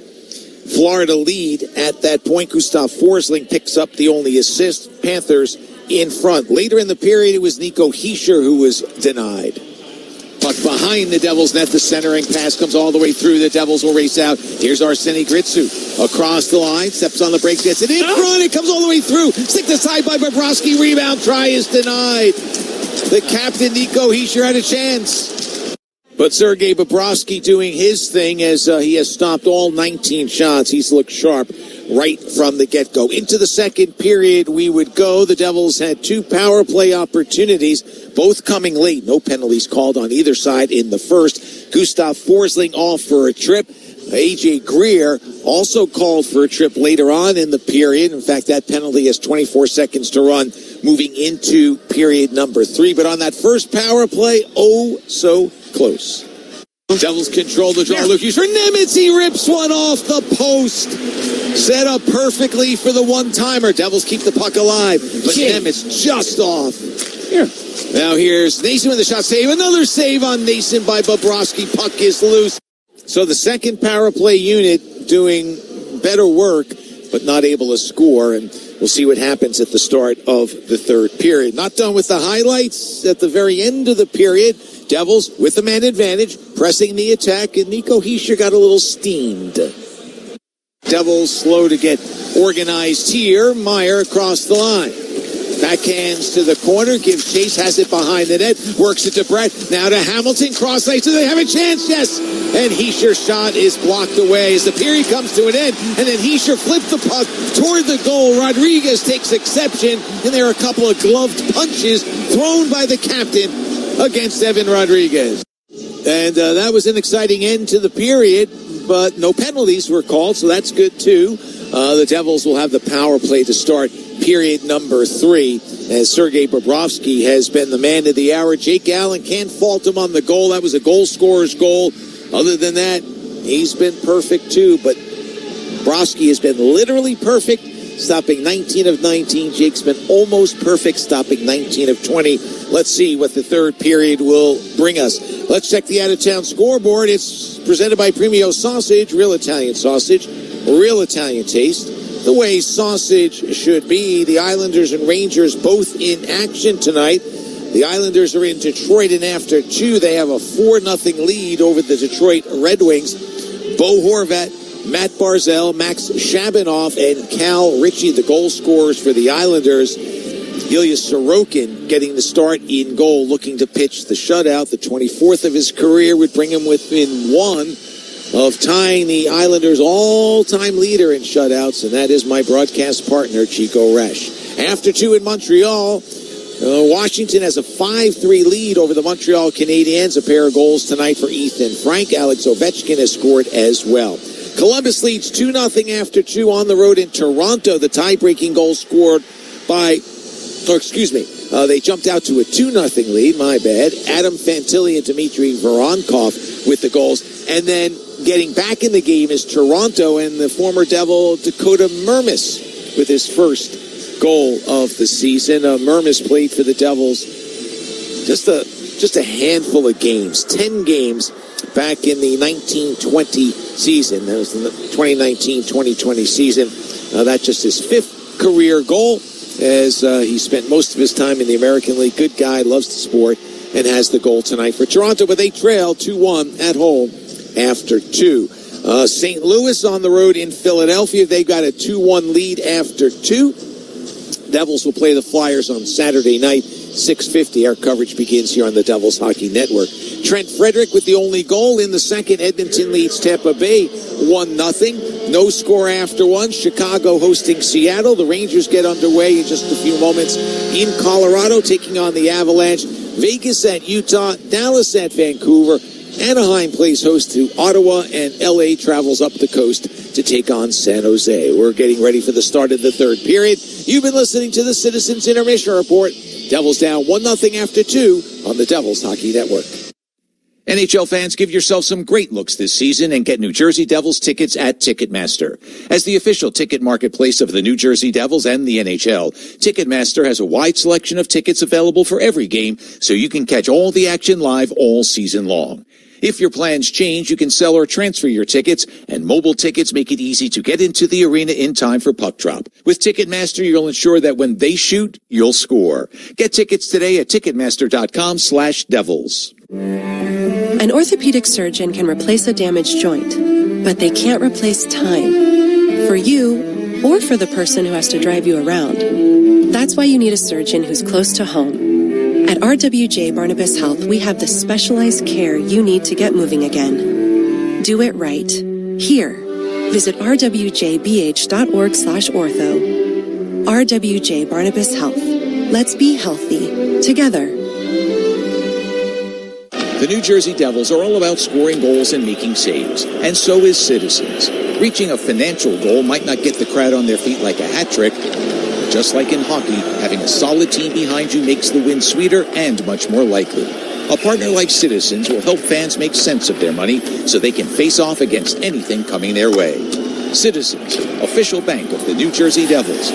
Florida lead at that point. Gustav Forsling picks up the only assist. Panthers in front. Later in the period, it was Nico Hischier who was denied. Puck behind the Devils net. The centering pass comes all the way through. The Devils will race out. Here's Arseny Gritsuk across the line. Steps on the brakes. Gets it in front. It comes all the way through. Stick aside by Bobrovsky. Rebound try is denied. The captain, Nico Hischier, had a chance. But Sergei Bobrovsky doing his thing as he has stopped all 19 shots. He's looked sharp right from the get-go. Into the second period we would go. The Devils had 2 power play opportunities, both coming late. No penalties called on either side in the first. Gustav Forsling off for a trip. A.J. Greer also called for a trip later on in the period. In fact, that penalty has 24 seconds to run moving into period number 3. But on that first power play, oh, so close. Devils control the draw. Luke Hughes for Nemec. He rips one off the post. Set up perfectly for the one-timer. Devils keep the puck alive. But Nemec just off. Here. Now here's Nason with the shot save. Another save on Nason by Bobrovsky. Puck is loose. So the second power play unit doing better work, but not able to score. And we'll see what happens at the start of the third period. Not done with the highlights at the very end of the period. Devils with the man advantage, pressing the attack, and Nico Hischier got a little steamed. Devils slow to get organized here. Meyer across the line. Backhands to the corner, gives chase, has it behind the net, works it to Brett, now to Hamilton, cross ice, do they have a chance? Yes! And Hischier's shot is blocked away as the period comes to an end, and then Hischier flipped the puck toward the goal. Rodriguez takes exception, and there are a couple of gloved punches thrown by the captain against Evan Rodriguez. And that was an exciting end to the period, but no penalties were called, so that's good too. The Devils will have the power play to start period number 3, as Sergei Bobrovsky has been the man of the hour. Jake Allen, can't fault him on the goal. That was a goal scorer's goal. Other than that, he's been perfect too, but Bobrovsky has been literally perfect stopping 19 of 19. Jake's been almost perfect, stopping 19 of 20. Let's see what the third period will bring us. Let's check the out-of-town scoreboard. It's presented by Premio Sausage, real Italian sausage, real Italian taste. The way sausage should be. The Islanders and Rangers both in action tonight. The Islanders are in Detroit, and after 2, they have a 4-0 lead over the Detroit Red Wings. Bo Horvat, Matt Barzal, Max Shabanoff, and Cal Ritchie, the goal scorers for the Islanders. Ilya Sorokin getting the start in goal, looking to pitch the shutout. The 24th of his career would bring him within 1 of tying the Islanders' all-time leader in shutouts, and that is my broadcast partner, Chico Resch. After 2 in Montreal, Washington has a 5-3 lead over the Montreal Canadiens. A pair of goals tonight for Ethan Frank. Alex Ovechkin has scored as well. Columbus leads 2-0 after 2 on the road in Toronto. The tie-breaking goal scored by, they jumped out to a 2-0 lead, my bad. Adam Fantilli and Dmitry Voronkov with the goals. And then getting back in the game is Toronto and the former Devil Dakota Mermis with his first goal of the season. Mermis played for the Devils just a handful of games, 10 games back in the 1920 season. That was the 2019-2020 season. That's just his 5th career goal, as he spent most of his time in the American League. Good guy, loves the sport, and has the goal tonight for Toronto, but they trail 2-1 at home after 2. St. Louis on the road in Philadelphia. They got a 2-1 lead after 2. Devils will play the Flyers on Saturday night, 6:50. Our coverage begins here on the Devils Hockey Network. Trent Frederick with the only goal in the second. Edmonton leads Tampa Bay 1-0. No score after 1. Chicago hosting Seattle. The Rangers get underway in just a few moments in Colorado, taking on the Avalanche. Vegas at Utah. Dallas at Vancouver. Anaheim plays host to Ottawa, and LA travels up the coast to take on San Jose. We're getting ready for the start of the third period. You've been listening to the Citizens Intermission Report. Devils down 1-0 after 2 on the Devils Hockey Network. NHL fans, give yourself some great looks this season and get New Jersey Devils tickets at Ticketmaster. As the official ticket marketplace of the New Jersey Devils and the NHL, Ticketmaster has a wide selection of tickets available for every game, so you can catch all the action live all season long. If your plans change, you can sell or transfer your tickets, and mobile tickets make it easy to get into the arena in time for puck drop. With Ticketmaster, you'll ensure that when they shoot, you'll score. Get tickets today at Ticketmaster.com/Devils. An orthopedic surgeon can replace a damaged joint, but they can't replace time. For you, or for the person who has to drive you around. That's why you need a surgeon who's close to home. At RWJ Barnabas Health, we have the specialized care you need to get moving again. Do it right. Here. Visit rwjbh.org/ortho. RWJ Barnabas Health. Let's be healthy together. The New Jersey Devils are all about scoring goals and making saves, and so is Citizens. Reaching a financial goal might not get the crowd on their feet like a hat trick. Just like in hockey, having a solid team behind you makes the win sweeter and much more likely. A partner like Citizens will help fans make sense of their money so they can face off against anything coming their way. Citizens, official bank of the New Jersey Devils.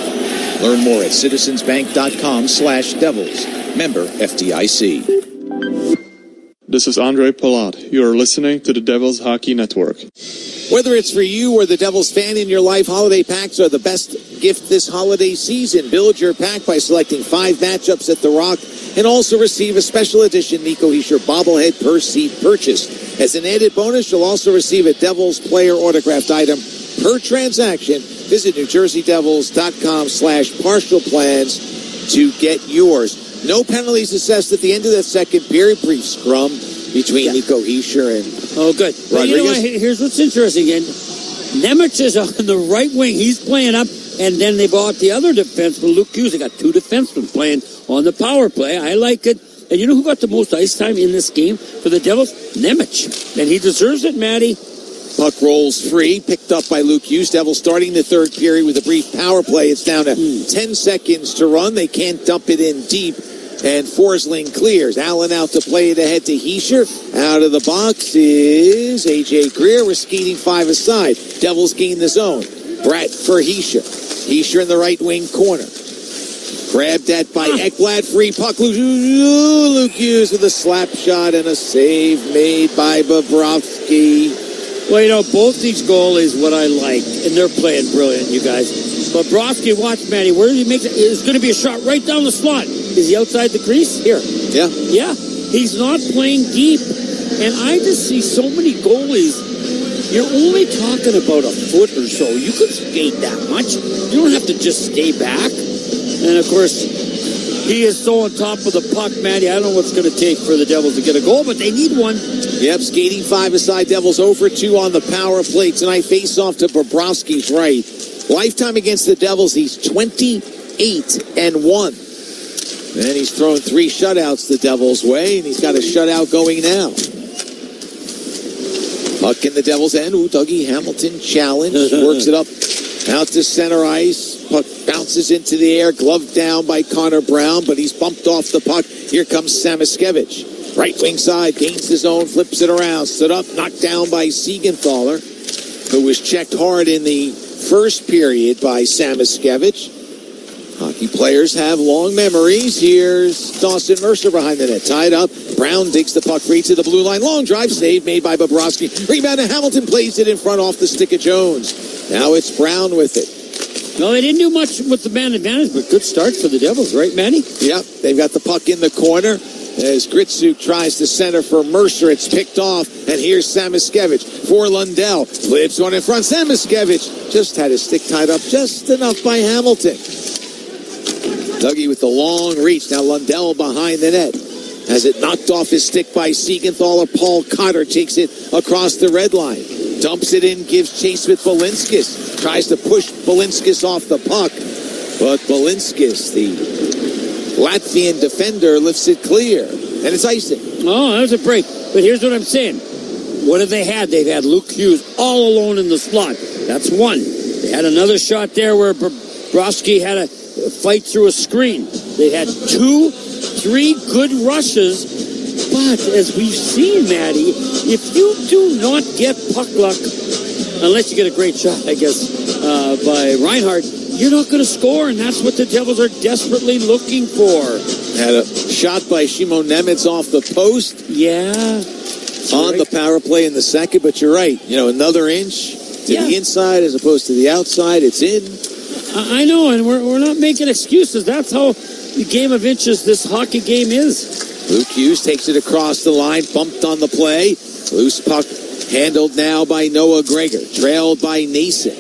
Learn more at citizensbank.com/Devils. Member FDIC. This is Andre Palat. You're listening to the Devils Hockey Network. Whether it's for you or the Devils fan in your life, holiday packs are the best gift this holiday season. Build your pack by selecting 5 matchups at The Rock and also receive a special edition Nico Hischier bobblehead per seat purchased. As an added bonus, you'll also receive a Devils player autographed item per transaction. Visit NewJerseyDevils.com/partial plans to get yours. No penalties assessed at the end of that second period. Brief scrum between Nico Hischier and good. Rodriguez. Well, you know what? Here's what's interesting. And Nemec is on the right wing. He's playing up, and then they brought the other defenseman, Luke Hughes. They got 2 defensemen playing on the power play. I like it. And you know who got the most ice time in this game for the Devils? Nemec. And he deserves it, Matty. Puck rolls free, picked up by Luke Hughes. Devils starting the third period with a brief power play. It's down to 10 seconds to run. They can't dump it in deep. And Forsling clears. Allen out to play it ahead to Hischier. Out of the box is A.J. Greer. We're skating 5 aside. Devils gain the zone. Brett for Hischier. Heischer in the right wing corner. Grabbed at by Ekblad. Free puck. Luke Hughes with a slap shot and a save made by Bobrovsky. Well, both these goalies, what I like, and they're playing brilliant, you guys. Bobrovsky, watch, Matty. Where does he make it? It's going to be a shot right down the slot. Is he outside the crease? Here. Yeah. Yeah. He's not playing deep. And I just see so many goalies. You're only talking about a foot or so. You could skate that much. You don't have to just stay back. And, of course, he is so on top of the puck, Matty. I don't know what's going to take for the Devils to get a goal, but they need one. Yep, skating 5 aside. Devils 0 for 2 on the power play tonight. Face off to Bobrovsky's right. Lifetime against the Devils, he's 28-1. And he's thrown 3 shutouts the Devils' way, and he's got a shutout going now. Puck in the Devils' end. Dougie Hamilton challenge. Works it up out to center ice. Puck bounces into the air. Gloved down by Connor Brown, but he's bumped off the puck. Here comes Samoskevich. Right wing side. Gains his own. Flips it around. Stood up. Knocked down by Siegenthaler, who was checked hard in the first period by Samoskevich. Hockey players have long memories. Here's Dawson Mercer behind the net. Tied up. Brown digs the puck free to the blue line. Long drive save made by Bobrovsky. Rebound to Hamilton. Plays it in front off the stick of Jones. Now it's Brown with it. No, they didn't do much with the man advantage, but good start for the Devils, right, Manny? Yep. They've got the puck in the corner. As Gritsuk tries to center for Mercer, it's picked off. And here's Samoskevich for Lundell. Flips one in front. Samoskevich just had his stick tied up just enough by Hamilton. Dougie with the long reach. Now Lundell behind the net. Has it knocked off his stick by Siegenthaler. Paul Cotter takes it across the red line. Dumps it in, gives chase with Balinskis. Tries to push Balinskis off the puck. But Balinskis, the Latvian defender, lifts it clear. And it's icing. Oh, that was a break. But here's what I'm saying. What have they had? They've had Luke Hughes all alone in the slot. That's one. They had another shot there where Bobrovsky had a fight through a screen. They had 2-3 good rushes. But as we've seen, Matty, if you do not get puck luck, unless you get a great shot, I guess, by Reinhardt, you're not going to score, and that's what the Devils are desperately looking for. Had a shot by Shimon Nemeth off the post. Yeah. On the power play in the second, but you're right. Another inch to the inside as opposed to the outside. It's in. I know, and we're not making excuses. That's how the game of inches this hockey game is. Luke Hughes takes it across the line, bumped on the play. Loose puck handled now by Noah Gregor, trailed by Nason.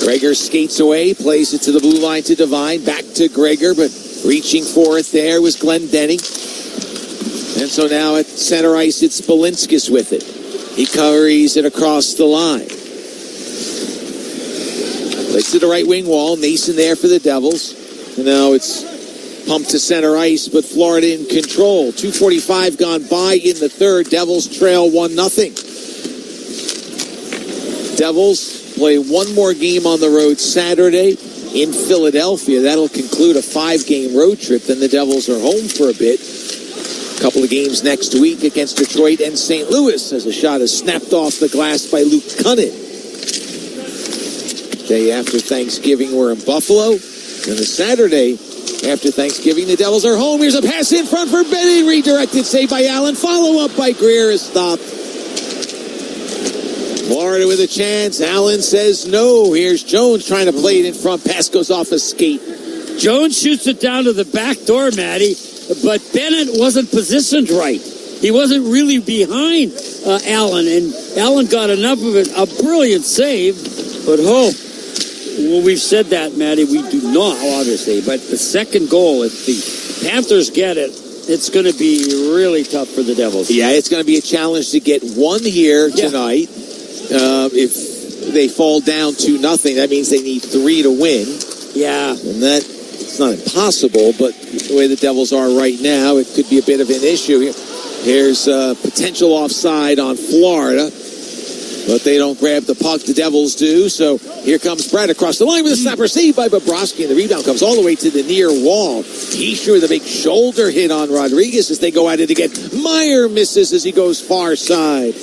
Gregor skates away, plays it to the blue line to Devine, back to Gregor, but reaching for it there was Glenn Denning. And so now at center ice, it's Balinskis with it. He carries it across the line. Plays to the right wing wall, Nason there for the Devils. And now it's pumped to center ice, but Florida in control. 2:45 gone by in the third. Devils trail 1-0. Devils play one more game on the road Saturday in Philadelphia. That'll conclude a 5-game road trip. Then the Devils are home for a bit. A couple of games next week against Detroit and St. Louis as a shot is snapped off the glass by Luke Cunnin. Day after Thanksgiving, we're in Buffalo. And the Saturday after Thanksgiving, the Devils are home. Here's a pass in front for Benny. Redirected, saved by Allen. Follow up by Greer is stopped. Florida with a chance. Allen says no. Here's Jones trying to play it in front. Pass goes off a skate. Jones shoots it down to the back door, Matty. But Bennett wasn't positioned right. He wasn't really behind Allen. And Allen got enough of it. A brilliant save. But well, we've said that, Matty. We do not, obviously. But the second goal, if the Panthers get it, it's going to be really tough for the Devils. Yeah, it's going to be a challenge to get one here tonight. If they fall down 2-0, that means they need 3 to win. Yeah. And it's not impossible, but the way the Devils are right now, it could be a bit of an issue. Here's potential offside on Florida. But they don't grab the puck. The Devils do. So here comes Brad across the line with a snapper saved by Bobrovsky. And the rebound comes all the way to the near wall. Heischer with a big shoulder hit on Rodriguez as they go at it again. Meyer misses as he goes far side.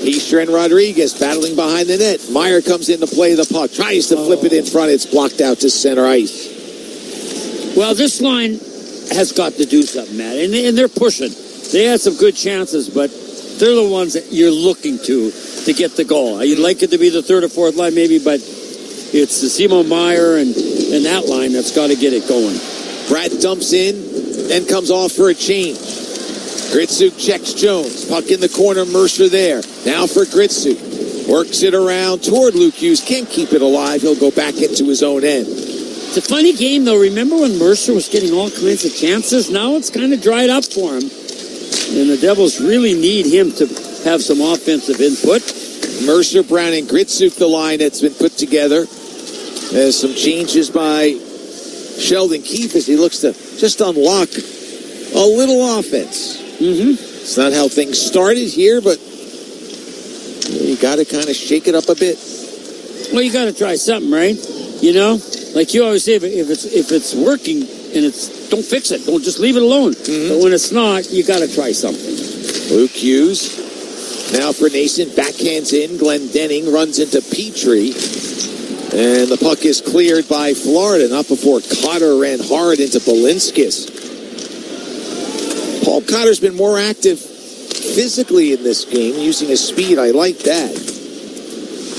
Easter and Rodriguez battling behind the net. Meyer comes in to play the puck. Tries to flip it in front. It's blocked out to center ice. Well, this line has got to do something, Matt. And they're pushing. They had some good chances, but they're the ones that you're looking to get the goal. You'd like it to be the third or fourth line maybe, but it's the Simo Meyer and that line that's got to get it going. Brad dumps in and comes off for a change. Gritsuk checks Jones. Puck in the corner, Mercer there. Now for Gritsuk. Works it around toward Luke Hughes. Can't keep it alive. He'll go back into his own end. It's a funny game, though. Remember when Mercer was getting all kinds of chances? Now it's kind of dried up for him. And the Devils really need him to have some offensive input. Mercer, Brown, and Gritsuk, the line that's been put together. There's some changes by Sheldon Keefe as he looks to just unlock a little offense. It's not how things started here, but you got to kind of shake it up a bit. Well, you got to try something, right? You know, like you always say, if it's working and don't fix it. Don't just leave it alone. But when it's not, you got to try something. Luke Hughes now for Nason, backhands in. Glenn Denning runs into Petrie, and the puck is cleared by Florida. Not before Cotter ran hard into Balinskis. Paul Cotter's been more active physically in this game, using his speed. I like that.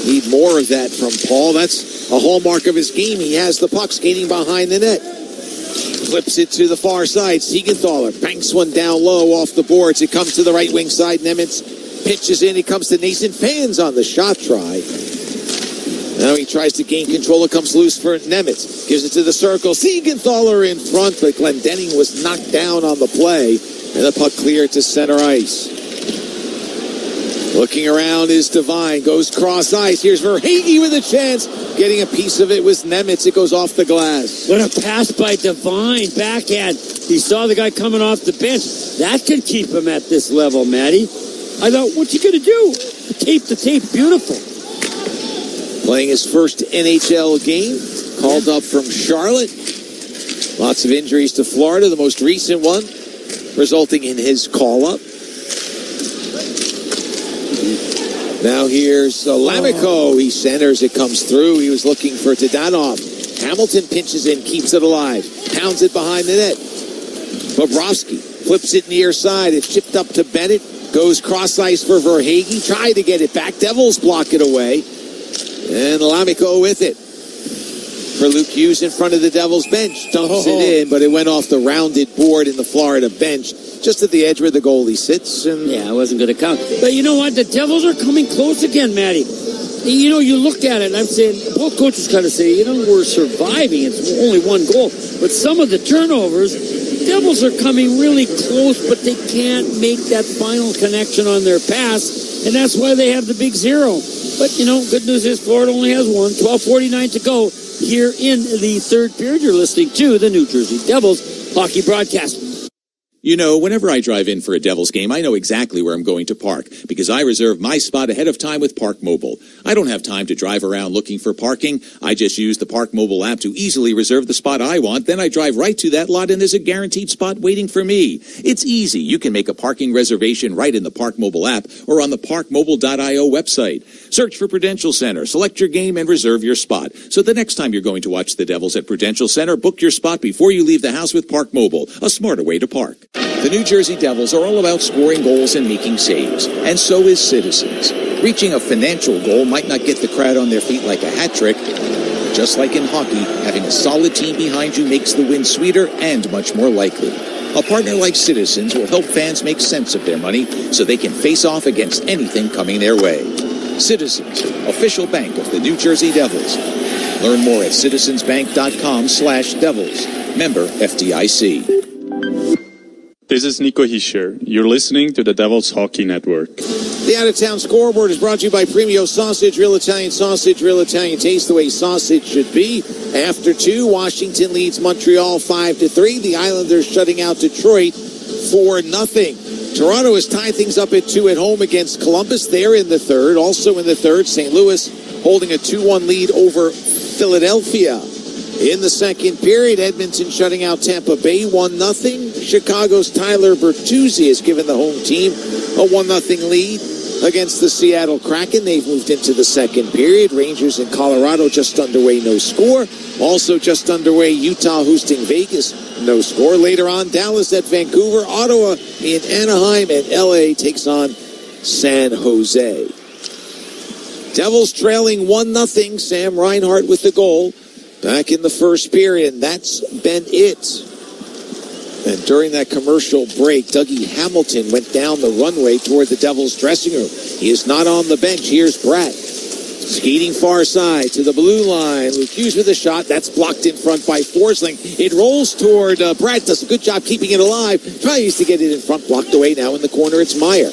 Need more of that from Paul. That's a hallmark of his game. He has the puck skating behind the net. Flips it to the far side. Siegenthaler banks one down low off the boards. It comes to the right wing side. Nemitz pitches in. He comes to Nason. Fans on the shot try. Now he tries to gain control. It comes loose for Nemitz. Gives it to the circle. Siegenthaler in front, but Glenn Denning was knocked down on the play. And the puck cleared to center ice. Looking around is Devine. Goes cross ice. Here's Verhaeghe with a chance. Getting a piece of it was Nemitz. It goes off the glass. What a pass by Devine. Backhand. He saw the guy coming off the bench. That could keep him at this level, Matty. I thought, what's he going to do? Tape the tape. Beautiful. Playing his first NHL game. Called up from Charlotte. Lots of injuries to Florida. The most recent one resulting in his call-up. Now here's Lamico. He centers. It comes through. He was looking for Tadanoff. Hamilton pinches in, keeps it alive. Pounds it behind the net. Bobrovsky flips it near side. It's chipped up to Bennett. Goes cross ice for Verhaeghe. Tried to get it back. Devils block it away. And Lamico with it. For Luke Hughes in front of the Devils bench. Dumps it in, but it went off the rounded board in the Florida bench. Just at the edge where the goalie sits. And yeah, it wasn't going to count. But you know what? The Devils are coming close again, Matty. You know, you look at it, and I'm saying, both coaches kind of say, you know, we're surviving. It's only one goal. But some of the turnovers, Devils are coming really close, but they can't make that final connection on their pass. And that's why they have the big zero. But, you know, good news is Florida only has one. 12:49 to go here in the third period. You're listening to the New Jersey Devils hockey broadcast. You know, whenever I drive in for a Devils game, I know exactly where I'm going to park because I reserve my spot ahead of time with Park Mobile. I don't have time to drive around looking for parking. I just use the Park Mobile app to easily reserve the spot I want. Then I drive right to that lot and there's a guaranteed spot waiting for me. It's easy. You can make a parking reservation right in the Park Mobile app or on the parkmobile.io website. Search for Prudential Center, select your game, and reserve your spot. So the next time you're going to watch the Devils at Prudential Center, book your spot before you leave the house with Park Mobile, a smarter way to park. The New Jersey Devils are all about scoring goals and making saves, and so is Citizens. Reaching a financial goal might not get the crowd on their feet like a hat trick. Just like in hockey, having a solid team behind you makes the win sweeter and much more likely. A partner like Citizens will help fans make sense of their money so they can face off against anything coming their way. Citizens, official bank of the New Jersey Devils. Learn more at citizensbank.com/devils. Member FDIC. This is Nico Hischer. You're listening to the Devils Hockey Network. The Out-of-Town Scoreboard is brought to you by Premio Sausage, real Italian sausage, real Italian taste, the way sausage should be. After 2, Washington leads Montreal 5-3. The Islanders shutting out Detroit 4-0. Toronto has tied things up at 2 at home against Columbus. They're in the third. Also in the third, St. Louis holding a 2-1 lead over Philadelphia. In the second period, Edmonton shutting out Tampa Bay 1-0. Chicago's Tyler Bertuzzi has given the home team a 1-0 lead. against the Seattle Kraken. They've moved into the second period. Rangers in Colorado just underway, no score. Also just underway, Utah hosting Vegas, no score. Later on, Dallas at Vancouver, Ottawa in Anaheim, and LA takes on San Jose. Devils trailing 1-0. Sam Reinhart with the goal back in the first period, and that's been it. And during that commercial break, Dougie Hamilton went down the runway toward the Devils dressing room. He is not on the bench. Here's Brett. Skating far side to the blue line. Luke Hughes with a shot. That's blocked in front by Forsling. It rolls toward Brett. Does a good job keeping it alive. Tries to get it in front. Blocked away now in the corner. It's Meyer.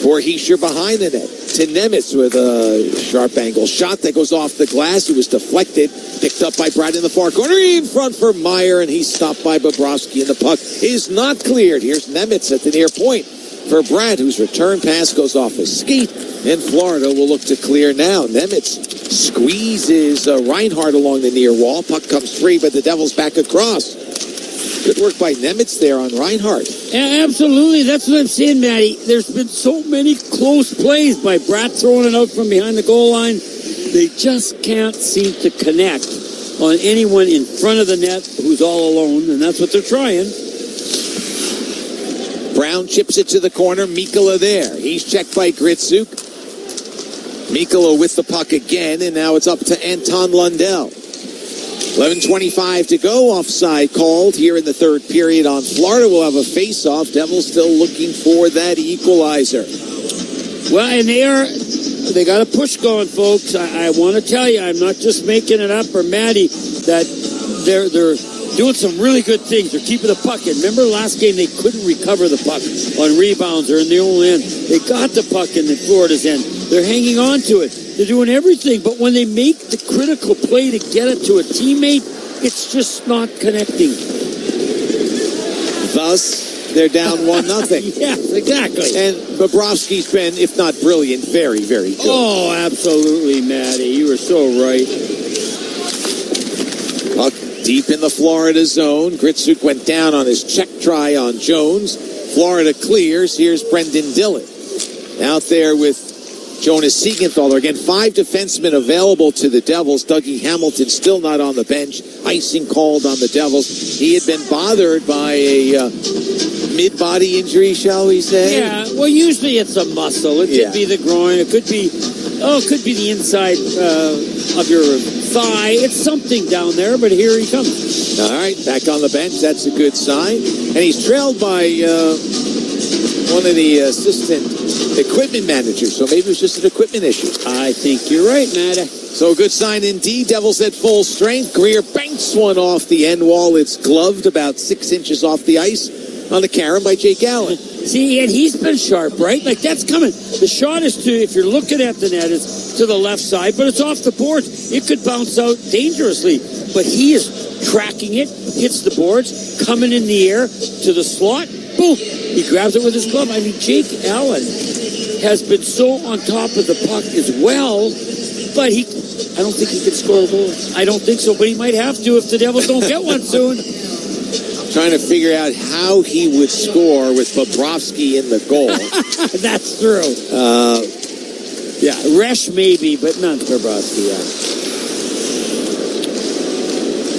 Vorheescher behind the net. To Nemitz with a sharp angle shot that goes off the glass. It was deflected. Picked up by Brad in the far corner. In front for Meyer, and he's stopped by Bobrovsky, and the puck is not cleared. Here's Nemitz at the near point for Brad, whose return pass goes off his skate, and Florida will look to clear now. Nemitz squeezes Reinhart along the near wall. Puck comes free, but the Devils back across. Good work by Nemitz there on Reinhart. Yeah, absolutely. That's what I'm saying, Matty. There's been so many close plays by Brad throwing it out from behind the goal line. They just can't seem to connect on anyone in front of the net who's all alone, and that's what they're trying. Brown chips it to the corner. Mikkola there. He's checked by Gritsuk. Mikkola with the puck again, and now it's up to Anton Lundell. 11:25 to go. Offside called here in the third period on Florida. We'll have a face-off. Devils still looking for that equalizer. Well, and they got a push going, folks. I want to tell you, I'm not just making it up, or Matty, that they're doing some really good things. They're keeping the puck in. Remember last game they couldn't recover the puck on rebounds or in their own end. They got the puck in the Florida's end. They're hanging on to it. They're doing everything, but when they make the critical play to get it to a teammate, it's just not connecting. Thus, they're down 1-0. Yes, exactly. And Bobrovsky's been, if not brilliant, very, very good. Oh, absolutely, Matty. You were so right. Puck deep in the Florida zone. Gritsuk went down on his check try on Jones. Florida clears. Here's Brendan Dillon. Out there with Jonas Siegenthaler. Again, 5 defensemen available to the Devils. Dougie Hamilton still not on the bench. Icing called on the Devils. He had been bothered by a mid-body injury, shall we say? Yeah, well, usually it's a muscle. It could be the groin. It could be the inside of your thigh. It's something down there, but here he comes. All right, back on the bench. That's a good sign. And he's trailed by one of the assistant equipment managers, so maybe it was just an equipment issue. I think you're right, Matt. So a good sign indeed. Devils at full strength. Greer banks one off the end wall. It's gloved about 6 inches off the ice on the carom by Jake Allen. See, and he's been sharp, right? Like, that's coming. The shot is to, if you're looking at the net, it's to the left side, but it's off the boards. It could bounce out dangerously, but he is tracking it, hits the boards, coming in the air to the slot. Boom! He grabs it with his glove. I mean, Jake Allen has been so on top of the puck as well, but I don't think he can score a goal. I don't think so, but he might have to if the Devils don't get one soon. Trying to figure out how he would score with Bobrovsky in the goal. That's true. Yeah, Resch maybe, but not Bobrovsky, yeah.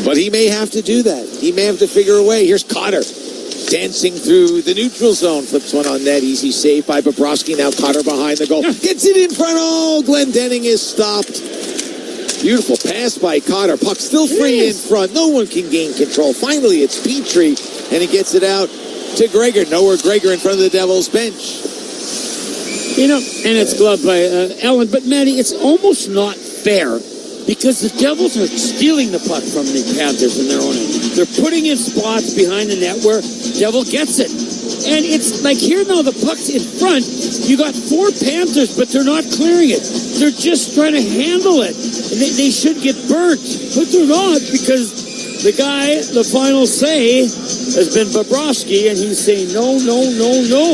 But he may have to do that. He may have to figure a way. Here's Cotter. Dancing through the neutral zone. Flips one on net. Easy save by Bobrovsky. Now Cotter behind the goal. Gets it in front. Oh, Glendening is stopped. Beautiful pass by Cotter. Puck still free in front. No one can gain control. Finally, it's Petrie, and he gets it out to Gregor. Nowhere Gregor in front of the Devils bench. You know, and it's gloved by Allen. But, Matty, it's almost not fair because the Devils are stealing the puck from the Panthers in their own end. They're putting in spots behind the net where Devil gets it. And it's like here now, the puck's in front. You got 4 Panthers, but they're not clearing it. They're just trying to handle it. And they should get burnt, but they're not because the guy, the final say, has been Bobrovsky, and he's saying no, no, no, no.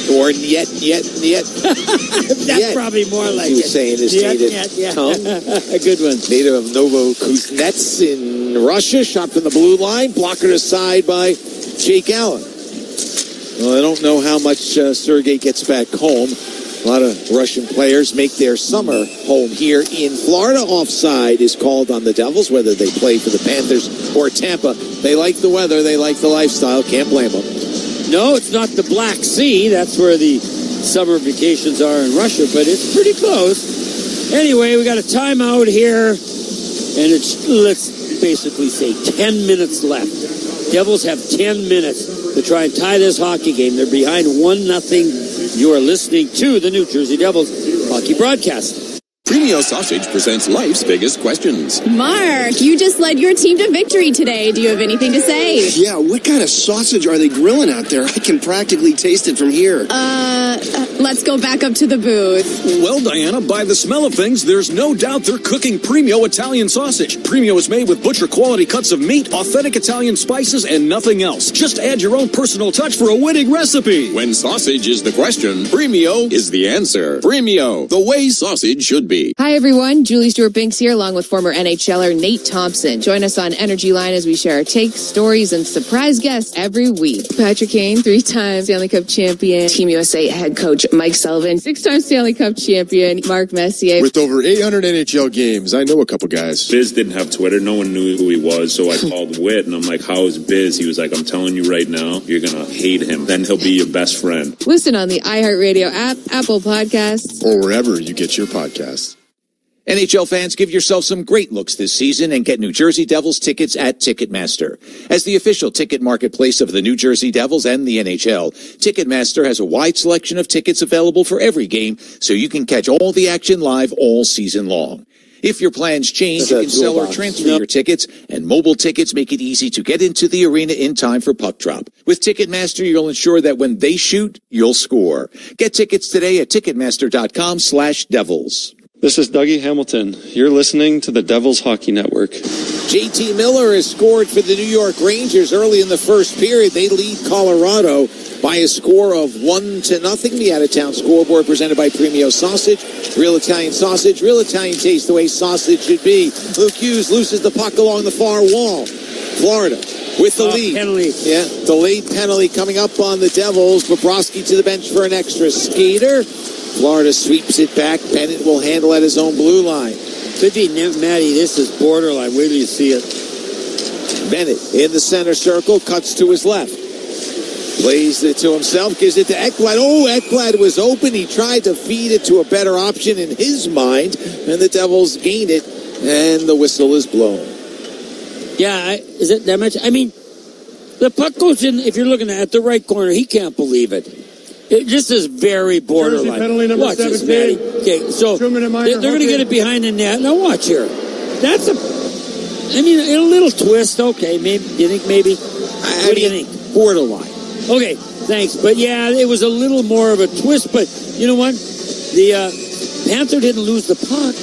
Or yet. That's probably more like he was saying his native tongue. A good one. Native of Novokuznetsk in Russia. Shot from the blue line. Blocker aside by Jake Allen. Well, I don't know how much Sergei gets back home. A lot of Russian players make their summer home here in Florida. Offside is called on the Devils, whether they play for the Panthers or Tampa. They like the weather. They like the lifestyle. Can't blame them. No, it's not the Black Sea. That's where the summer vacations are in Russia, but it's pretty close. Anyway, we got a timeout here, and it's, let's basically say 10 minutes left. Devils have 10 minutes to try and tie this hockey game. They're behind 1-0. You are listening to the New Jersey Devils hockey broadcast. Premio Sausage presents life's biggest questions. Mark, you just led your team to victory today. Do you have anything to say? Yeah, what kind of sausage are they grilling out there? I can practically taste it from here. Let's go back up to the booth. Well, Diana, by the smell of things, there's no doubt they're cooking Premio Italian sausage. Premio is made with butcher-quality cuts of meat, authentic Italian spices, and nothing else. Just add your own personal touch for a winning recipe. When sausage is the question, Premio is the answer. Premio, the way sausage should be. Hi, everyone. Julie Stewart-Binks here, along with former NHLer Nate Thompson. Join us on Energy Line as we share our takes, stories, and surprise guests every week. Patrick Kane, 3-time Stanley Cup champion. Team USA head coach Mike Sullivan, 6-time Stanley Cup champion Mark Messier. With over 800 NHL games, I know a couple guys. Biz didn't have Twitter. No one knew who he was, so I called Whit, and I'm like, how is Biz? He was like, I'm telling you right now, you're going to hate him. Then he'll be your best friend. Listen on the iHeartRadio app, Apple Podcasts, or wherever you get your podcasts. NHL fans, give yourself some great looks this season and get New Jersey Devils tickets at Ticketmaster. As the official ticket marketplace of the New Jersey Devils and the NHL, Ticketmaster has a wide selection of tickets available for every game, so you can catch all the action live all season long. If your plans change, you can sell or transfer your tickets, and mobile tickets make it easy to get into the arena in time for puck drop. With Ticketmaster, you'll ensure that when they shoot, you'll score. Get tickets today at Ticketmaster.com/Devils. This is Dougie Hamilton. You're listening to the Devils Hockey Network. JT Miller has scored for the New York Rangers early in the first period. They lead Colorado by a score of 1-0. The out-of-town scoreboard presented by Premio Sausage. Real Italian sausage, real Italian taste, the way sausage should be. Luke Hughes loses the puck along the far wall. Florida with the lead. Penalty. Yeah, delayed penalty coming up on the Devils. Bobrovsky to the bench for an extra skater. Florida sweeps it back. Bennett will handle at his own blue line. Could be, Matty, this is borderline. Wait till you see it. Bennett in the center circle, cuts to his left. Plays it to himself, gives it to Ekblad. Oh, Ekblad was open. He tried to feed it to a better option in his mind, and the Devils gained it, and the whistle is blown. Yeah, is it that much? I mean, the puck goes in, if you're looking at the right corner, he can't believe it. This is very borderline. Penalty number watch 17. this, Matty. Okay, so they're going to get it behind the net. Now watch here. That's a little twist. Okay, maybe. You think maybe? What do you think? Borderline. Okay, thanks. But yeah, it was a little more of a twist. But you know what? The Panther didn't lose the puck.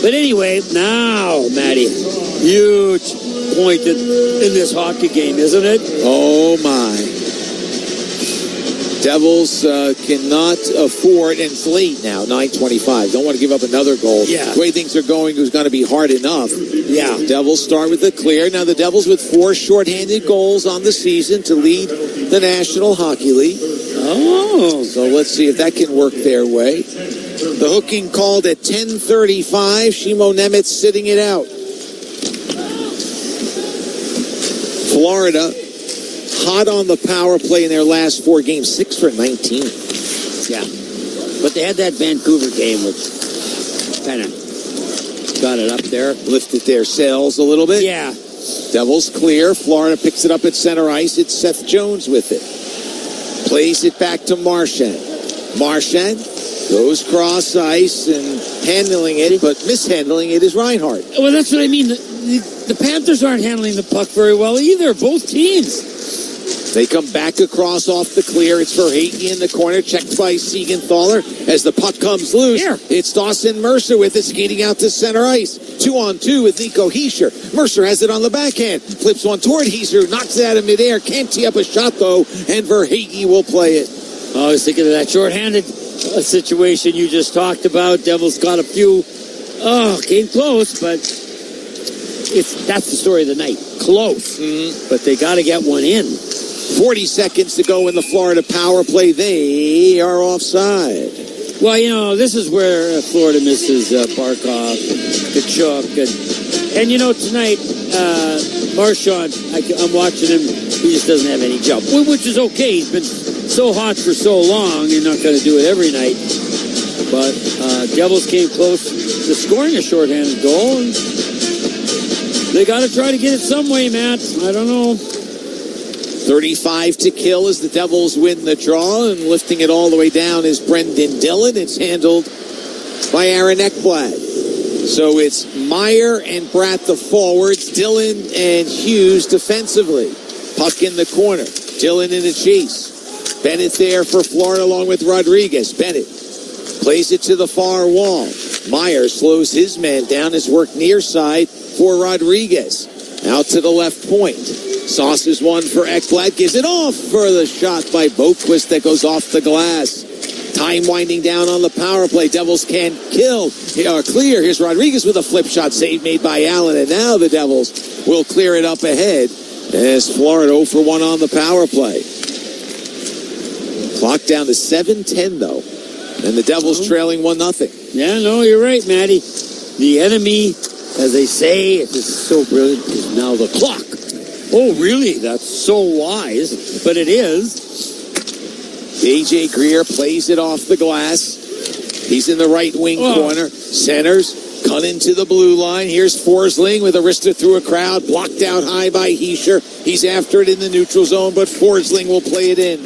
But anyway, now, Matty, huge point in this hockey game, isn't it? Oh my. Devils cannot afford, and it's late now, 9:25. Don't want to give up another goal. Yeah. The way things are going is going to be hard enough. Yeah. Devils start with the clear. Now the Devils with 4 shorthanded goals on the season to lead the National Hockey League. Oh. So let's see if that can work their way. The hooking called at 10:35. Shimo Nemitz sitting it out. Florida hot on the power play in their last 4 games, 6 for 19. Yeah. But they had that Vancouver game, which kind of got it up there. Lifted their sails a little bit. Yeah. Devils clear. Florida picks it up at center ice. It's Seth Jones with it. Plays it back to Marchand. Marchand goes cross ice and handling it, but mishandling it is Reinhart. Well, that's what I mean. The Panthers aren't handling the puck very well either, both teams. They come back across off the clear. It's Verhaeghe in the corner, checked by Siegenthaler. As the puck comes loose, it's Dawson Mercer with it, skating out to center ice. 2-on-2 with Nico Hischier. Mercer has it on the backhand. Flips one toward Hischier, knocks it out of midair. Can't tee up a shot, though, and Verhaeghe will play it. I was thinking of that shorthanded situation you just talked about. Devils got a few. Came close, but that's the story of the night. Close, but they got to get one in. 40 seconds to go in the Florida power play. They are offside. Well, this is where Florida misses Barkov, Kachuk, and tonight, Marchand, I'm watching him, he just doesn't have any jump, which is okay. He's been so hot for so long, you're not going to do it every night. But Devils came close to scoring a shorthanded goal, and they got to try to get it some way, Matt. I don't know. 35 to kill as the Devils win the draw, and lifting it all the way down is Brendan Dillon. It's handled by Aaron Ekblad. So it's Meyer and Bratt the forwards, Dillon and Hughes defensively. Puck in the corner. Dillon in a chase. Bennett there for Florida along with Rodriguez. Bennett plays it to the far wall. Meyer slows his man down. His work near side for Rodriguez. Out to the left point. Sauces one for Ekblad. Gives it off for the shot by Boquist that goes off the glass. Time winding down on the power play. Devils can't clear. Here's Rodriguez with a flip shot. Save made by Allen. And now the Devils will clear it up ahead as Florida 0 for 1 on the power play. Clock down to 7:10 though. And the Devils trailing 1-0. Yeah, no, you're right, Matty. The enemy, as they say, it is so brilliant, is now the clock. Oh, really? That's so wise. But it is. A.J. Greer plays it off the glass. He's in the right wing corner. Centers, cut into the blue line. Here's Forsling with a wrister through a crowd. Blocked out high by Heischer. He's after it in the neutral zone, but Forsling will play it in.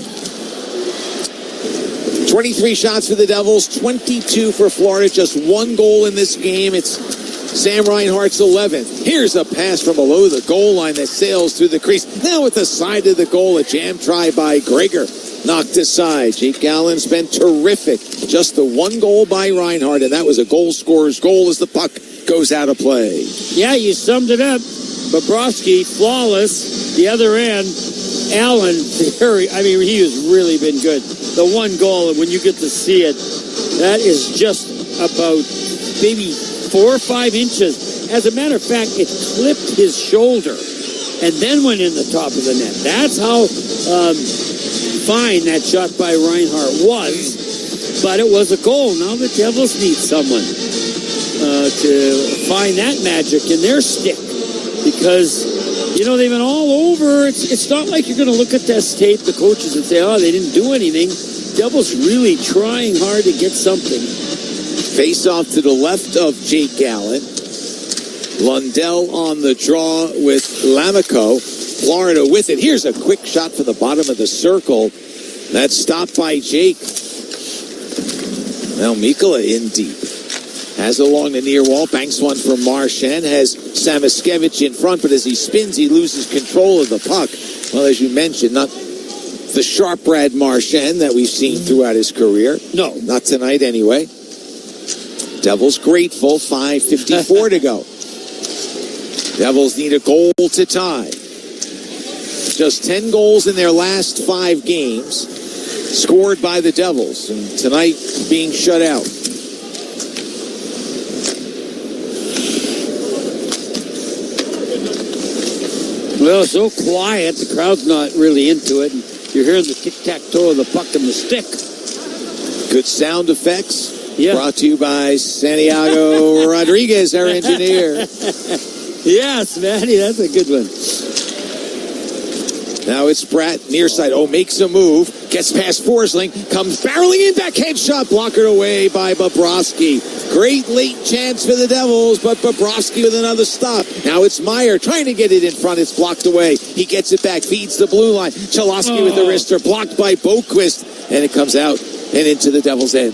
23 shots for the Devils, 22 for Florida. Just one goal in this game. It's Sam Reinhart's 11. Here's a pass from below the goal line that sails through the crease. Now at the side of the goal, a jam try by Gregor. Knocked aside. Jake Allen's been terrific. Just the one goal by Reinhart, and that was a goal scorer's goal as the puck goes out of play. Yeah, you summed it up. Bobrovsky, flawless. The other end, Allen, he has really been good. The one goal, and when you get to see it, that is just about maybe 4 or 5 inches. As a matter of fact, it clipped his shoulder and then went in the top of the net. That's how fine that shot by Reinhart was, but it was a goal. Now the Devils need someone to find that magic in their stick, because they've been all over. It's not like you're going to look at this tape, the coaches, and say, they didn't do anything. Devils really trying hard to get something. Face off to the left of Jake Allen. Lundell on the draw with Lamico. Florida with it. Here's a quick shot for the bottom of the circle. That's stopped by Jake. Now Mikkola in deep. Has along the near wall. Banks one for Marchand. Has Samaskevich in front, but as he spins, he loses control of the puck. Well, as you mentioned, not the sharp Brad Marchand that we've seen throughout his career. No. Not tonight anyway. Devils grateful. 5:54 to go. Devils need a goal to tie. Just 10 goals in their last 5 games scored by the Devils, and tonight being shut out. Well, so quiet, the crowd's not really into it. You're hearing the tic-tac-toe of the puck and the stick. Good sound effects. Yeah. Brought to you by Santiago Rodriguez, our engineer. Yes, Matty, that's a good one. Now it's Bratt, near side. Makes a move. Gets past Forsling. Comes barreling in. Backhand shot. Blockered away by Bobrovsky. Great late chance for the Devils, but Bobrovsky with another stop. Now it's Meyer trying to get it in front. It's blocked away. He gets it back. Feeds the blue line. Cholowski with the wrister. Blocked by Boquist. And it comes out and into the Devils' end.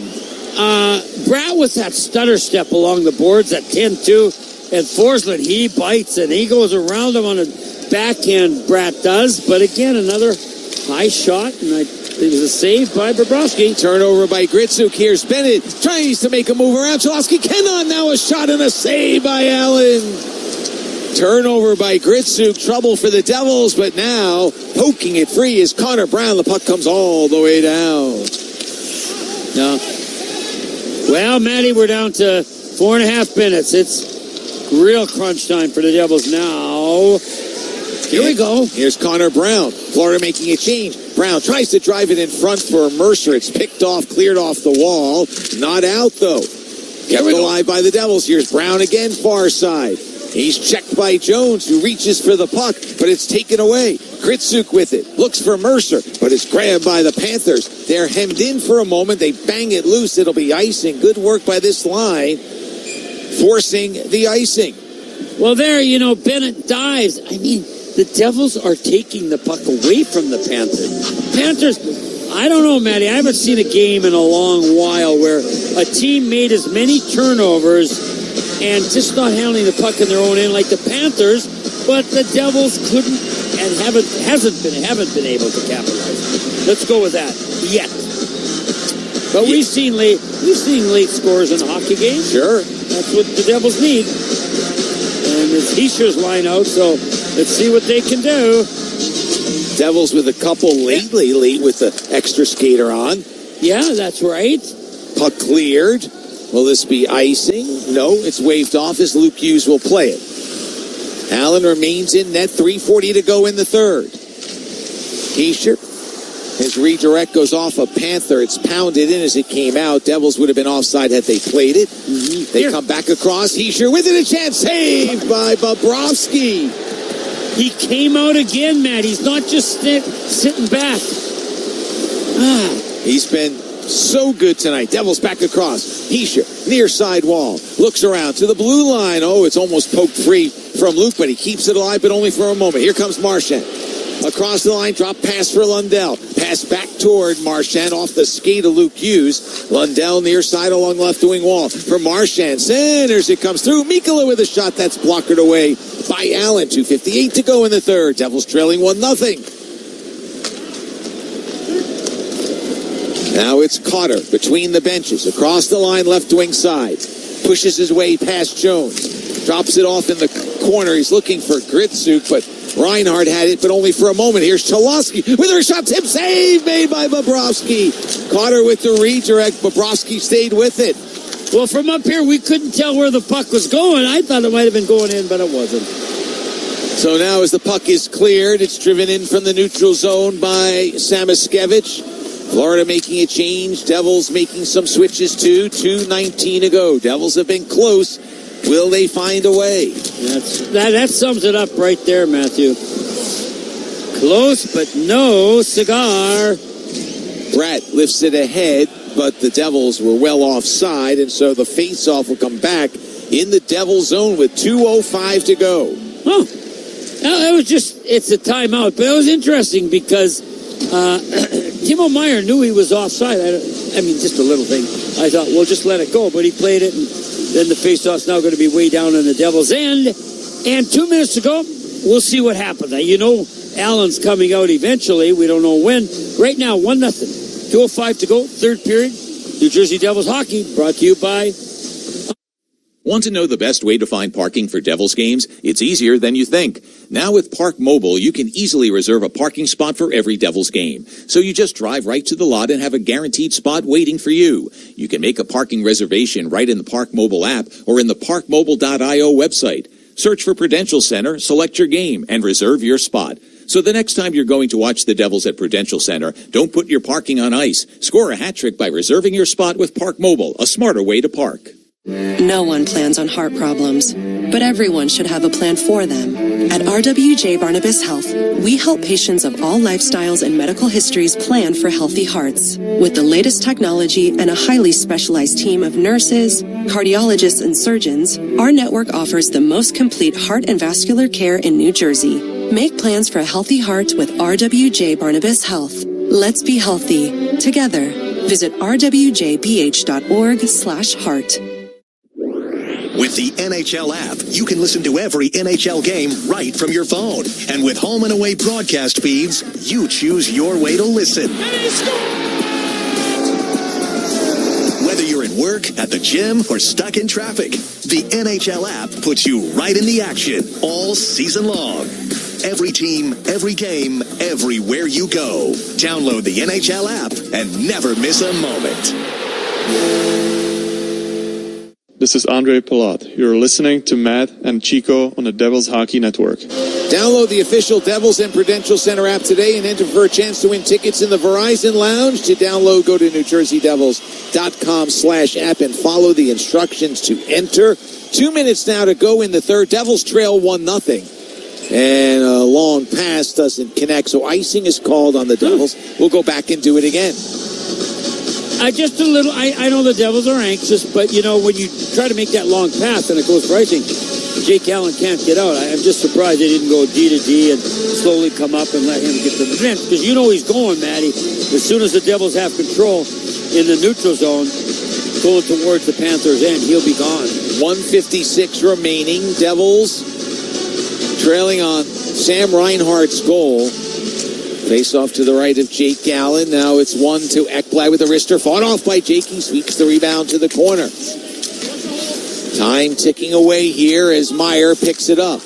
Bratt with that stutter step along the boards at 10-2. And Forsling, he bites and he goes around him on a backhand, Bratt does. But again, another high shot, and it was a save by Bobrovsky. Turnover by Gritsuk. Here's Bennett. Tries to make a move around. Cholowski cannot. Now a shot and a save by Allen. Turnover by Gritsuk. Trouble for the Devils, but now poking it free is Connor Brown. The puck comes all the way down. No. Well, Matty, we're down to 4.5 minutes. It's real crunch time for the Devils now. Here we go. Here's Connor Brown. Florida making a change. Brown tries to drive it in front for Mercer. It's picked off, cleared off the wall. Not out, though. Kept alive by the Devils. Here's Brown again, far side. He's checked by Jones, who reaches for the puck, but it's taken away. Gritsuk with it. Looks for Mercer, but it's grabbed by the Panthers. They're hemmed in for a moment. They bang it loose. It'll be icing. Good work by this line, forcing the icing. Well, there, Bennett dives. I mean, the Devils are taking the puck away from the Panthers. I don't know, Matty. I haven't seen a game in a long while where a team made as many turnovers and just not handling the puck in their own end like the Panthers, but the Devils couldn't and haven't been able to capitalize. Let's go with that yet. But we've seen late scores in a hockey game. Sure, that's what the Devils need. And it's Heischer's line out, so let's see what they can do. Devils with a couple late with the extra skater on. Yeah, that's right. Puck cleared. Will this be icing? No, it's waved off as Luke Hughes will play it. Allen remains in net, 3:40 to go in the third. Heischer, his redirect goes off a Panther. It's pounded in as it came out. Devils would have been offside had they played it. Mm-hmm. They come back across. Heischer with it, a chance. Saved by Bobrovsky. He came out again, Matt. He's not just sitting back. He's been so good tonight. Devils back across. Heischer, near side wall. Looks around to the blue line. Oh, it's almost poked free from Luke, but he keeps it alive, but only for a moment. Here comes Marchand. Across the line, drop pass for Lundell. Pass back toward Marchand off the skate of Luke Hughes. Lundell near side along left wing wall. For Marchand, centers, it comes through. Mikkola with a shot that's blocked away by Allen. 2:58 to go in the third. Devils trailing 1-0. Now it's Cotter between the benches. Across the line, left wing side. Pushes his way past Jones. Drops it off in the corner. He's looking for Gritsuk, but Reinhardt had it, but only for a moment. Here's Cholowski with a shot. Tip save made by Bobrovsky. Cotter with the redirect. Bobrovsky stayed with it. Well, from up here, we couldn't tell where the puck was going. I thought it might have been going in, but it wasn't. So now as the puck is cleared, it's driven in from the neutral zone by Samaskevich. Florida making a change. Devils making some switches too. 2:19 to go. Devils have been close. Will they find a way? That sums it up right there, Matthew. Close, but no cigar. Brett lifts it ahead, but the Devils were well offside, and so the face-off will come back in the Devil zone with 2:05 to go. Oh, it's a timeout, but it was interesting because Timo Meier knew he was offside. I mean, just a little thing. I thought, well, just let it go, but he played it, and then the face-off's now going to be way down on the Devils' end. And 2 minutes to go, we'll see what happens. Now, Allen's coming out eventually. We don't know when. Right now, 1-0. 2:05 to go, third period. New Jersey Devils hockey, brought to you by... Want to know the best way to find parking for Devils games? It's easier than you think. Now with Park Mobile, you can easily reserve a parking spot for every Devils game. So you just drive right to the lot and have a guaranteed spot waiting for you. You can make a parking reservation right in the Park Mobile app or in the parkmobile.io website. Search for Prudential Center, select your game, and reserve your spot. So the next time you're going to watch the Devils at Prudential Center, don't put your parking on ice. Score a hat trick by reserving your spot with Park Mobile, a smarter way to park. No one plans on heart problems, but everyone should have a plan for them. At RWJ Barnabas Health, we help patients of all lifestyles and medical histories plan for healthy hearts. With the latest technology and a highly specialized team of nurses, cardiologists, and surgeons, our network offers the most complete heart and vascular care in New Jersey. Make plans for a healthy heart with RWJ Barnabas Health. Let's be healthy together. Visit rwjbh.org/heart. With the NHL app, you can listen to every NHL game right from your phone. And with home and away broadcast feeds, you choose your way to listen. Whether you're at work, at the gym, or stuck in traffic, the NHL app puts you right in the action all season long. Every team, every game, everywhere you go. Download the NHL app and never miss a moment. This is Andre Palat. You're listening to Matt and Chico on the Devils Hockey Network. Download the official Devils and Prudential Center app today and enter for a chance to win tickets in the Verizon Lounge. To download, go to NewJerseyDevils.com/app and follow the instructions to enter. 2 minutes now to go in the third. Devils trail 1-0. And a long pass doesn't connect, so icing is called on the Devils. We'll go back and do it again. I know the Devils are anxious, but, when you try to make that long pass and it goes for icing, Jake Allen can't get out. I'm just surprised they didn't go D to D and slowly come up and let him get to the bench, because he's going, Matty. As soon as the Devils have control in the neutral zone, going towards the Panthers' end, he'll be gone. 1:56 remaining. Devils trailing on Sam Reinhart's goal. Face off to the right of Jake Gallen. Now it's 1 to Ekblad with a wrister. Fought off by Jake. He sweeps the rebound to the corner. Time ticking away here as Meyer picks it up.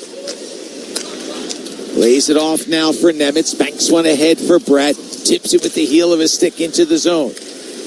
Lays it off now for Nemitz. Banks one ahead for Brett. Tips it with the heel of his stick into the zone.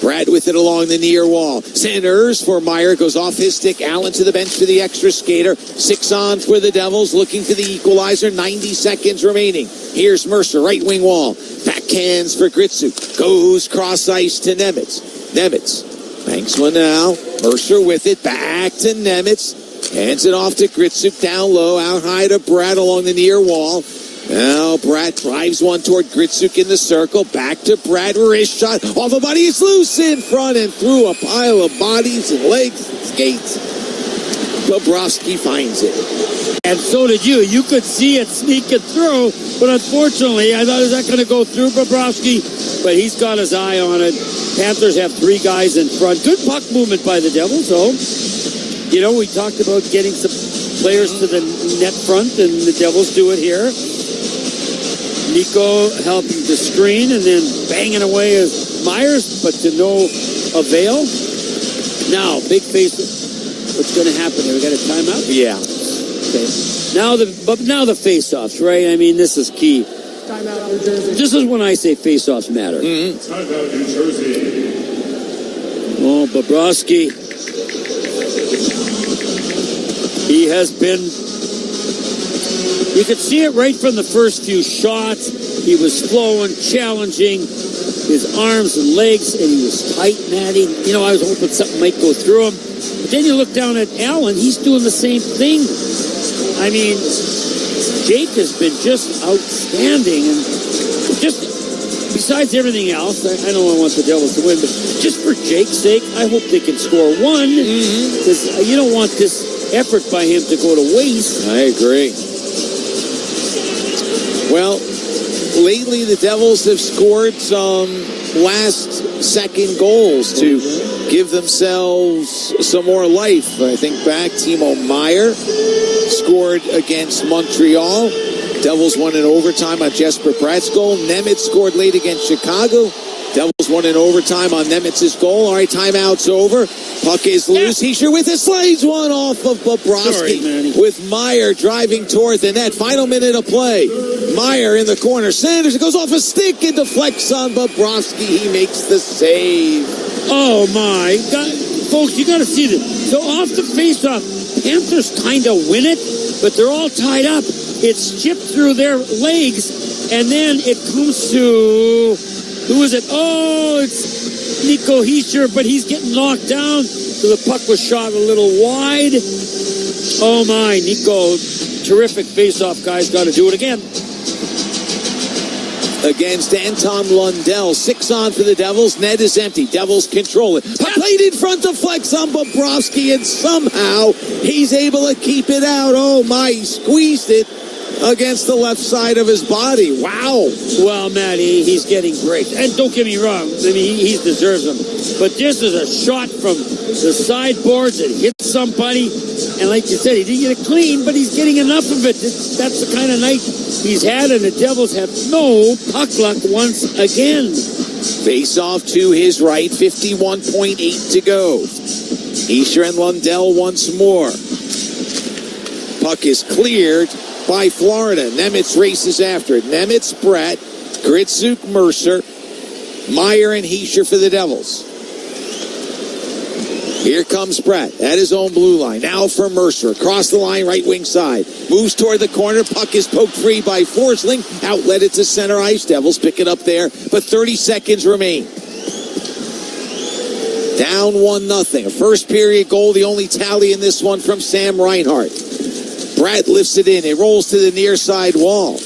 Brad with it along the near wall. Centers for Meyer. Goes off his stick. Allen to the bench for the extra skater. 6 on for the Devils. Looking for the equalizer. 90 seconds remaining. Here's Mercer. Right wing wall. Backhands for Gritsuk. Goes cross ice to Nemitz. Nemitz banks one now. Mercer with it. Back to Nemitz. Hands it off to Gritsuk. Down low. Out high to Brad along the near wall. Now Brad drives one toward Gritsuk in the circle. Back to Brad. Wrist shot off a body. It's loose in front and through a pile of bodies and legs and skates. Bobrovsky finds it. And so did you. You could see it sneaking through, but unfortunately, I thought, is that going to go through Bobrovsky? But he's got his eye on it. Panthers have 3 guys in front. Good puck movement by the Devils, though. We talked about getting some players to the net front, and the Devils do it here. Nico helping to screen and then banging away as Myers, but to no avail. Now, big face. What's going to happen here? We got a timeout? Yeah. Okay. Now the face-offs, right? I mean, this is key. Timeout, New Jersey. This is when I say face-offs matter. Mm-hmm. Timeout, New Jersey. Oh, Bobrovsky. He has been... You could see it right from the first few shots. He was flowing, challenging his arms and legs, and he was tight, Matty. I was hoping something might go through him. But then you look down at Allen, he's doing the same thing. I mean, Jake has been just outstanding. And just besides everything else, I know I want the Devils to win, but just for Jake's sake, I hope they can score one. Because you don't want this effort by him to go to waste. I agree. Well, lately the Devils have scored some last-second goals to give themselves some more life. I think back, Timo Meyer scored against Montreal. Devils won in overtime on Jesper Bratt's goal. Nemitz scored late against Chicago. Devils won in overtime on Nemitz's goal. All right, timeout's over. Puck is loose. Heischer with it, slides one off of Bobrovsky. With Meyer driving toward the net. Final minute of play. Meyer in the corner. Sanders, it goes off a stick and deflects on Bobrovsky. He makes the save. Oh, my God. Folks, you got to see this. So off the face-off, Panthers kind of win it, but they're all tied up. It's chipped through their legs, and then it comes to... Who is it? Oh, it's Nico Hischier, but he's getting knocked down. So the puck was shot a little wide. Oh, my. Nico, terrific face-off, guys. Got to do it again. Against Anton Lundell. 6 on for the Devils. Net is empty. Devils control it. Puck played in front to flex on Bobrovsky, and somehow he's able to keep it out. Oh, my. He squeezed it against the left side of his body. Wow. Well, Matty, he's getting great. And don't get me wrong. I mean, he deserves them. But this is a shot from the sideboards that hits somebody. And like you said, he didn't get it clean, but he's getting enough of it. That's the kind of night he's had, and the Devils have no puck luck once again. Face off to his right, 51.8 to go. Hischier and Lundell once more. Puck is cleared by Florida. Nemitz races after it. Nemitz, Brett, Gritsuk, Mercer, Meyer, and Hischier for the Devils. Here comes Brett at his own blue line. Now for Mercer. Across the line, right wing side. Moves toward the corner. Puck is poked free by Forsling. Outlet it to center ice. Devils pick it up there, but 30 seconds remain. Down 1-0. A first period goal, the only tally in this one from Sam Reinhart. Brad lifts it in. It rolls to the near side wall.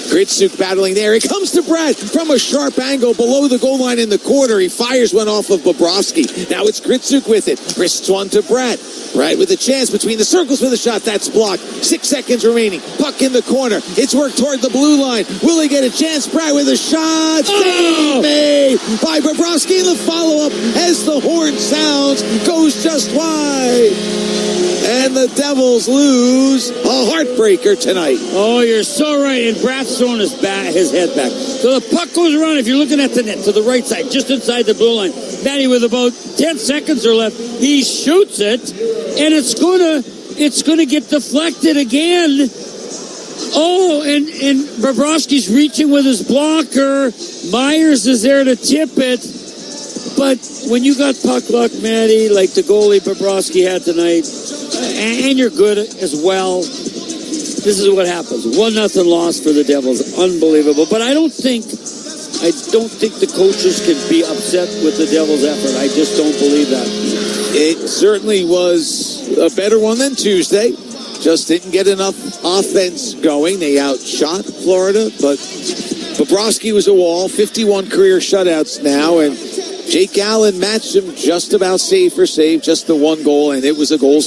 Gritsuk battling there. It comes to Brad from a sharp angle below the goal line in the corner. He fires one off of Bobrovsky. Now it's Gritsuk with it. Wrists one to Brad. Brad with a chance between the circles for the shot. That's blocked. 6 seconds remaining. Puck in the corner. It's worked toward the blue line. Will he get a chance? Brad with a shot. Save made by Bobrovsky. The follow-up as the horn sounds goes just wide. And the Devils lose a heartbreaker tonight. Oh, you're so right. And Brad's throwing his head back. So the puck goes around, if you're looking at the net, to the right side, just inside the blue line. Matty, with about 10 seconds or left, he shoots it, and it's gonna get deflected again. Oh, and Bobrovsky's reaching with his blocker. Myers is there to tip it. But when you got puck luck, Matty, like the goalie Bobrovsky had tonight, and you're good as well, this is what happens. 1-0 loss for the Devils. Unbelievable. But I don't think the coaches can be upset with the Devils' effort. I just don't believe that. It certainly was a better one than Tuesday. Just didn't get enough offense going. They outshot Florida, but Bobrovsky was a wall. 51 career shutouts now, and Jake Allen matched him just about save for save, just the one goal, and it was a goal scored.